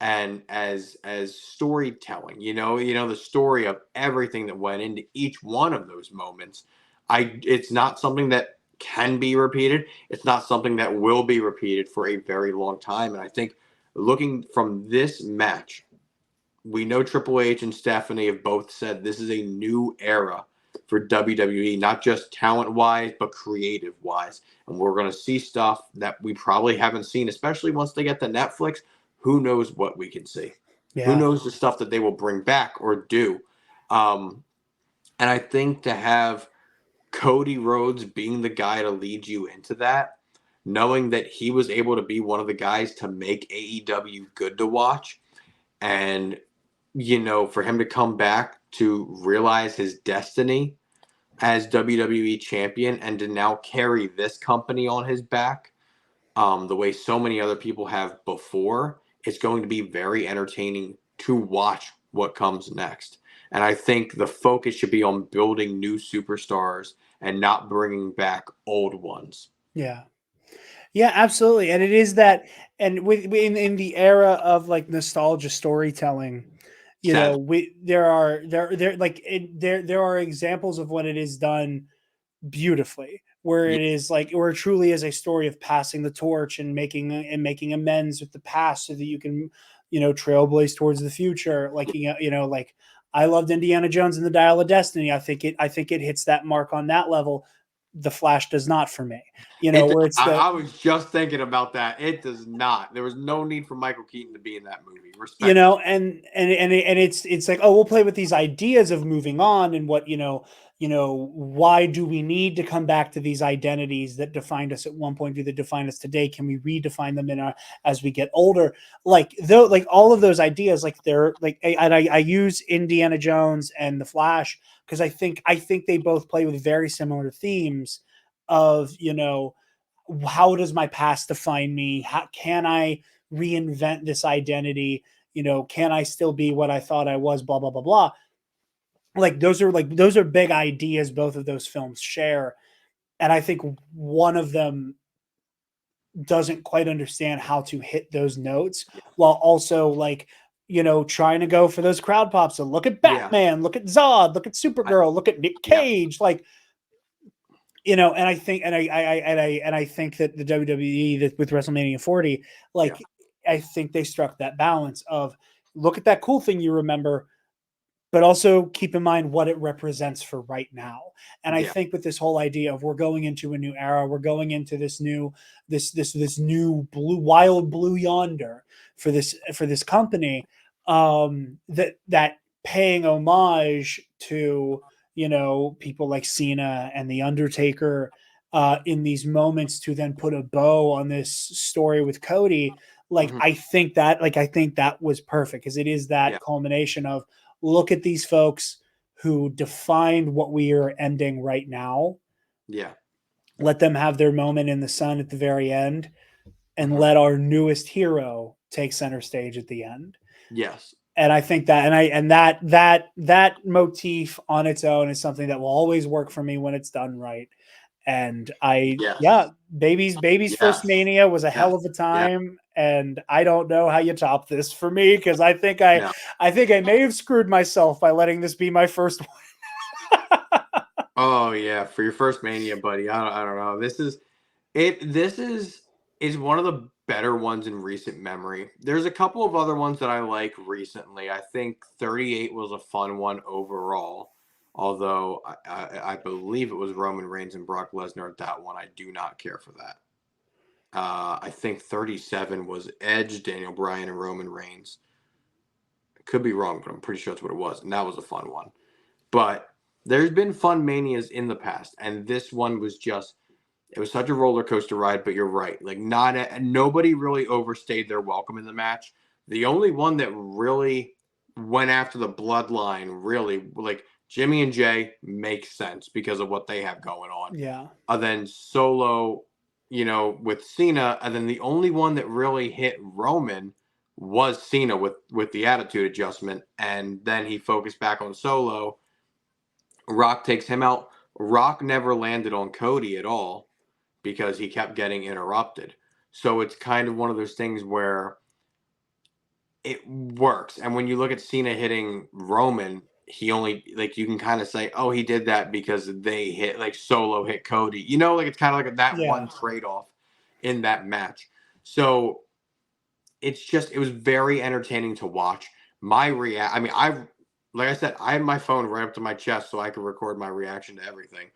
and as storytelling. The story of everything that went into each one of those moments. It's not something that can be repeated. It's not something that will be repeated for a very long time. And I think looking from this match, we know Triple H and Stephanie have both said this is a new era for WWE, not just talent wise, but creative wise. And we're going to see stuff that we probably haven't seen, especially once they get to Netflix. Who knows what we can see? Yeah. Who knows the stuff that they will bring back or do? And I think to have Cody Rhodes being the guy to lead you into that, knowing that he was able to be one of the guys to make AEW good to watch, and for him to come back to realize his destiny as WWE champion and to now carry this company on his back, the way so many other people have before, it's going to be very entertaining to watch what comes next. And I think the focus should be on building new superstars and not bringing back old ones. Yeah. Yeah, absolutely. And it is that, and in the era of like nostalgia storytelling, there are examples of when it is done beautifully, where it is like, where it truly is a story of passing the torch and making amends with the past so that you can, trailblaze towards the future. Like, like I loved Indiana Jones and the Dial of Destiny. I think it hits that mark on that level. The Flash does not for me, where it's I was just thinking about that. It does not. There was no need for Michael Keaton to be in that movie. Respect. And it's like, oh, we'll play with these ideas of moving on and what, why do we need to come back to these identities that defined us at one point? Do they define us today? Can we redefine them as we get older? Like all of those ideas, like they're like, and I use Indiana Jones and the Flash because I think they both play with very similar themes of, how does my past define me? How can I reinvent this identity? Can I still be what I thought I was? Blah, blah, blah, blah. Those are big ideas both of those films share. And I think one of them doesn't quite understand how to hit those notes while also trying to go for those crowd pops. So look at Batman, look at Zod, look at Supergirl, look at Nick Cage, and I think, and I think that the WWE with WrestleMania 40, I think they struck that balance of look at that cool thing you remember, but also keep in mind what it represents for right now. And I think with this whole idea of we're going into a new era, we're going into this new wild blue yonder for this company, that paying homage to people like Cena and The Undertaker in these moments to then put a bow on this story with Cody. I think that was perfect because it is that culmination of look at these folks who defined what we are ending right now. Yeah. Let them have their moment in the sun at the very end and let our newest hero take center stage at the end. Yes. And I think that motif on its own is something that will always work for me when it's done right. And Baby's first Mania was a hell of a time, and I don't know how you top this for me because I think I may have screwed myself by letting this be my first one. Oh yeah, for your first Mania, buddy. I don't know. This is one of the better ones in recent memory. There's a couple of other ones that I like recently. I think 38 was a fun one overall. Although I believe it was Roman Reigns and Brock Lesnar at that one. I do not care for that. I think 37 was Edge, Daniel Bryan, and Roman Reigns. I could be wrong, but I'm pretty sure that's what it was. And that was a fun one. But there's been fun Manias in the past. And this one was just, it was such a roller coaster ride, but you're right. Like, nobody really overstayed their welcome in the match. The only one that really went after the bloodline, really, like, Jimmy and Jay makes sense because of what they have going on. Yeah. And then Solo, with Cena, and then the only one that really hit Roman was Cena with the attitude adjustment, and then he focused back on Solo. Rock takes him out. Rock never landed on Cody at all because he kept getting interrupted. So it's kind of one of those things where it works. And when you look at Cena hitting Roman, he only, like, you can kind of say, oh, he did that because they hit, like, Solo hit Cody. Like, it's kind of like that one trade-off in that match. So it was very entertaining to watch. Like I said, I had my phone right up to my chest so I could record my reaction to everything.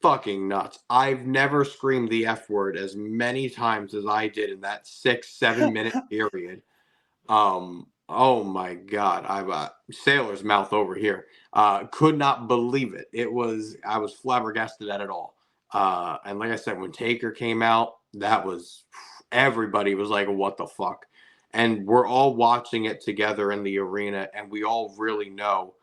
Fucking nuts. I've never screamed the F word as many times as I did in that 6-7 minute period. Oh my God. I've sailor's mouth over here. Could not believe it. I was flabbergasted at it all. And like I said, when Taker came out, everybody was like, what the fuck? And we're all watching it together in the arena, and we all really know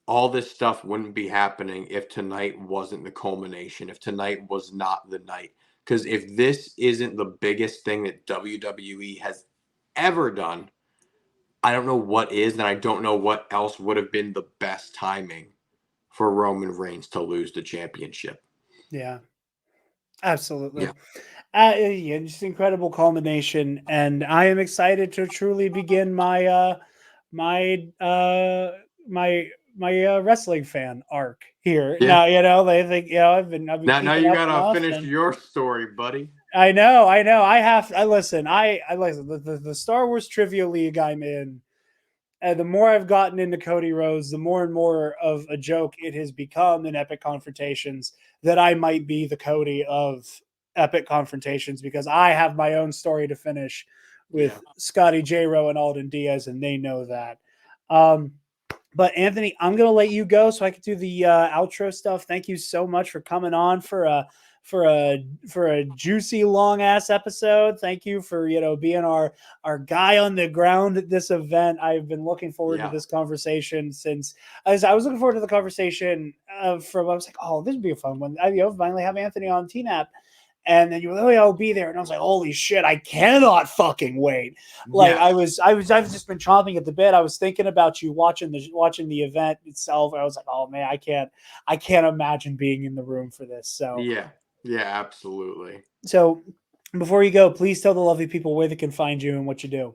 all this stuff wouldn't be happening if tonight wasn't the culmination, if tonight was not the night. Because if this isn't the biggest thing that WWE has ever done, I don't know what is, and I don't know what else would have been the best timing for Roman Reigns to lose the championship. Yeah, absolutely. Yeah. Just incredible culmination, and I am excited to truly begin my wrestling fan arc here. Yeah. Now, they think I've been Now keeping you up gotta enough, finish your story, buddy. I know. I listen. I listen. The Star Wars Trivia League I'm in. And the more I've gotten into Cody Rhodes, the more and more of a joke it has become in Epic Confrontations that I might be the Cody of Epic Confrontations because I have my own story to finish with Scotty J. Rowe and Alden Diaz, and they know that. But Anthony, I'm going to let you go so I can do the outro stuff. Thank you so much for coming on for a juicy long ass episode. Thank you for being our guy on the ground at this event. I've been looking forward to this conversation since as I was looking forward to the conversation I was like, oh, this would be a fun one. Finally have Anthony on TNAP. And then you were like, oh, I'll be there. And I was like, holy shit, I cannot fucking wait. Like I've just been chomping at the bit. I was thinking about you watching the event itself. I was like, oh man, I can't imagine being in the room for this. So yeah, absolutely. So before you go, please tell the lovely people where they can find you and what you do.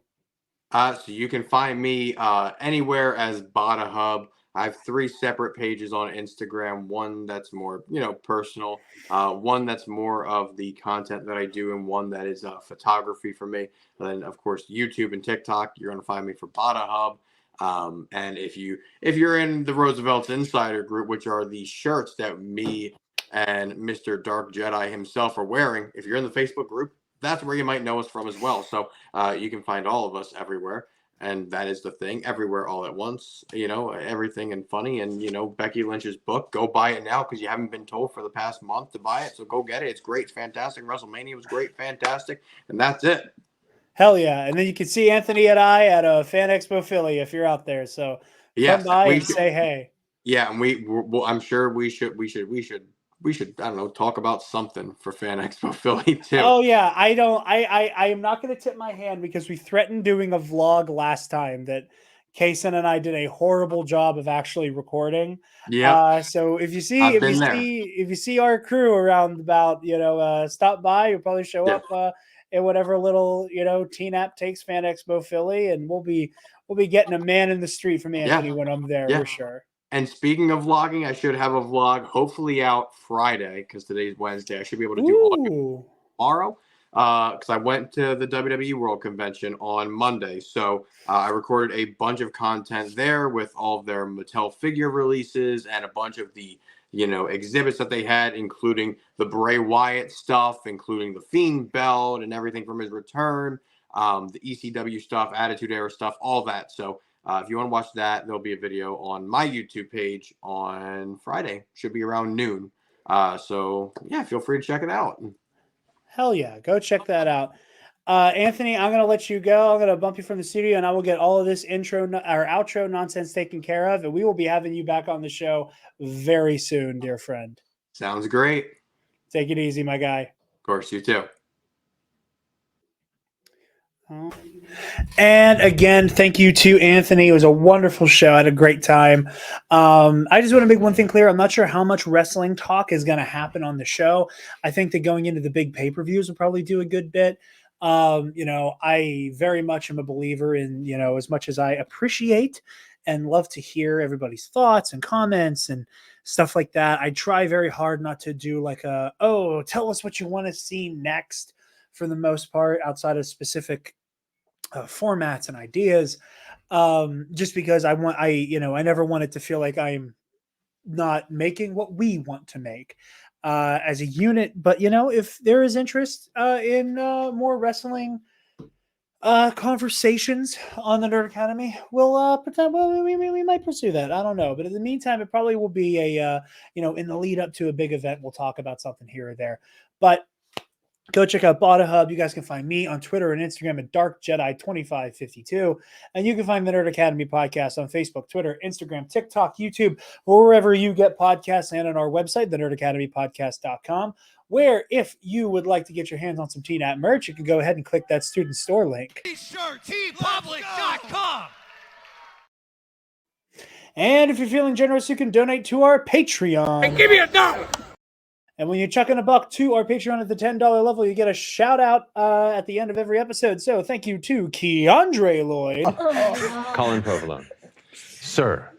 So you can find me anywhere as Botta Hub. I have 3 separate pages on Instagram. One that's more, personal. One that's more of the content that I do, and one that is photography for me. And then, of course, YouTube and TikTok. You're going to find me for Botta Hub. And if you're in the Roosevelt's Insider Group, which are the shirts that me and Mr. Dark Jedi himself are wearing, if you're in the Facebook group, that's where you might know us from as well. So you can find all of us everywhere. And that is the thing, everywhere all at once, everything and funny. And, Becky Lynch's book, go buy it now because you haven't been told for the past month to buy it. So go get it. It's great. It's fantastic. Wrestlemania was great. Fantastic. And that's it. Hell yeah. And then you can see Anthony and I at a Fan Expo Philly if you're out there. So come by and say hey. Yeah. And I'm sure we should, I don't know, talk about something for Fan Expo Philly too. Oh yeah. I am not going to tip my hand because we threatened doing a vlog last time that Kaysen and I did a horrible job of actually recording. Yeah. So if you see our crew around about, stop by, you'll probably show up in whatever little, TNAP takes Fan Expo Philly, and we'll be getting a man in the street from Anthony when I'm there for sure. And speaking of vlogging, I should have a vlog hopefully out Friday because today's Wednesday. I should be able to do audio tomorrow. because I went to the WWE World Convention on Monday. So I recorded a bunch of content there with all of their Mattel figure releases and a bunch of the exhibits that they had, including the Bray Wyatt stuff, including the Fiend belt and everything from his return, the ECW stuff, Attitude Era stuff, all that. So if you want to watch that, there'll be a video on my YouTube page on Friday. Should be around noon. So yeah, feel free to check it out. Hell yeah. Go check that out. Anthony, I'm going to let you go. I'm going to bump you from the studio, and I will get all of this outro nonsense taken care of, and we will be having you back on the show very soon, dear friend. Sounds great. Take it easy, my guy. Of course, you too. And again, thank you to Anthony. It was a wonderful show. I had a great time. I just want to make one thing clear. I'm not sure how much wrestling talk is going to happen on the show. I think that going into the big pay-per-views will probably do a good bit. I very much am a believer in, as much as I appreciate and love to hear everybody's thoughts and comments and stuff like that, I try very hard not to do like tell us what you want to see next for the most part, outside of specific formats and ideas, just because I never want it to feel like I'm not making what we want to make as a unit. But if there is interest in more wrestling conversations on the Nerd Academy, we'll we might pursue that. I don't know, but in the meantime, it probably will be a in the lead up to a big event, we'll talk about something here or there. But go check out Botta Hub. You guys can find me on Twitter and Instagram at DarkJedi2552. And you can find the Nerd Academy podcast on Facebook, Twitter, Instagram, TikTok, YouTube, or wherever you get podcasts, and on our website, thenerdacademypodcast.com, where if you would like to get your hands on some TNAP merch, you can go ahead and click that student store link. T-shirtpublic.com. And if you're feeling generous, you can donate to our Patreon. Hey, give me $1. And when you chuck in $1 to our Patreon at the $10 level, you get a shout out at the end of every episode. So thank you to Keandre Lloyd. Colin Provolone. Sir.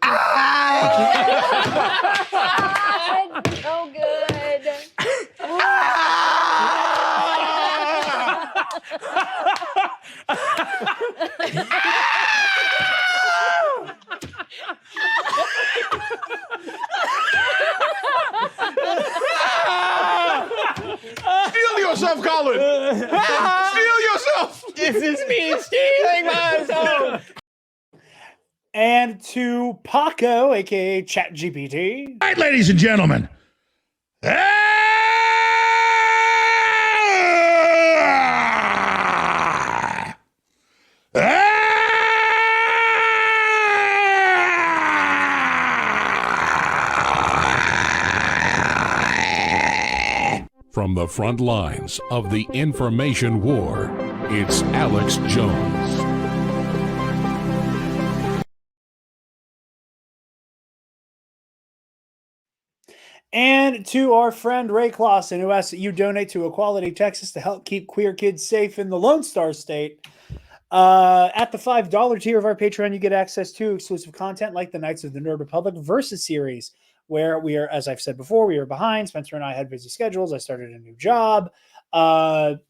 So good. Steal yourself, Colin! Steal yourself! This is me stealing myself. And to Paco, aka ChatGPT. All right, ladies and gentlemen. From the front lines of the information war, it's Alex Jones. And to our friend Ray Clausen, who asks that you donate to Equality Texas to help keep queer kids safe in the Lone Star State. At the $5 tier of our Patreon, you get access to exclusive content like the Knights of the Nerd Republic Versus series, where we are, as I've said before, we are behind. Spencer and I had busy schedules. I started a new job.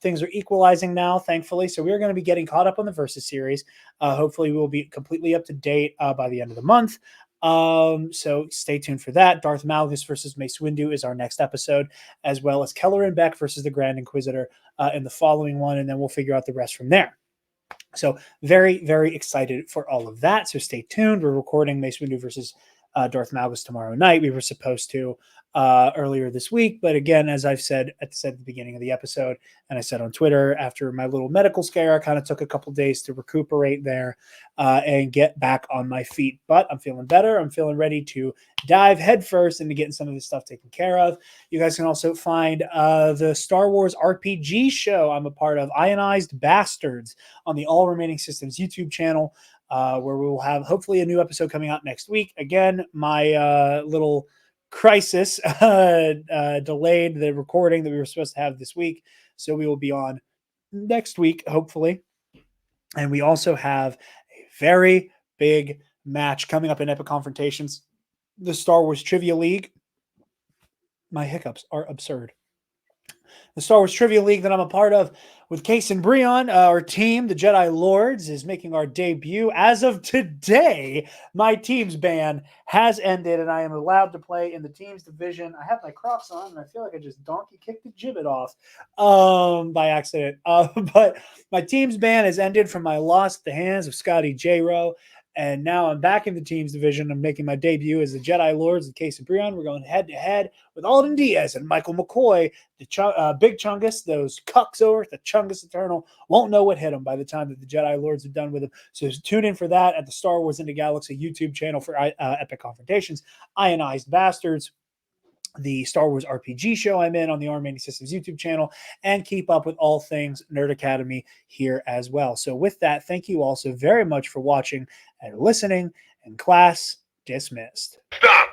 Things are equalizing now, thankfully. So we're going to be getting caught up on the Versus series. Hopefully we will be completely up to date by the end of the month. So stay tuned for that. Darth Malgus versus Mace Windu is our next episode, as well as Keller and Beck versus the Grand Inquisitor in the following one, and then we'll figure out the rest from there. So very, very excited for all of that. So stay tuned. We're recording Mace Windu versus Darth Malgus tomorrow night. We were supposed to earlier this week, but again, as I've said at the beginning of the episode, and I said on Twitter, after my little medical scare, I kind of took a couple days to recuperate there and get back on my feet. But I'm feeling better. I'm feeling ready to dive headfirst into getting some of this stuff taken care of. You guys can also find the Star Wars RPG show I'm a part of, Ionized Bastards, on the All Remaining Systems YouTube channel, where we will have hopefully a new episode coming out next week. Again, my little crisis delayed the recording that we were supposed to have this week, so we will be on next week, hopefully. And we also have a very big match coming up in Epic Confrontations, the Star Wars Trivia League. My hiccups are absurd. The Star Wars Trivia League that I'm a part of with Case and Breon, our team, the Jedi Lords, is making our debut. As of today, my team's ban has ended, and I am allowed to play in the team's division. I have my Crocs on, and I feel like I just donkey kicked the gibbet off by accident. But my team's ban has ended from my loss at the hands of Scotty J-Ro. And now I'm back in the team's division. I'm making my debut as the Jedi Lords in Case and Breon. We're going head-to-head with Alden Diaz and Michael McCoy. The Big Chungus, those cucks over at the Chungus Eternal, won't know what hit them by the time that the Jedi Lords are done with them. So tune in for that at the Star Wars Into Galaxy YouTube channel for Epic Confrontations, Ionized Bastards, the Star Wars RPG show I'm in on the Armani Systems YouTube channel, and keep up with all things Nerd Academy here as well. So with that, thank you all so very much for watching and listening, and class dismissed. Stop!